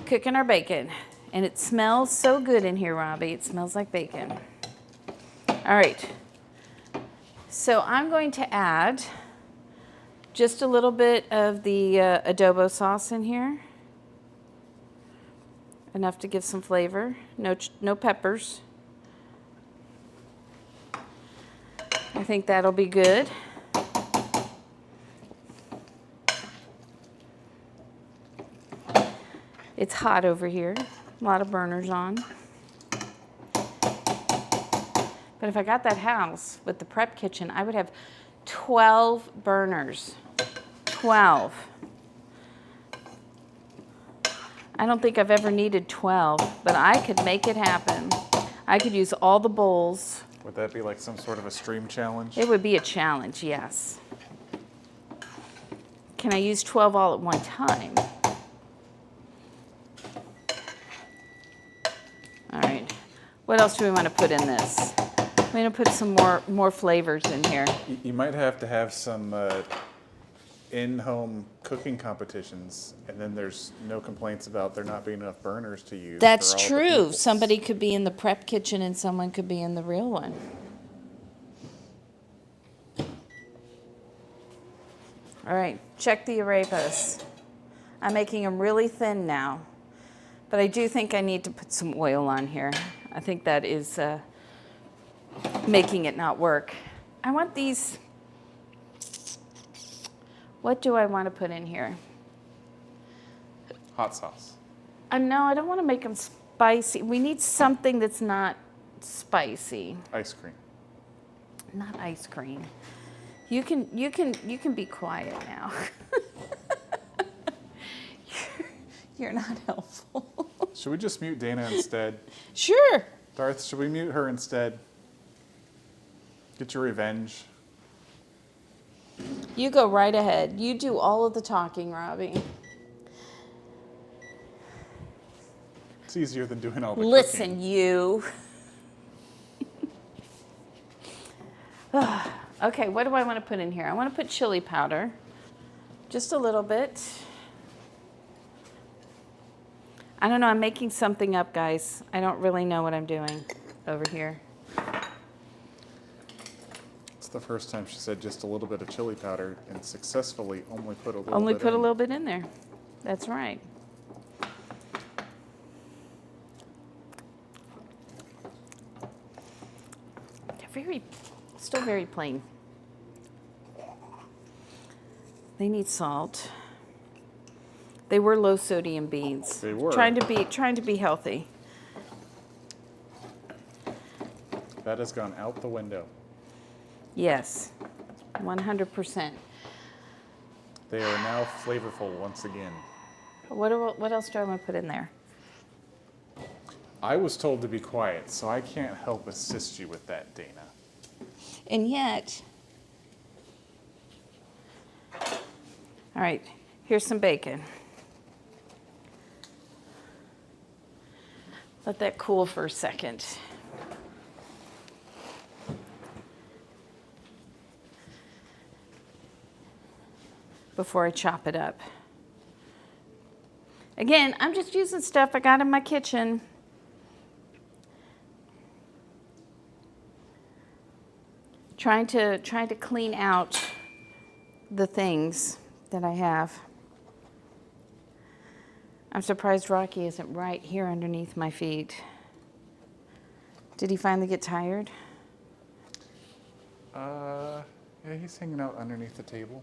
Cooking our bacon. And it smells so good in here, Robbie. It smells like bacon. All right. So I'm going to add just a little bit of the adobo sauce in here. Enough to give some flavor. No peppers. I think that'll be good. It's hot over here. A lot of burners on. But if I got that house with the prep kitchen, I would have 12 burners. 12. I don't think I've ever needed 12, but I could make it happen. I could use all the bowls. Would that be like some sort of a stream challenge? It would be a challenge, yes. Can I use 12 all at one time? All right. What else do we want to put in this? I'm going to put some more flavors in here. You might have to have some in-home cooking competitions, and then there's no complaints about there not being enough burners to use. That's for all the true. people. Somebody could be in the prep kitchen and someone could be in the real one. All right, check the arepas. I'm making them really thin now, but I do think I need to put some oil on here. I think that is making it not work. I want these. What do I want to put in here? Hot sauce. No, I don't want to make them spicy. We need something that's not spicy. Ice cream. Not ice cream. You can be quiet now. You're not helpful. Should we just mute Dana instead? Sure. Darth, should we mute her instead? Get your revenge. You go right ahead. You do all of the talking, Robbie. It's easier than doing all the Listen, cooking. you. Okay, what do I want to put in here? I want to put chili powder. Just a little bit. I don't know, I'm making something up, guys. I don't really know what I'm doing over here. It's the first time she said just a little bit of chili powder and successfully only put a little Only bit put a in. little bit in there. That's right. They're still very plain. They need salt. They were low sodium beans. They were. Trying to be healthy. That has gone out the window. Yes, 100%. They are now flavorful once again. What else do I want to put in there? I was told to be quiet, so I can't help assist you with that, Dana. And yet, all right, here's some bacon. Let that cool for a second. Before I chop it up. Again, I'm just using stuff I got in my kitchen. Trying to clean out the things that I have. I'm surprised Rocky isn't right here underneath my feet. Did he finally get tired? Yeah, he's hanging out underneath the table.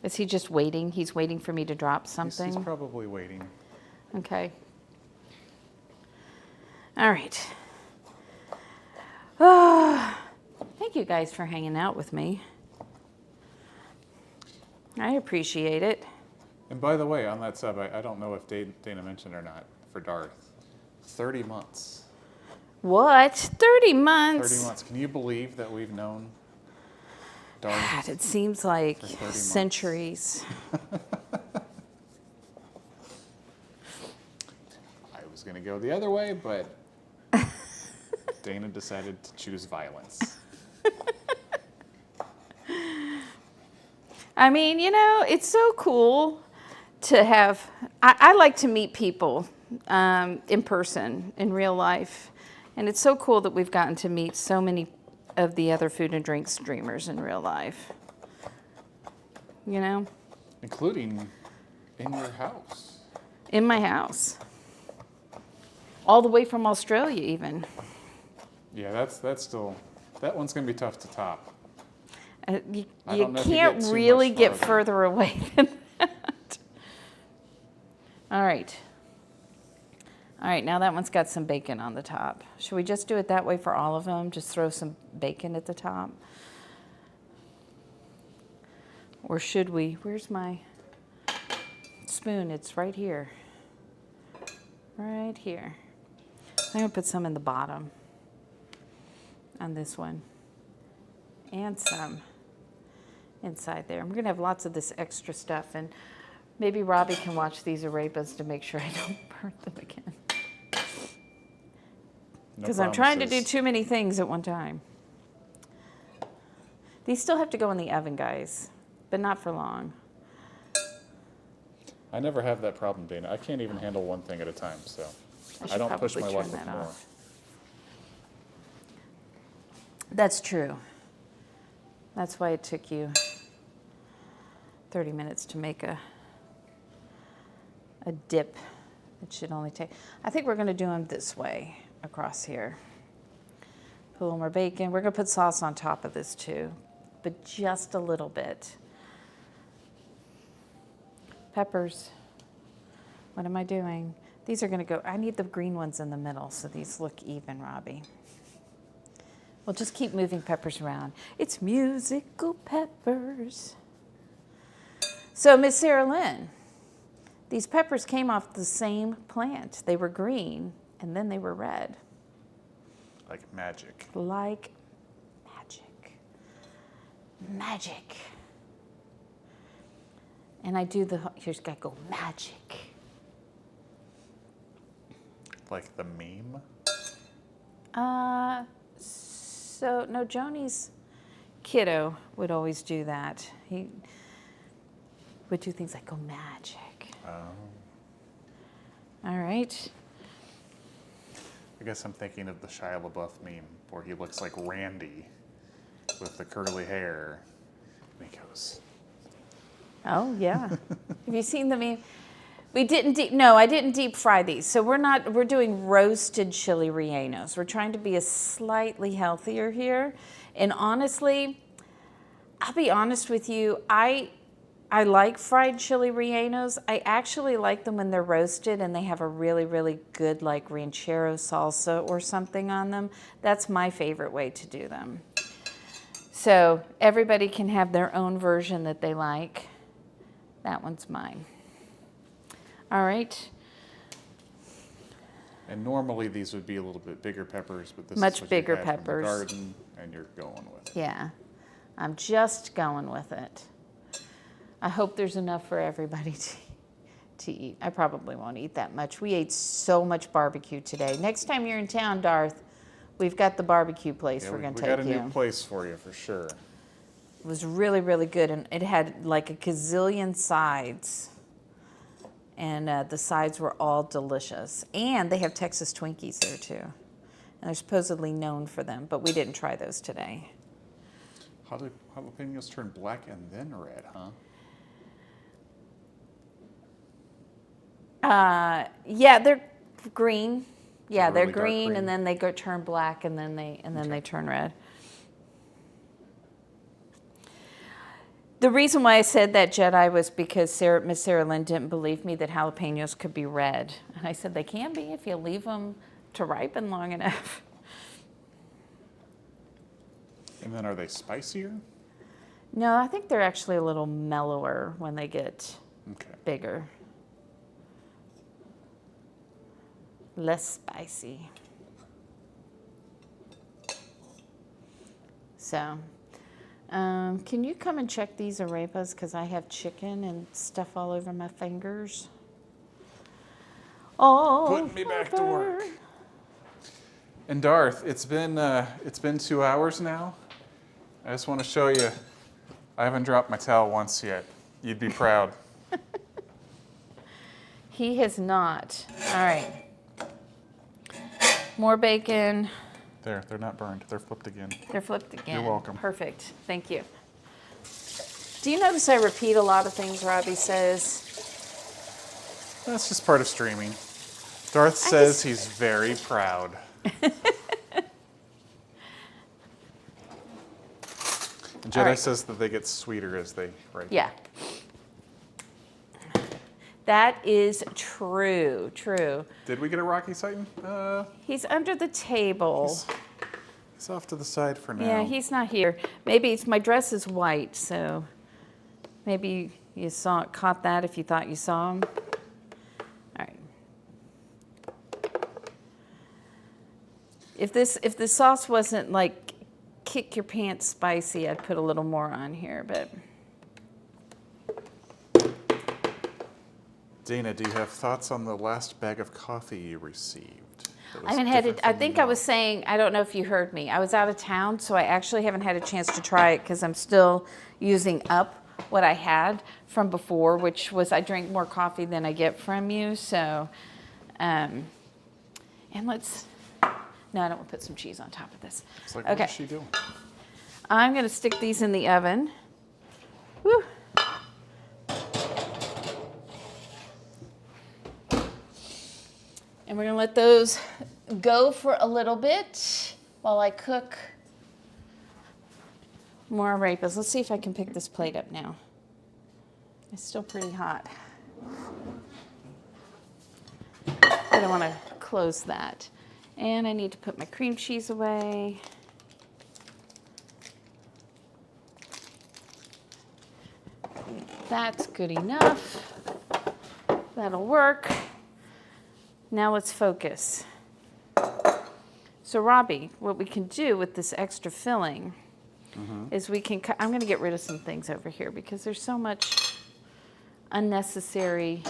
Is he just waiting? He's waiting for me to drop something? He's probably waiting. Okay. All right. Oh, thank you guys for hanging out with me. I appreciate it. And by the way, on that sub, I don't know if Dana mentioned or not, for Darth, 30 months. What? 30 months? 30 months. Can you believe that we've known Darth? God, it seems like For 30 months. centuries. I was going to go the other way, but Dana decided to choose violence. I mean, you know, it's so cool to have, I like to meet people in person, in real life. And it's so cool that we've gotten to meet so many of the other food and drink streamers in real life. You know? Including in your house. In my house. All the way from Australia, even. Yeah, that's still, that one's going to be tough to top. You I don't know if you can't get too really much get farther. further away than that. All right. All right, now that one's got some bacon on the top. Should we just do it that way for all of them? Just throw some bacon at the top? Or should we? Where's my spoon? It's right here. right here. I'm gonna put some in the bottom on this one, and some inside there. I'm gonna have lots of this extra stuff, and maybe Robbie can watch these arepas to make sure I don't burn them again. Because I'm trying to do too many things at one time. These still have to go in the oven, guys, but not for long. I never have that problem, Dana. I can't even handle one thing at a time, so I don't push my luck with more. That's true. That's why it took you 30 minutes to make a dip. It should only take, I think we're going to do them this way across here. Put a little more bacon. We're going to put sauce on top of this too, but just a little bit. Peppers. What am I doing? These are going to go, I need the green ones in the middle so these look even, Robbie. We'll just keep moving peppers around. It's musical peppers. So, Miss Sarah Lynn, these peppers came off the same plant. They were green, and then they were red. Like magic. Like magic. Magic. And I do the, here's got to go magic. Like the meme? So, no, Joni's kiddo would always do that. He would do things like go magic. Oh. All right. I guess I'm thinking of the Shia LaBeouf meme where he looks like Randy with the curly hair. And he goes, Oh, yeah. Have you seen the meme? We didn't no, I didn't deep fry these. So we're doing roasted chili rellenos. We're trying to be a slightly healthier here. And honestly, I'll be honest with you, I like fried chili rellenos. I actually like them when they're roasted and they have a really, really good like ranchero salsa or something on them. That's my favorite way to do them. So everybody can have their own version that they like. That one's mine. All right. and normally these would be a little bit bigger peppers, but this Much is what bigger you had from the peppers. garden, and you're going with it. Yeah, I'm just going with it. I hope there's enough for everybody to eat. I probably won't eat that much. We ate so much barbecue today. Next time you're in town, Darth, we've got the barbecue place Yeah, we're going to we take got a you. new place for you for sure. It was really, really good, and it had like a gazillion sides. And the sides were all delicious. And they have Texas Twinkies there too. And they're supposedly known for them, but we didn't try those today. How do jalapenos turn black and then red, huh? Yeah, they're green. Yeah, they're really dark green, green? and then they go turn black, and then they turn red. The reason why I said that, Jedi, was because Miss Sarah Lynn didn't believe me that jalapenos could be red. And I said they can be if you leave them to ripen long enough. And then are they spicier? No, I think they're actually a little mellower when they get Okay. bigger. Less spicy. So, can you come and check these arepas? Because I have chicken and stuff all over my fingers. Oh, Putting me back to work. And Darth, it's been 2 hours now. I just want to show you. I haven't dropped my towel once yet. You'd be proud. He has not. All right. More bacon. There, they're not burned. They're flipped again. They're flipped again. You're welcome. Perfect. Thank you. Do you notice I repeat a lot of things Robbie says? That's just part of streaming. Darth says he's very proud. And Jedi right. says that they get sweeter as they ripen. Yeah. That is true. True. Did we get a Rocky Titan? He's under the table. He's off to the side for now. Yeah, he's not here. Maybe it's my dress is white, so maybe you caught that if you thought you saw him. All right. If the sauce wasn't like kick your pants spicy, I'd put a little more on here, but. Dana, do you have thoughts on the last bag of coffee you received? I haven't had it. I think I was saying, I don't know if you heard me. I was out of town, so I actually haven't had a chance to try it because I'm still using up what I had from before, which was I drink more coffee than I get from you. So, and let's, no, I don't want to put some cheese on top of this. It's like, okay. What is she doing? I'm going to stick these in the oven. Woo. And we're going to let those go for a little bit while I cook more arepas. Let's see if I can pick this plate up now. It's still pretty hot. I don't want to close that. And I need to put my cream cheese away. That's good enough. That'll work. Now let's focus. So Robbie, what we can do with this extra filling is we can, I'm going to get rid of some things over here because there's so much unnecessary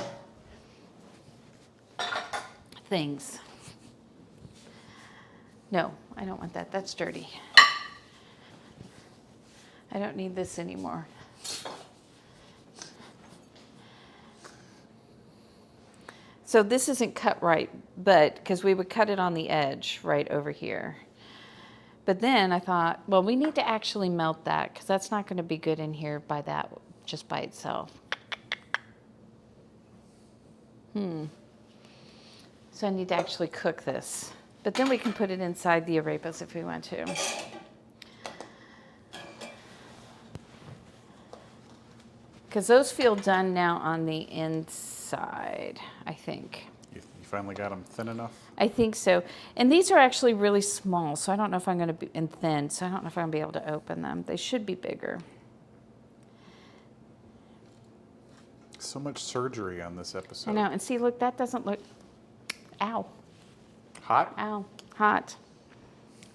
things. No, I don't want that. That's dirty. I don't need this anymore. So this isn't cut right, but because we would cut it on the edge right over here. But then I thought, well, we need to actually melt that because that's not going to be good in here by that, just by itself. So I need to actually cook this. But then we can put it inside the arepas if we want to. Because those feel done now on the inside, I think. You finally got them thin enough? I think so. And these are actually really small, so I don't know if I'm going to be, and thin, so I don't know if I'm going to be able to open them. They should be bigger. So much surgery on this episode. I know. And see, look, that doesn't look, ow, Hot? ow, hot,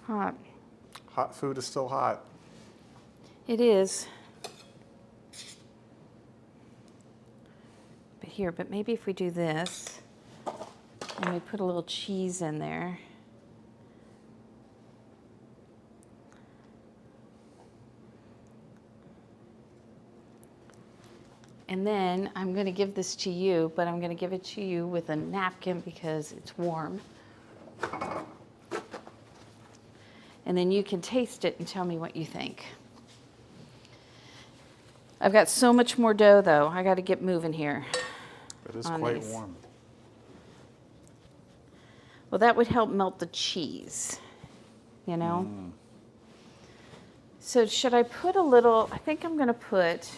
hot. Hot food is still hot. It is. But here, but maybe if we do this, and we put a little cheese in there. And then I'm going to give this to you, but I'm going to give it to you with a napkin because it's warm. And then you can taste it and tell me what you think. I've got so much more dough, though. I got to get moving here. It is quite these. warm. Well, that would help melt the cheese, you know? So should I put a little, I think I'm going to put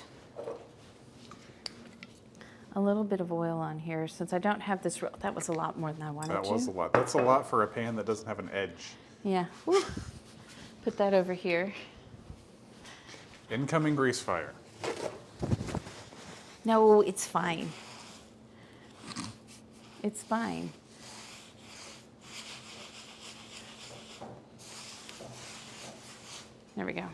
a little bit of oil on here since I don't have this, that was a lot more than I wanted to. That was a lot. That's a lot for a pan that doesn't have an edge. Yeah. Woo. Put that over here. Incoming grease fire. No, it's fine. It's fine. There we go.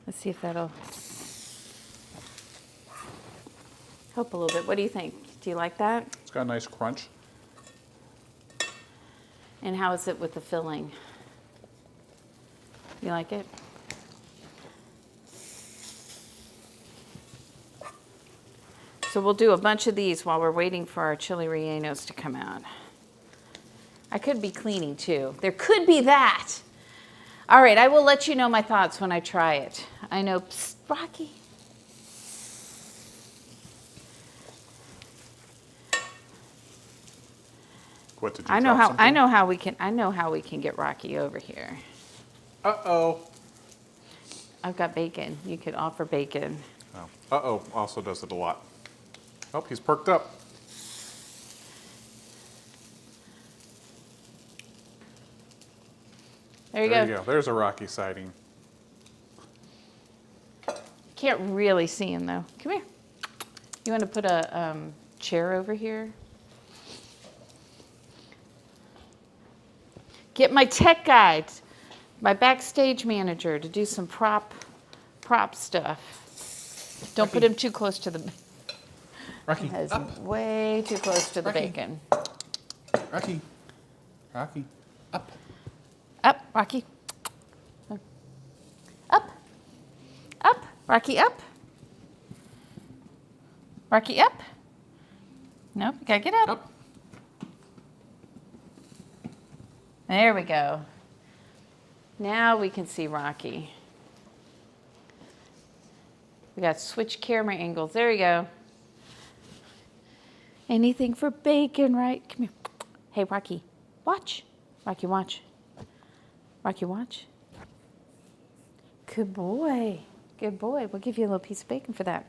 Let's see if that'll help a little bit. What do you think? Do you like that? It's got a nice crunch. And how is it with the filling? You like it? So we'll do a bunch of these while we're waiting for our chili rellenos to come out. I could be cleaning too. There could be that. All right, I will let you know my thoughts when I try it. I know, psst, Rocky. What did you I know drop something? I know how we can get Rocky over here. Uh-oh. I've got bacon. You could offer bacon. Oh. Uh-oh also does it a lot. Oh, he's perked up. There you go. There's a Rocky sighting. Can't really see him though. Come here. You want to put a chair over here. Get my tech guy, my backstage manager, to do some prop stuff. Don't put him too close to the. Rocky, That is up. way too close to the Rocky. bacon. Rocky. Rocky. Up. Up, Rocky. Up. Up, Rocky, up. Rocky, up. Nope, you gotta get up. Up. There we go. Now we can see Rocky. We got switch camera angles. There you go. Anything for bacon, right? Come here. Hey, Rocky, watch. Rocky, watch. Rocky, watch. Good boy. Good boy. We'll give you a little piece of bacon for that.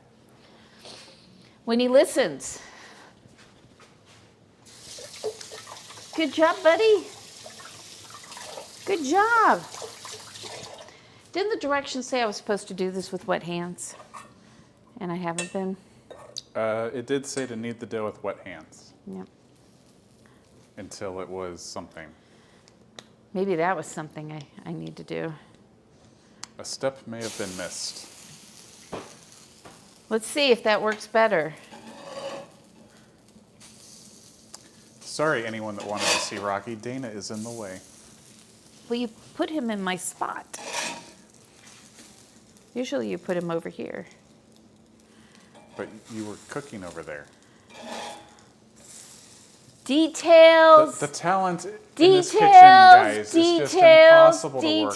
When he listens. Good job, buddy. Good job. Didn't the directions say I was supposed to do this with wet hands? And I haven't been? It did say to knead the dough with wet hands Yep. until it was something. Maybe that was something I need to do. A step may have been missed. Let's see if that works better. Sorry, anyone that wanted to see Rocky. Dana is in the way. Well, you put him in my spot. Usually you put him over here. But you were cooking over there. Details. The talent in Details. this kitchen, guys, is just impossible to work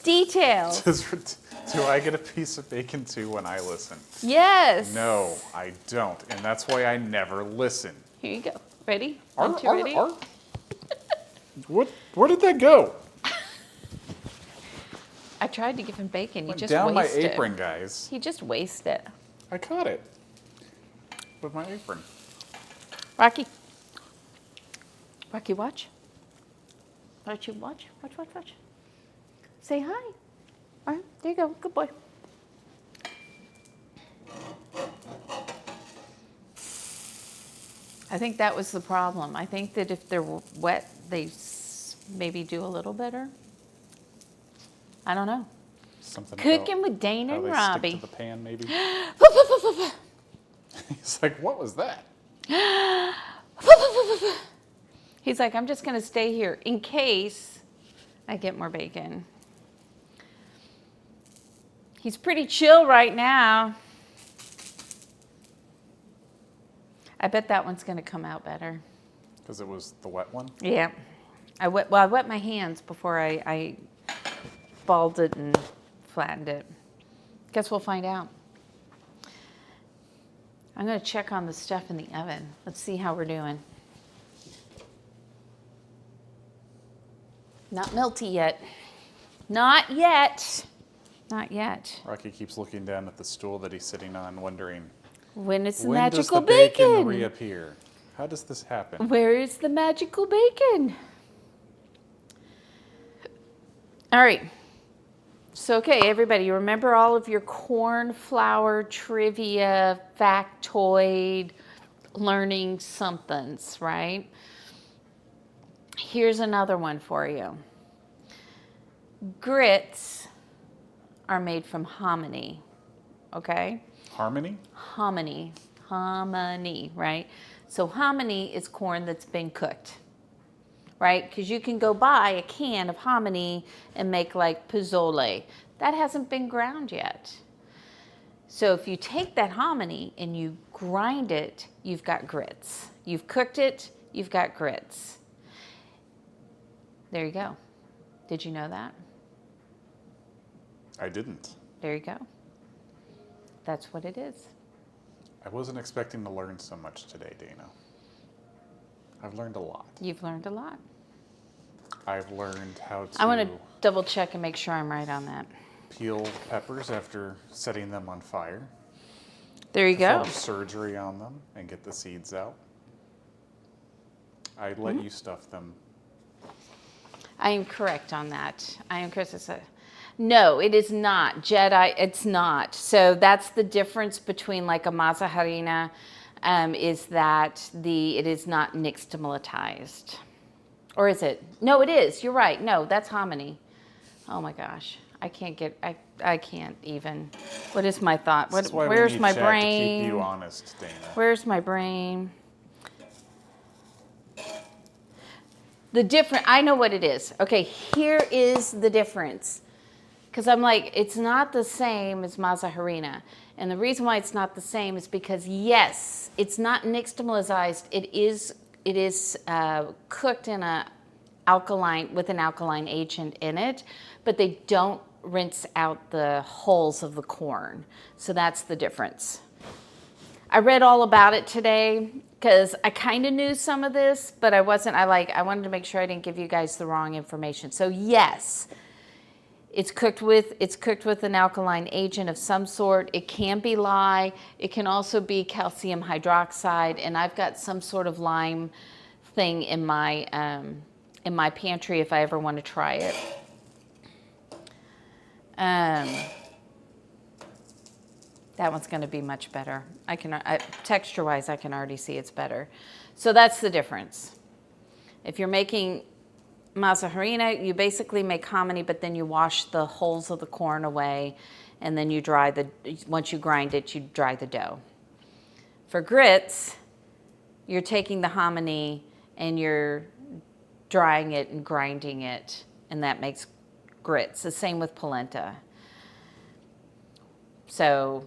Details. with. Do I get a piece of bacon too when I listen? Yes. No, I don't. And that's why I never listen. Here you go. Ready? Arr, One, two, arr, ready? arr. Where did that go? I tried to give him bacon. He Went just down my wasted it. apron, guys. He just wasted it. I caught it with my apron. Rocky. Rocky, watch. Rocky, watch. Watch, watch, watch. Say hi. All right, there you go. Good boy. I think that was the problem. I think that if they're wet, they maybe do a little better. I don't know. Something Cooking about with Dana how and they Robbie. stick to the pan, maybe. He's like, what was that? He's like, I'm just going to stay here in case I get more bacon. He's pretty chill right now. I bet that one's going to come out better. Because it was the wet one? Yeah. I wet my hands before I balled it and flattened it. Guess we'll find out. I'm going to check on the stuff in the oven. Let's see how we're doing. Not melty yet. Not yet. Not yet. Rocky keeps looking down at the stool that he's sitting on, wondering, When is the when magical does the bacon bacon? reappear? How does this happen? Where is the magical bacon? All right. So, okay, everybody, you remember all of your corn flour trivia, factoid, learning somethings, right? Here's another one for you. Grits are made from hominy, okay? Harmony? Hominy, right? So hominy is corn that's been cooked, right? Because you can go buy a can of hominy and make like pozole. That hasn't been ground yet. So if you take that hominy and you grind it, you've got grits. You've cooked it, you've got grits. There you go. Did you know that? I didn't. There you go. That's what it is. I wasn't expecting to learn so much today, Dana. I've learned a lot. You've learned a lot. I've learned how to I want to double check and make sure I'm right on that. peel peppers after setting them on fire. There you go. Perform surgery on them and get the seeds out. I let you stuff them. I am correct on that. I am correct. No, it is not. Jedi, it's not. So that's the difference between like a masa harina, is that it is not nixtamalized. Or is it? No, it is. You're right. No, that's hominy. Oh my gosh. I can't even. What is my thought? This is why Where's we need my Chad brain? to keep you honest, Dana. Where's my brain? The different, I know what it is. Okay, here is the difference. Because I'm like, it's not the same as masa harina. And the reason why it's not the same is because, yes, it's not nixtamalized. It is cooked in with an alkaline agent in it, but they don't rinse out the hulls of the corn. So that's the difference. I read all about it today because I kind of knew some of this, but I wanted to make sure I didn't give you guys the wrong information. So yes, it's cooked with an alkaline agent of some sort. It can be lye. It can also be calcium hydroxide, and I've got some sort of lime thing in my pantry if I ever want to try it. That one's going to be much better. Texture-wise, I can already see it's better. So that's the difference. If you're making masa harina, you basically make hominy, but then you wash the hulls of the corn away, and then you once you grind it, you dry the dough. For grits, you're taking the hominy and you're drying it and grinding it, and that makes grits. The same with polenta. So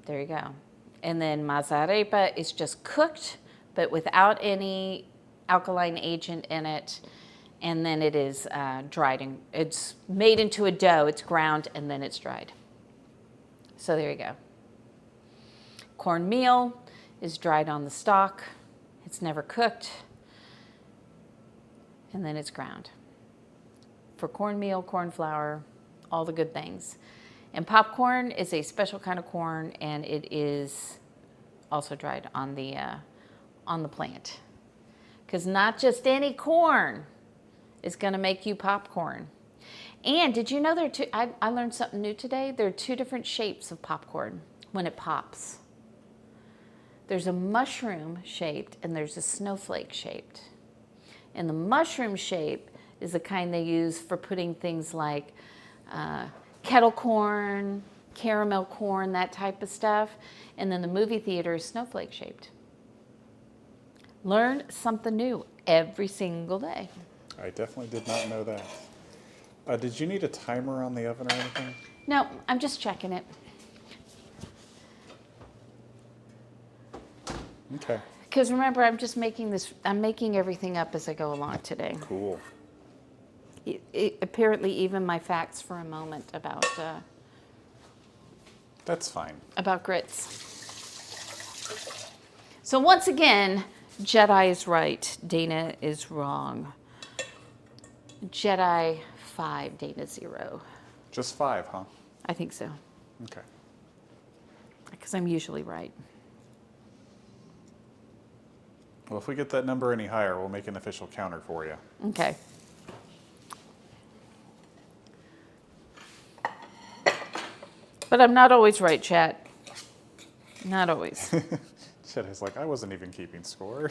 there you go. And then masa arepa is just cooked, but without any alkaline agent in it. And then it is dried, and it's made into a dough. It's ground, and then it's dried. So there you go. Cornmeal is dried on the stalk. It's never cooked. And then it's ground. For cornmeal, corn flour, all the good things. And popcorn is a special kind of corn, and it is also dried on the plant. Because not just any corn is going to make you popcorn. And did you know I learned something new today? There are two different shapes of popcorn when it pops. There's a mushroom shaped and there's a snowflake shaped. And the mushroom shape is the kind they use for putting things like kettle corn, caramel corn, that type of stuff. And then the movie theater is snowflake shaped. Learn something new every single day. I definitely did not know that. Did you need a timer on the oven or anything? No, I'm just checking it. Okay. Because remember, I'm making everything up as I go along today. Cool. Apparently, even my facts for a moment about That's fine. about grits. So once again, Jedi is right, Dana is wrong. Jedi 5, Dana 0. Just 5, huh? I think so, Okay. because I'm usually right. Well, if we get that number any higher, we'll make an official counter for you. Okay. But I'm not always right, chat. Not always. Jedi's like, I wasn't even keeping score.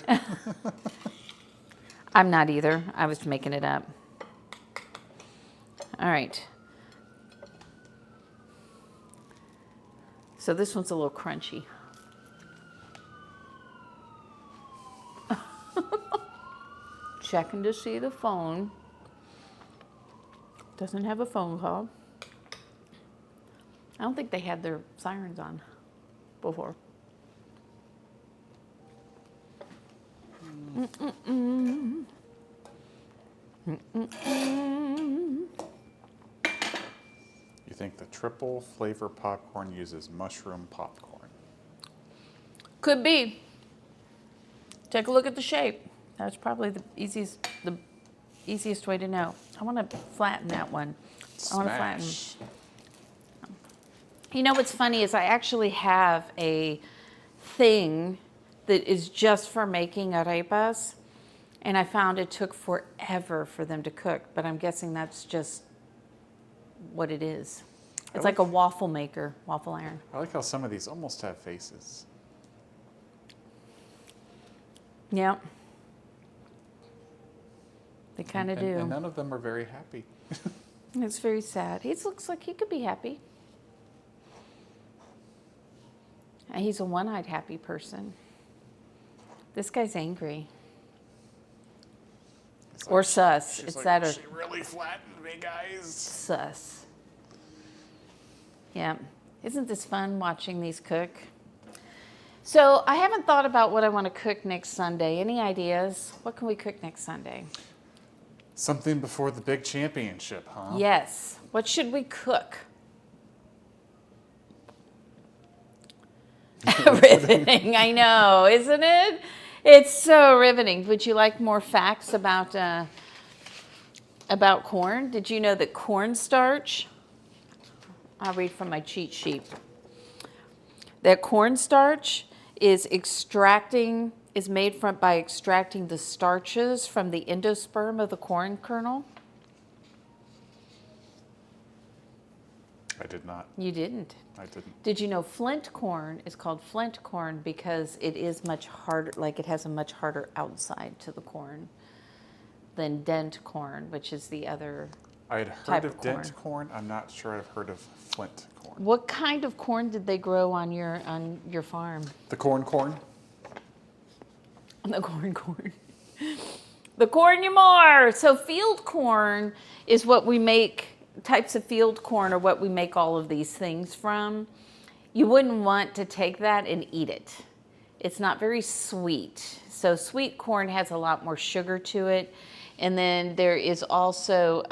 I'm not either. I was making it up. All right. So this one's a little crunchy. Checking to see the phone. Doesn't have a phone call. I don't think they had their sirens on before. Mm-mm-mm. Mm-mm-mm. You think the triple flavor popcorn uses mushroom popcorn? Could be. Take a look at the shape. That's probably the easiest way to know. I want to flatten that one. I want to flatten. You know what's funny is I actually have a thing that is just for making arepas, and I found it took forever for them to cook, but I'm guessing that's just what it is. I It's like a waffle maker, waffle iron. I like how some of these almost have faces. Yeah. They kind of do. And none of them are very happy. It's very sad. He looks like he could be happy. He's a one-eyed happy person. This guy's angry. Or sus. It's that or she really flattened me, guys. sus. Yeah. Isn't this fun watching these cook? So I haven't thought about what I want to cook next Sunday. Any ideas? What can we cook next Sunday? Something before the big championship, huh? Yes. What should we cook? Riveting, I know, isn't it? It's so riveting. Would you like more facts about corn? Did you know that cornstarch? I'll read from my cheat sheet. That cornstarch is made by extracting the starches from the endosperm of the corn kernel. I did not. You didn't. I didn't. Did you know flint corn is called flint corn because it is much harder, like it has a much harder outside to the corn than dent corn, which is the other I had heard type of of dent corn. I'm not sure I've heard of flint corn. What kind of corn did they grow on your farm? The corn? The corn. The corn you more. So field corn is what we make, types of field corn are what we make all of these things from. You wouldn't want to take that and eat it. It's not very sweet. So sweet corn has a lot more sugar to it. And then there is also,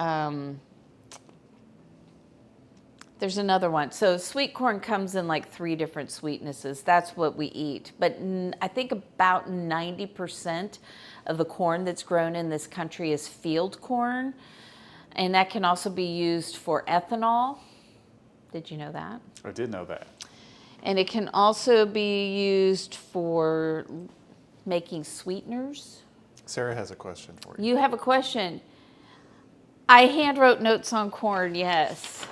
there's another one. So sweet corn comes in like 3 different sweetnesses. That's what we eat. But I think about 90% of the corn that's grown in this country is field corn. And that can also be used for ethanol. Did you know that? I did know that. And it can also be used for making sweeteners. Sarah has a question for you. You have a question. I hand wrote notes on corn, yes.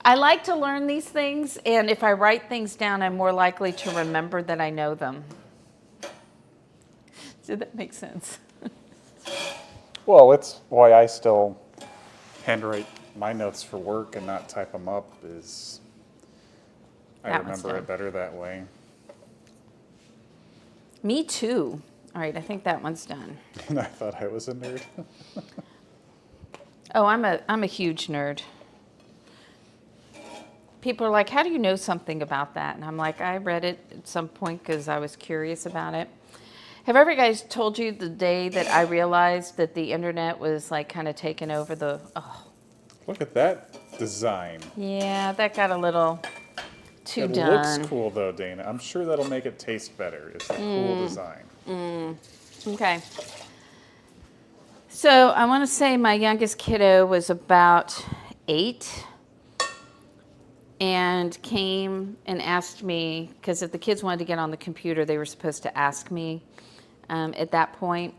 I like to learn these things, and if I write things down, I'm more likely to remember that I know them. Did that make sense? Well, it's why I still handwrite my notes for work and not type them up is I That one's remember done. it better that way. Me too. All right, I think that one's done. And I thought I was a nerd. Oh, I'm a huge nerd. People are like, how do you know something about that? And I'm like, I read it at some point because I was curious about it. Have ever guys told you the day that I realized that the internet was like kind of taking over the, oh. Look at that design. Yeah, that got a little too It done. looks cool though, Dana. I'm sure that'll make it taste better. It's a cool design. Okay. So I want to say my youngest kiddo was about 8 and came and asked me, because if the kids wanted to get on the computer, they were supposed to ask me at that point,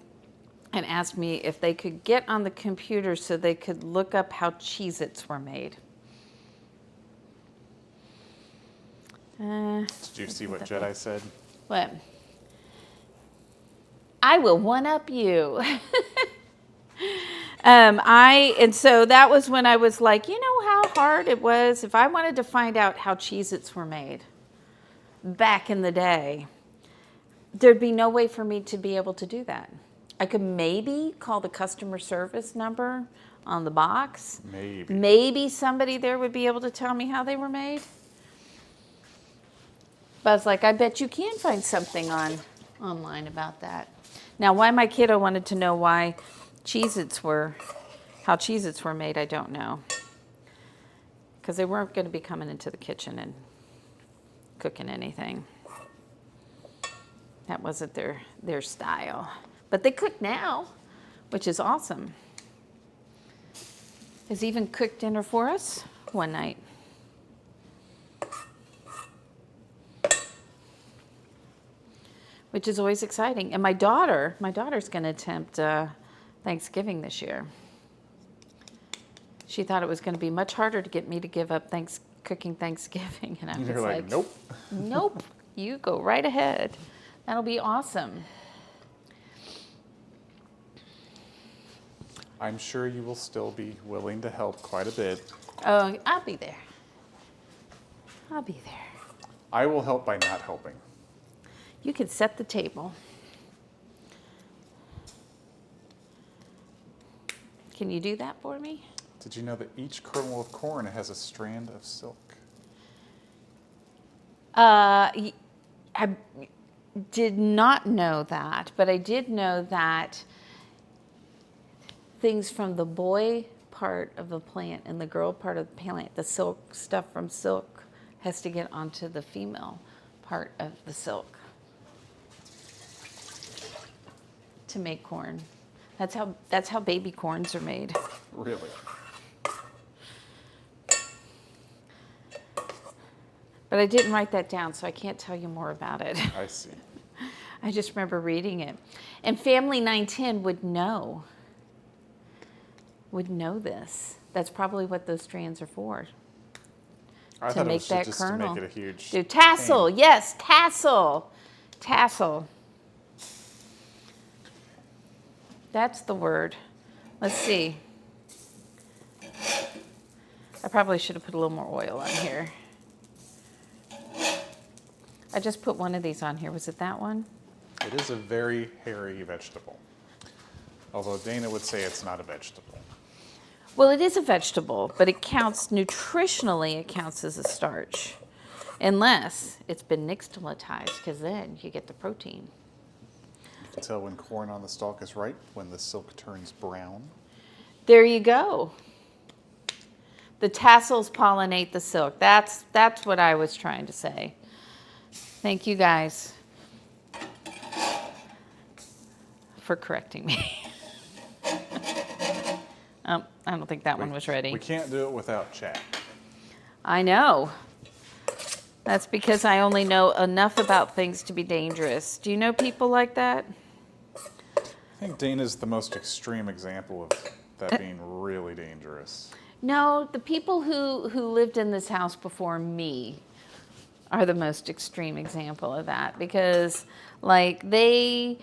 and asked me if they could get on the computer so they could look up how Cheez-Its were made. Did you see what Jedi said? What? I will one-up you. And so that was when I was like, you know how hard it was if I wanted to find out how Cheez-Its were made back in the day. There'd be no way for me to be able to do that. I could maybe call the customer service number on the box. Maybe. Maybe somebody there would be able to tell me how they were made. But I was like, I bet you can find something online about that. Now, why my kiddo wanted to know how Cheez-Its were made, I don't know. Because they weren't going to be coming into the kitchen and cooking anything. That wasn't their style. But they cook now, which is awesome. Has even cooked dinner for us one night. Which is always exciting. And my daughter's going to attempt Thanksgiving this year. She thought it was going to be much harder to get me to give up cooking Thanksgiving. And I was You're like, nope. Nope, you go right ahead. That'll be awesome. I'm sure you will still be willing to help quite a bit. Oh, I'll be there. I'll be there. I will help by not helping. You can set the table. Can you do that for me? Did you know that each kernel of corn has a strand of silk? I did not know that, but I did know that things from the boy part of the plant and the girl part of the plant, the silk stuff from silk, has to get onto the female part of the silk to make corn. That's how baby corns are made. Really? But I didn't write that down, so I can't tell you more about it. I see. I just remember reading it. And Family 910 would know this. That's probably what those strands are for. I to thought make it was that just kernel. to make it a huge Do tassel, pain. yes, tassel. Tassel. That's the word. Let's see. I probably should have put a little more oil on here. I just put one of these on here. Was it that one? It is a very hairy vegetable. Although Dana would say it's not a vegetable. Well, it is a vegetable, but it counts nutritionally, it counts as a starch. Unless it's been nixtamalized, because then you get the protein. You can tell when corn on the stalk is ripe, when the silk turns brown. There you go. The tassels pollinate the silk. That's what I was trying to say. Thank you guys for correcting me. I don't think that one was ready. We can't do it without chat. I know. That's because I only know enough about things to be dangerous. Do you know people like that? I think Dana's the most extreme example of that being really dangerous. No, the people who lived in this house before me are the most extreme example of that, because like they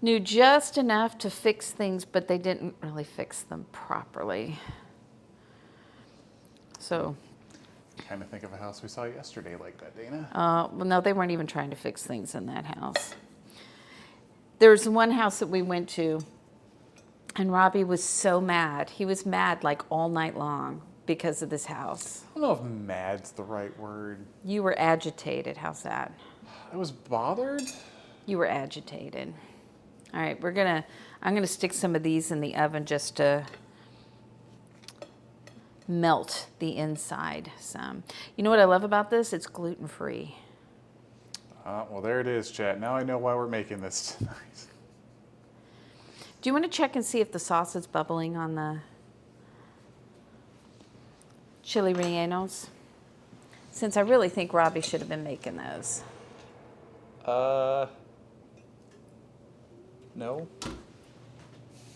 knew just enough to fix things, but they didn't really fix them properly. So Kind of think of a house we saw yesterday like that, Dana. well, no, they weren't even trying to fix things in that house. There's one house that we went to, and Robbie was so mad. He was mad like all night long because of this house. I don't know if mad's the right word. You were agitated. How's that? I was bothered. You were agitated. All right, I'm gonna stick some of these in the oven just to melt the inside some. You know what I love about this? It's gluten-free. Well, there it is, chat. Now I know why we're making this tonight. Do you want to check and see if the sauce is bubbling on the chili rellenos? Since I really think Robbie should have been making those. No.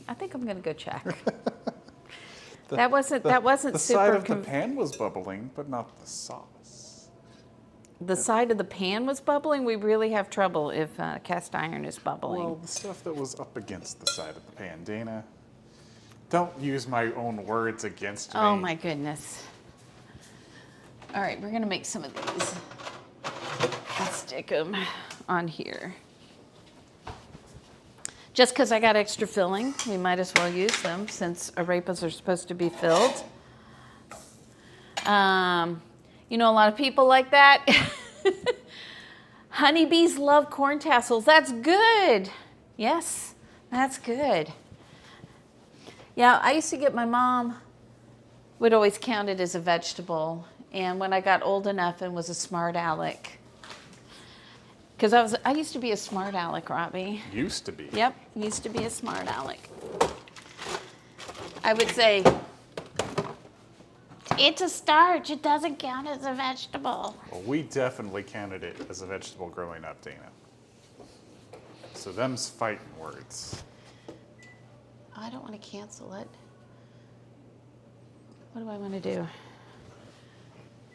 I think I'm gonna go check. That wasn't The super. side of the pan was bubbling, but not the sauce. The side of the pan was bubbling. We really have trouble if cast iron is bubbling. Well, the stuff that was up against the side of the pan, Dana. Don't use my own words against me. Oh my goodness. All right, we're gonna make some of these and stick them on here. Just because I got extra filling, we might as well use them since arepas are supposed to be filled. You know, a lot of people like that. Honeybees love corn tassels. That's good. Yes, that's good. Yeah, I used to get my mom would always count it as a vegetable. And when I got old enough and was a smart aleck, because I used to be a smart aleck, Robbie. Used to be. Yep, used to be a smart aleck. I would say, it's a starch. It doesn't count as a vegetable. Well, we definitely counted it as a vegetable growing up, Dana. So them's fighting words. I don't want to cancel it. What do I want to do?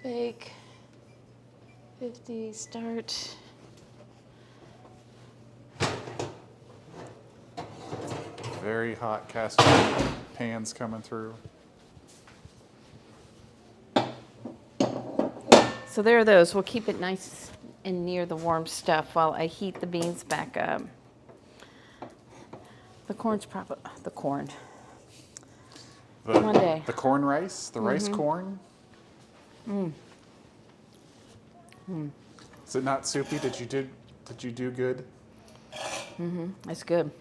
Bake. 50, start. Very hot cast pans coming through. So there are those. We'll keep it nice and near the warm stuff while I heat the beans back up. The corn's probably, the corn. One day. The corn rice, the rice corn. Is it not soupy? Did you do good? It's good.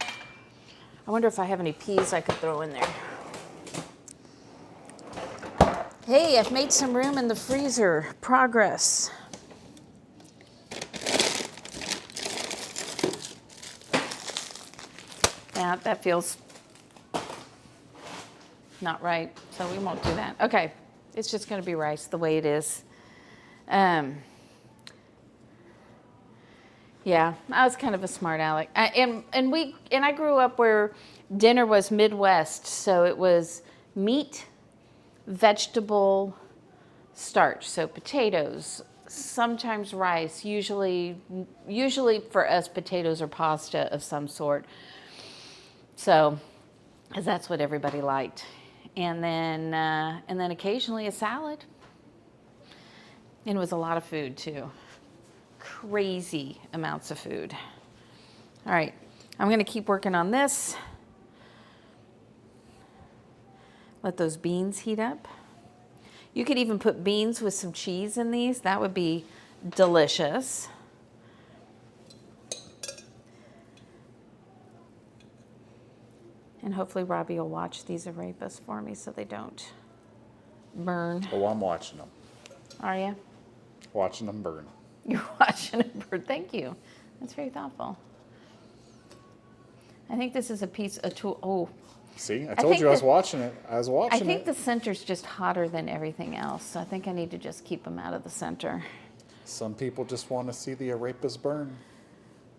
I wonder if I have any peas I could throw in there. Hey, I've made some room in the freezer. Progress. Yeah, that feels not right, so we won't do that. Okay, it's just going to be rice the way it is. Yeah, I was kind of a smart aleck. And I grew up where dinner was Midwest, so it was meat, vegetable, starch, so potatoes, sometimes rice, usually for us potatoes or pasta of some sort. So, because that's what everybody liked. And then occasionally a salad. And it was a lot of food too. Crazy amounts of food. All right, I'm gonna keep working on this. Let those beans heat up. You could even put beans with some cheese in these. That would be delicious. And hopefully Robbie will watch these arepas for me so they don't burn. Oh, I'm watching them. Are you? Watching them burn. You're watching it burn. Thank you. That's very thoughtful. I think this is a piece of tool. Oh. See, I told you I was watching it. I think the center's just hotter than everything else. So I think I need to just keep them out of the center. Some people just want to see the arepas burn.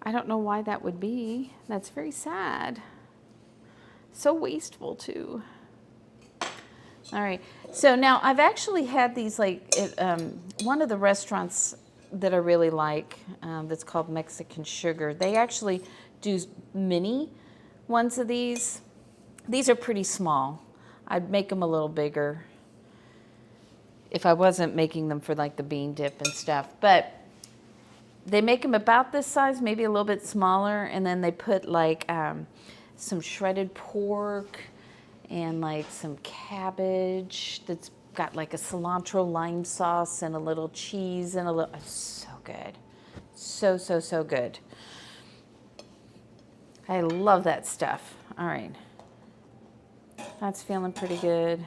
I don't know why that would be. That's very sad. So wasteful too. All right. So now I've actually had these like one of the restaurants that I really like that's called Mexican Sugar. They actually do mini ones of these. These are pretty small. I'd make them a little bigger if I wasn't making them for like the bean dip and stuff. But they make them about this size, maybe a little bit smaller, and then they put like some shredded pork and like some cabbage that's got like a cilantro lime sauce and a little cheese and a little, so good. So, so, so good. I love that stuff. All right. That's feeling pretty good.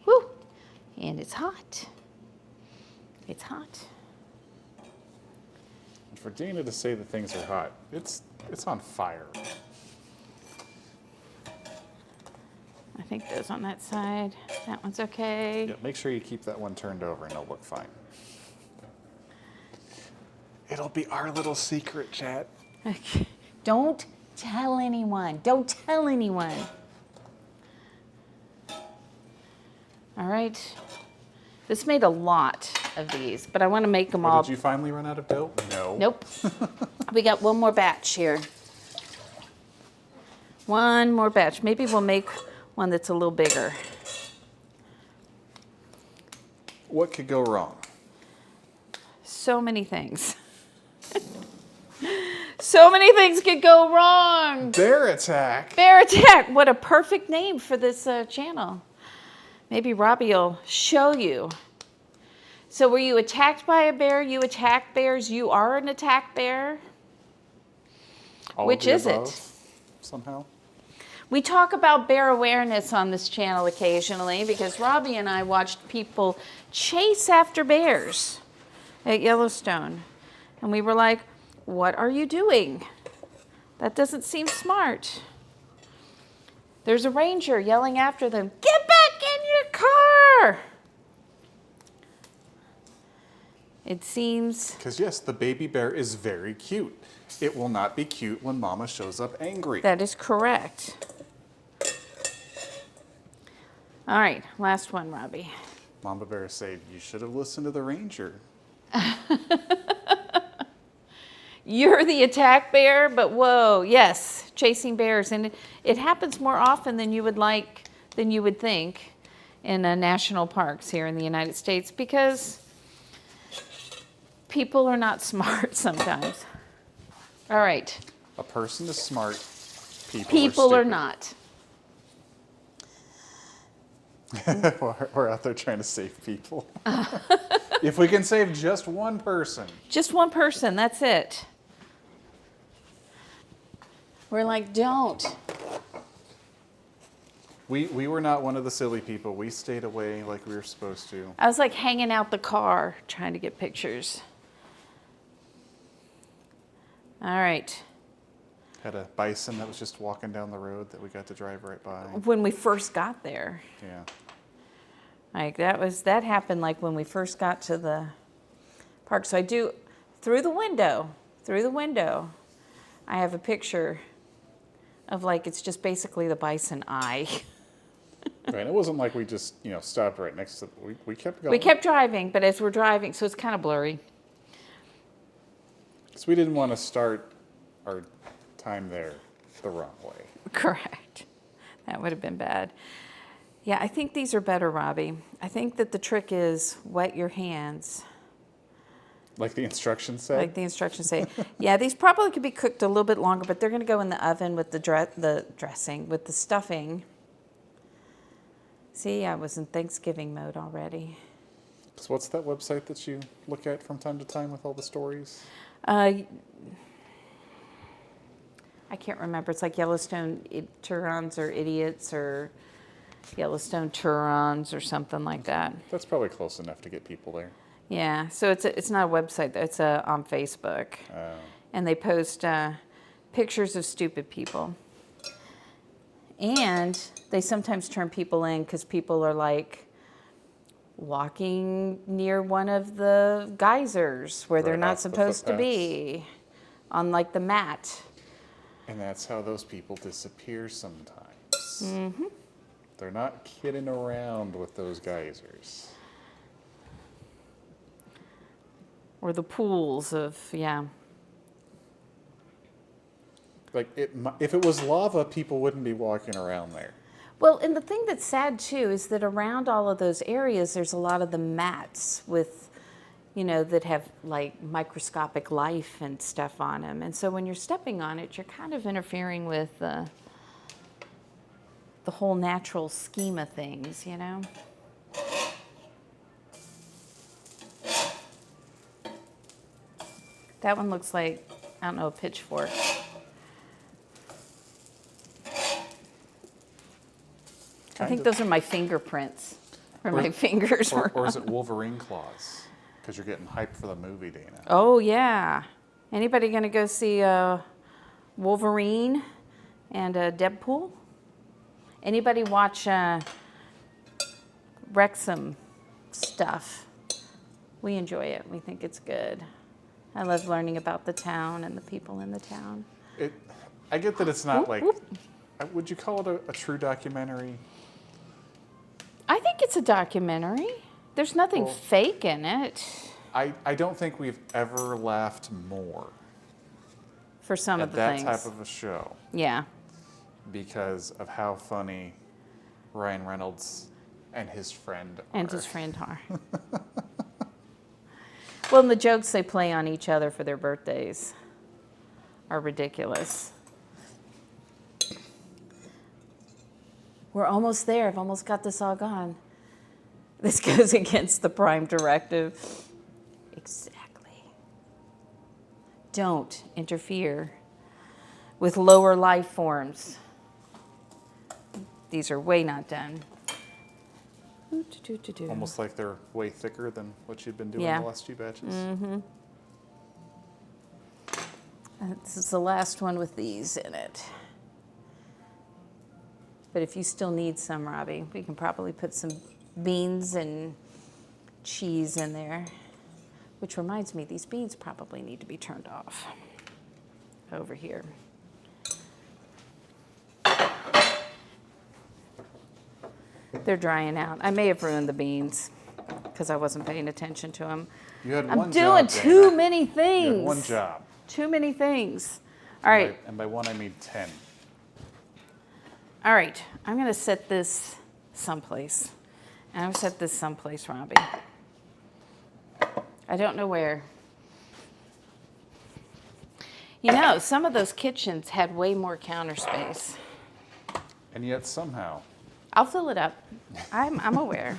Woo! And it's hot. It's hot. And for Dana to say that things are hot, it's on fire. I think those on that side. That one's okay. Yeah, make sure you keep that one turned over and it'll look fine. It'll be our little secret, chat. Okay. Don't tell anyone. Don't tell anyone. All right. This made a lot of these, but I want to make them all. Did you finally run out of dough? No. Nope. We got one more batch here. One more batch. Maybe we'll make one that's a little bigger. What could go wrong? So many things. So many things could go wrong. Bear attack. Bear attack. What a perfect name for this channel. Maybe Robbie will show you. So were you attacked by a bear? You attack bears? You are an attack bear? All Which of is the above, it? Somehow. We talk about bear awareness on this channel occasionally because Robbie and I watched people chase after bears at Yellowstone. And we were like, what are you doing? That doesn't seem smart. There's a ranger yelling after them, get back in your car! It seems... Because yes, the baby bear is very cute. It will not be cute when mama shows up angry. That is correct. All right, last one, Robbie. Mama Bear said, you should have listened to the ranger. You're the attack bear, but whoa, yes, chasing bears. And it happens more often than you would think in national parks here in the United States because people are not smart sometimes. All right. A person is smart. People are stupid. not. We're out there trying to save people. If we can save just one person. Just one person, that's it. We're like, don't. We were not one of the silly people. We stayed away like we were supposed to. I was like hanging out the car trying to get pictures. All right. Had a bison that was just walking down the road that we got to drive right by. When we first got there. Yeah. Like that happened like when we first got to the park. So I do through the window, I have a picture of like it's just basically the bison eye. Right. It wasn't like we just, stopped right next to we kept going. We kept driving, but as we're driving, so it's kind of blurry. So we didn't want to start our time there the wrong way. Correct. That would have been bad. Yeah, I think these are better, Robbie. I think that the trick is wet your hands. Like the instructions said? Like the instructions say. Yeah, these probably could be cooked a little bit longer, but they're going to go in the oven with the dressing, with the stuffing. See, I was in Thanksgiving mode already. So what's that website that you look at from time to time with all the stories? I can't remember. It's like Yellowstone Turons or Idiots or Yellowstone Turons or something like that. That's probably close enough to get people there. Yeah, so it's not a website. It's on Facebook. And they post pictures of stupid people. And they sometimes turn people in because people are like walking near one of the geysers where they're Right, not off the supposed to footpaths. be on like the mat. And that's how those people disappear sometimes. Mm-hmm. They're not kidding around with those geysers. Or the pools of, yeah. Like, if it was lava, people wouldn't be walking around there. Well, and the thing that's sad too is that around all of those areas, there's a lot of the mats with, that have like microscopic life and stuff on them. And so when you're stepping on it, you're kind of interfering with the whole natural scheme of things, That one looks like, I don't know, a pitchfork. I think those are my fingerprints, where my fingers were. Or is it Wolverine claws? Because you're getting hyped for the movie, Dana. Oh, yeah. Anybody going to go see Wolverine and Deadpool? Anybody watch Wrexham stuff? We enjoy it. We think it's good. I love learning about the town and the people in the town. I get that it's not Whoop, whoop. Would you call it a true documentary? I think it's a documentary. There's nothing fake in it. I don't think we've ever laughed more For some at of the that things. type of a show Yeah. because of how funny Ryan Reynolds and his friend are. And his friend are. Well, and the jokes they play on each other for their birthdays are ridiculous. We're almost there. I've almost got this all gone. This goes against the Prime Directive. Exactly. Don't interfere with lower life forms. These are way not done. Almost like they're way thicker than what you've been doing Yeah. the last few batches. This is the last one with these in it. But if you still need some, Robbie, we can probably put some beans and cheese in there. Which reminds me, these beans probably need to be turned off over here. They're drying out. I may have ruined the beans because I wasn't paying attention to them. You had I'm one doing job, too Dana. many things. You had one job. Too many things. All right. And by one, I mean 10. All right. I'm going to set this someplace. And I'm going to set this someplace, Robbie. I don't know where. You know, some of those kitchens had way more counter space. And yet somehow. I'll fill it up. I'm aware.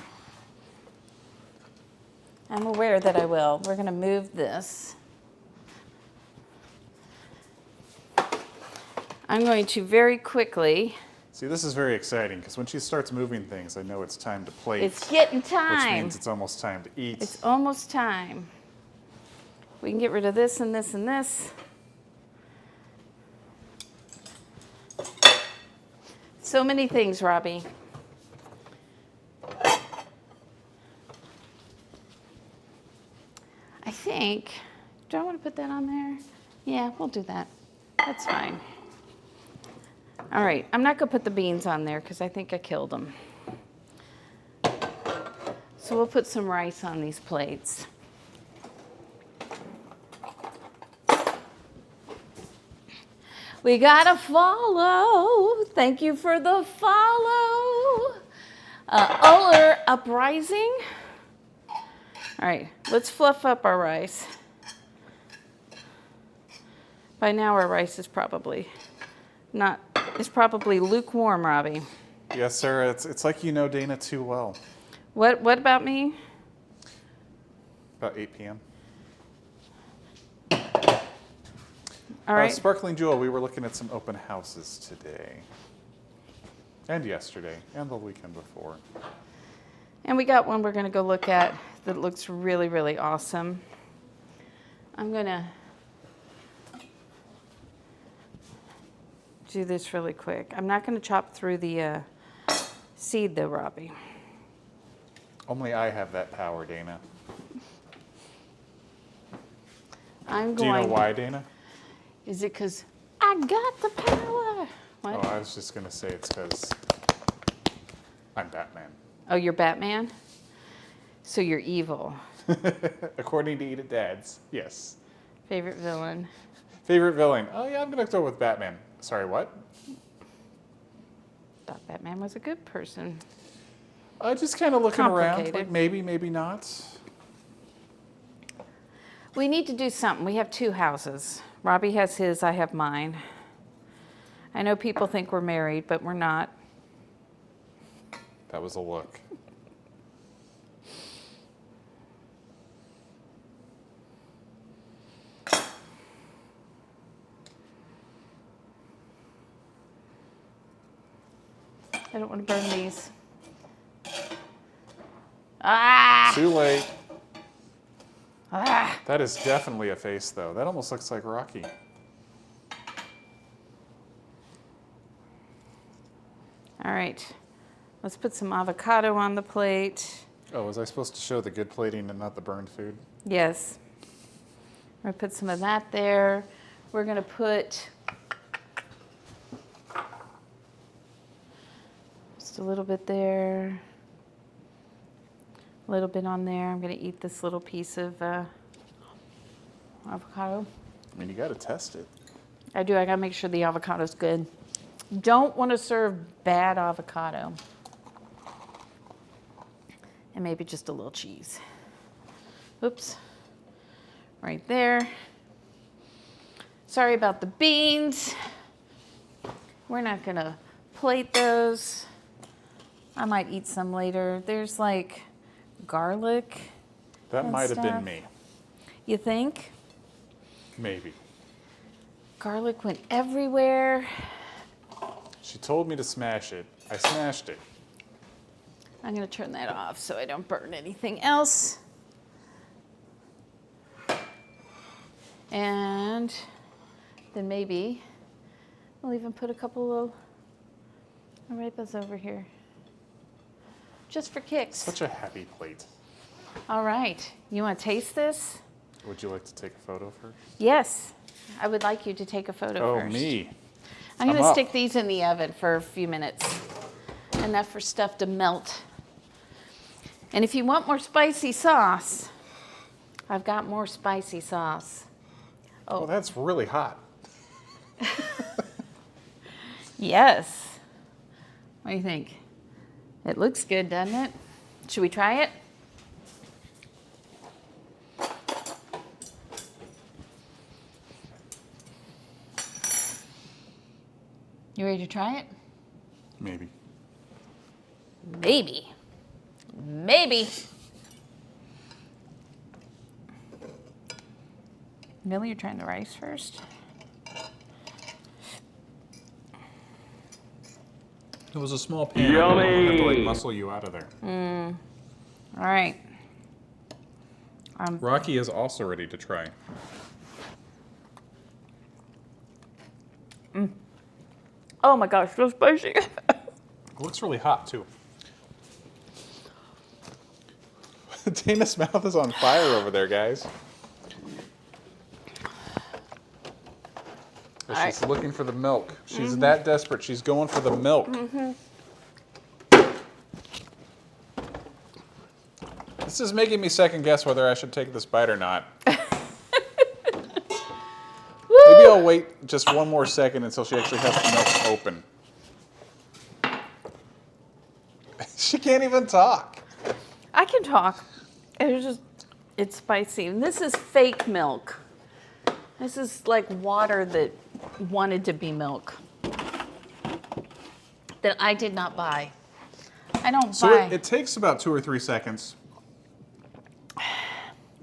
I'm aware that I will. We're going to move this. I'm going to very quickly. See, this is very exciting because when she starts moving things, I know it's time to plate. It's getting time. Which means it's almost time to eat. It's almost time. We can get rid of this and this and this. So many things, Robbie. I think, do I want to put that on there? Yeah, we'll do that. That's fine. All right, I'm not going to put the beans on there because I think I killed them. So we'll put some rice on these plates. We got to follow. Thank you for the follow. Uller Uprising. All right, let's fluff up our rice. By now our rice is probably lukewarm, Robbie. Yes, Sarah, it's like you know Dana too well. What about me? About 8 p.m. All right. Sparkling Jewel, we were looking at some open houses today. And yesterday, and the weekend before. And we got one we're going to go look at that looks really, really awesome. I'm going to do this really quick. I'm not going to chop through the seed though, Robbie. Only I have that power, Dana. Do you know why, Dana? Is it because I got the power? What? Oh, I was just going to say it's because I'm Batman. Oh, you're Batman? So you're evil. According to Eat It Dad's, yes. Favorite villain? Favorite villain? Oh, yeah, I'm going to go with Batman. Sorry, what? Thought Batman was a good person. Just kind of looking around, like Complicated. maybe, maybe not. We need to do something. We have 2 houses. Robbie has his, I have mine. I know people think we're married, but we're not. That was a look. I don't want to burn these. Ah! Too late. Ah! That is definitely a face, though. That almost looks like Rocky. All right. Let's put some avocado on the plate. Oh, was I supposed to show the good plating and not the burned food? Yes. We're going to put some of that there. We're going to put just a little bit there. A little bit on there. I'm going to eat this little piece of avocado. I mean, you got to test it. I do. I got to make sure the avocado's good. Don't want to serve bad avocado. And maybe just a little cheese. Oops. Right there. Sorry about the beans. We're not going to plate those. I might eat some later. There's like garlic. That and might have been stuff. me. You think? Maybe. Garlic went everywhere. She told me to smash it. I smashed it. I'm going to turn that off so I don't burn anything else. And then maybe we'll even put a couple of arepas over here. Just for kicks. Such a happy plate. All right. You want to taste this? Would you like to take a photo first? Yes. I would like you to take a photo Oh, first. me. I'm going I'm to up. stick these in the oven for a few minutes. And enough for stuff to melt. And if you want more spicy sauce, I've got more spicy sauce. Oh, that's really hot. Yes. What do you think? It looks good, doesn't it? Should we try it? You ready to try it? Maybe. Maybe. Maybe. Millie, you're trying the rice first? It was a small pan. Yummy! I have to like muscle you out of there. All right. Rocky is also ready to try. Oh my gosh, so spicy. It looks really hot too. Dana's mouth is on fire over there, guys. She's looking for the milk. She's that desperate. She's going for the milk. This is making me second guess whether I should take this bite or not. Maybe I'll wait just one more second until she actually has the milk open. She can't even talk. I can talk. It's spicy. And this is fake milk. This is like water that wanted to be milk. That I did not buy. I don't So buy. it takes about 2 or 3 seconds.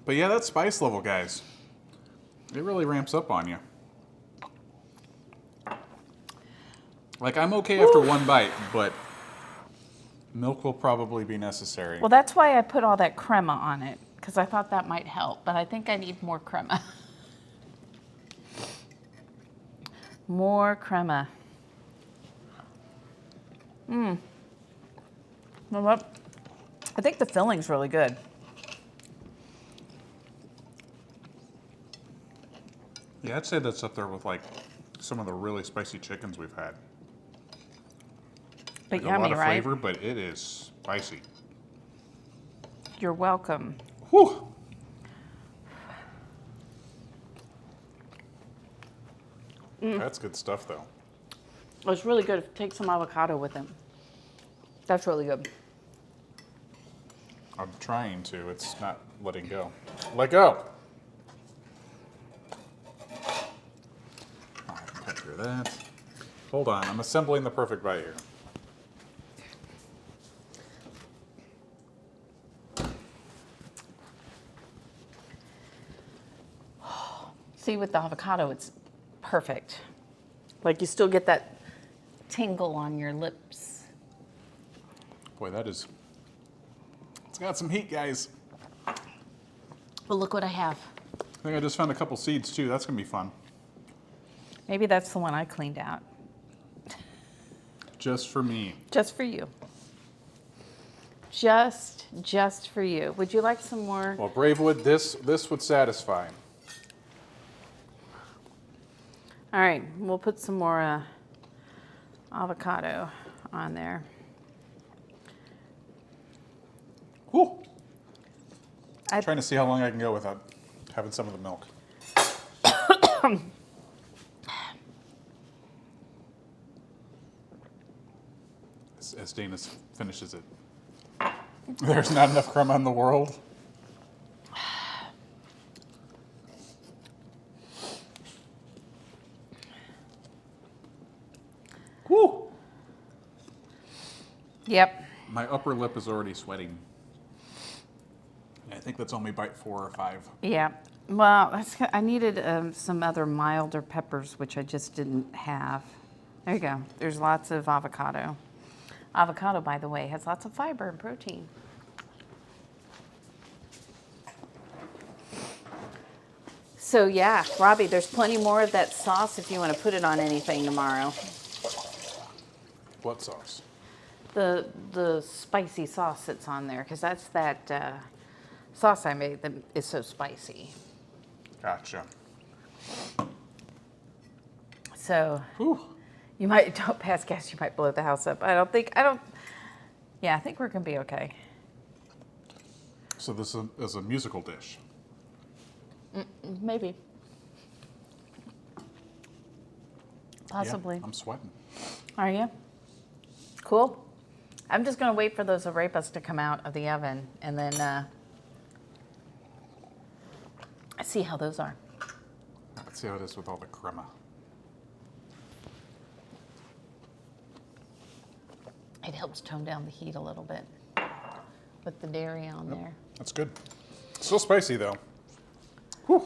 But yeah, that spice level, guys, it really ramps up on you. Like, I'm okay after one bite, but milk will probably be necessary. Well, that's why I put all that crema on it, because I thought that might help, but I think I need more crema. More crema. You know what? I think the filling's really good. Yeah, I'd say that's up there with like some of the really spicy chickens we've had. But Like yummy, a lot of right? flavor, but it is spicy. You're welcome. Whew. That's good stuff, though. It's really good. Take some avocado with it. That's really good. I'm trying to. It's not letting go. Let go. All right, cut through that. Hold on. I'm assembling the perfect bite here. See, with the avocado, it's perfect. Like you still get that tingle on your lips. Boy, it's got some heat, guys. But look what I have. I think I just found a couple seeds, too. That's going to be fun. Maybe that's the one I cleaned out. Just for me. Just for you. Just for you. Would you like some more? Well, Bravewood, this would satisfy. All right, we'll put some more avocado on there. Whew. Trying to see how long I can go without having some of the milk. As Dana finishes it. There's not enough crema in the world. Whew. Yep. My upper lip is already sweating. I think that's only bite 4 or 5. Yeah. Well, I needed some other milder peppers, which I just didn't have. There you go. There's lots of avocado. Avocado, by the way, has lots of fiber and protein. So yeah, Robbie, there's plenty more of that sauce if you want to put it on anything tomorrow. What sauce? The spicy sauce that's on there, because that's that sauce I made that is so spicy. Gotcha. So Whew. you might, don't pass gas, you might blow the house up. I Yeah, I think we're gonna be okay. So this is a musical dish. Maybe. Possibly. Yeah, I'm sweating. Are you? Cool. I'm just gonna wait for those arepas to come out of the oven and then see how those are. Let's see how it is with all the crema. It helps tone down the heat a little bit with the dairy on there. That's good. Still spicy though. Whew.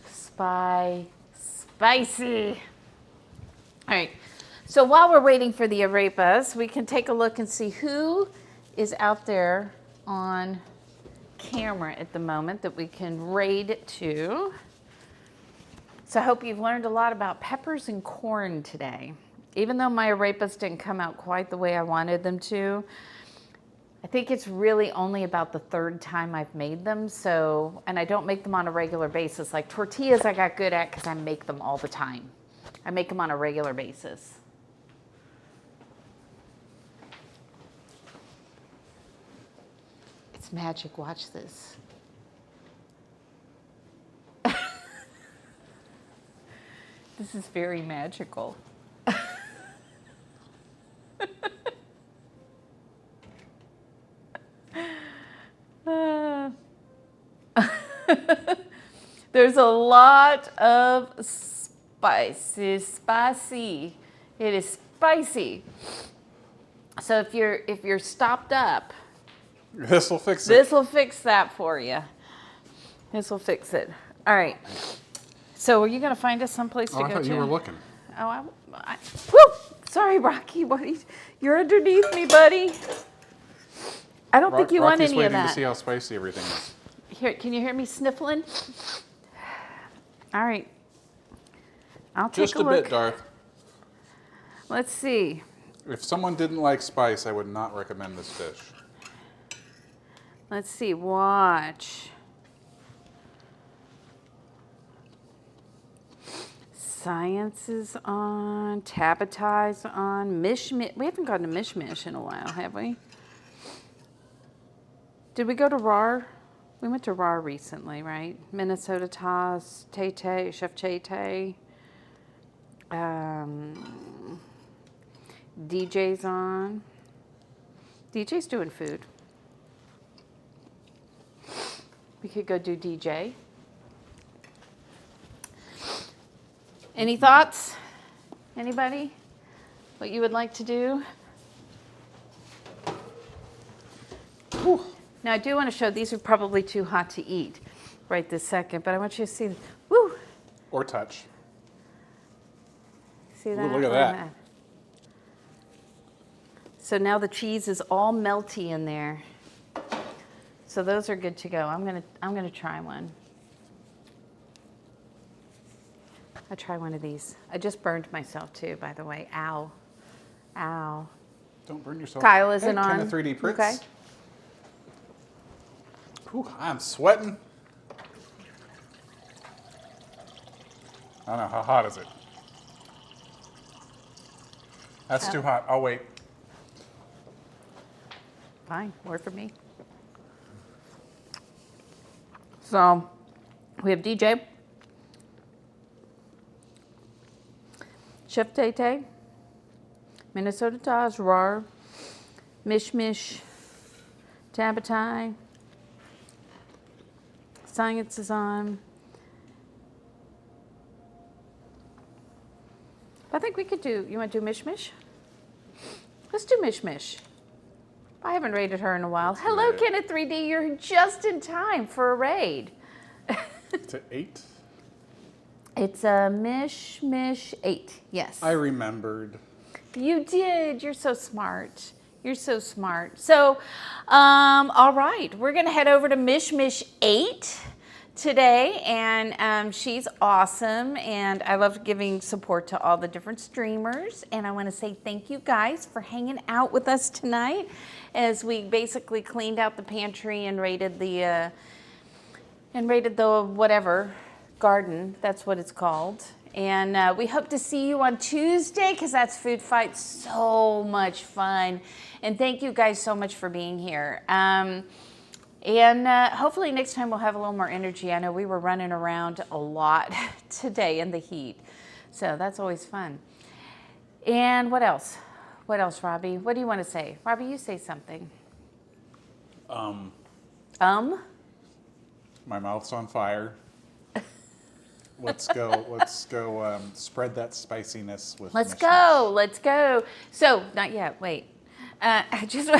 Spicy. All right. So while we're waiting for the arepas, we can take a look and see who is out there on camera at the moment that we can raid to. So I hope you've learned a lot about peppers and corn today. Even though my arepas didn't come out quite the way I wanted them to, I think it's really only about the third time I've made them. So, and I don't make them on a regular basis. Like tortillas I got good at because I make them all the time. I make them on a regular basis. It's magic, watch this. This is very magical. There's a lot of spicy. It is spicy. So if you're stopped up, This will fix it. this will fix that for you. This will fix it. All right. So are you going to find us someplace to Oh, go I thought to? you were looking. Oh, whoo! Sorry, Rocky. You're underneath me, buddy. I don't think you want Rocky's any of waiting to that. see how spicy everything is. Here, can you hear me sniffling? All right. I'll take Just a a look. bit, Darth. Let's see. If someone didn't like spice, I would not recommend this dish. Let's see. Watch. Science is on. Tabatai's on. Mishmish. We haven't gone to Mishmish in a while, have we? Did we go to RAR? We went to RAR recently, right? Minnesota Toss, Tay, Chef Tay. DJ's on. DJ's doing food. We could go do DJ. Any thoughts? Anybody? What you would like to do? Whew. Now I do want to show, these are probably too hot to eat right this second, but I want you to see, woo! Or touch. See Ooh, that? look at that. So now the cheese is all melty in there. So those are good to go. I'm gonna try one. I'll try one of these. I just burned myself too, by the way. Ow. Ow. Don't burn yourself. Kyle isn't hey, on. Kind of 3D prints. Okay. Whew, I'm sweating. I don't know, how hot is it? That's too hot. I'll wait. Fine, work for me. So we have DJ, Chef Tay, Minnesota Toss, RAR, Mishmish, Tabatai, Science is on. I think we could do, you want to do Mishmish? Let's do Mishmish. I haven't raided her in a while. Hello, Yeah. Kenneth 3D. You're just in time for a raid. To 8? It's a Mishmish 8. Yes. I remembered. You did. You're so smart. You're so smart. So, all right. We're going to head over to Mishmish 8 today, and she's awesome, and I love giving support to all the different streamers, and I want to say thank you guys for hanging out with us tonight as we basically cleaned out the pantry and raided the whatever garden, that's what it's called, And we hope to see you on Tuesday because that's Food Fight. So much fun. And thank you guys so much for being here. And hopefully next time we'll have a little more energy. I know we were running around a lot today in the heat. So that's always fun. And what else? What else, Robbie? What do you want to say? Robbie, you say something. My mouth's on fire. Let's go spread that spiciness with Let's Michigan. go. Let's go. So, not yet. Wait. I just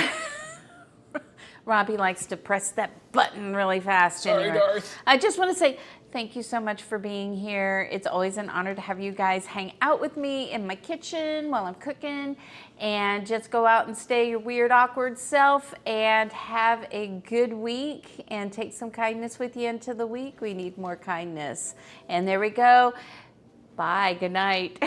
Robbie likes to press that button really fast. Sorry, anyway. Darth. I just want to say thank you so much for being here. It's always an honor to have you guys hang out with me in my kitchen while I'm cooking, and just go out and stay your weird, awkward self and have a good week and take some kindness with you into the week. We need more kindness. And there we go. Bye. Good night.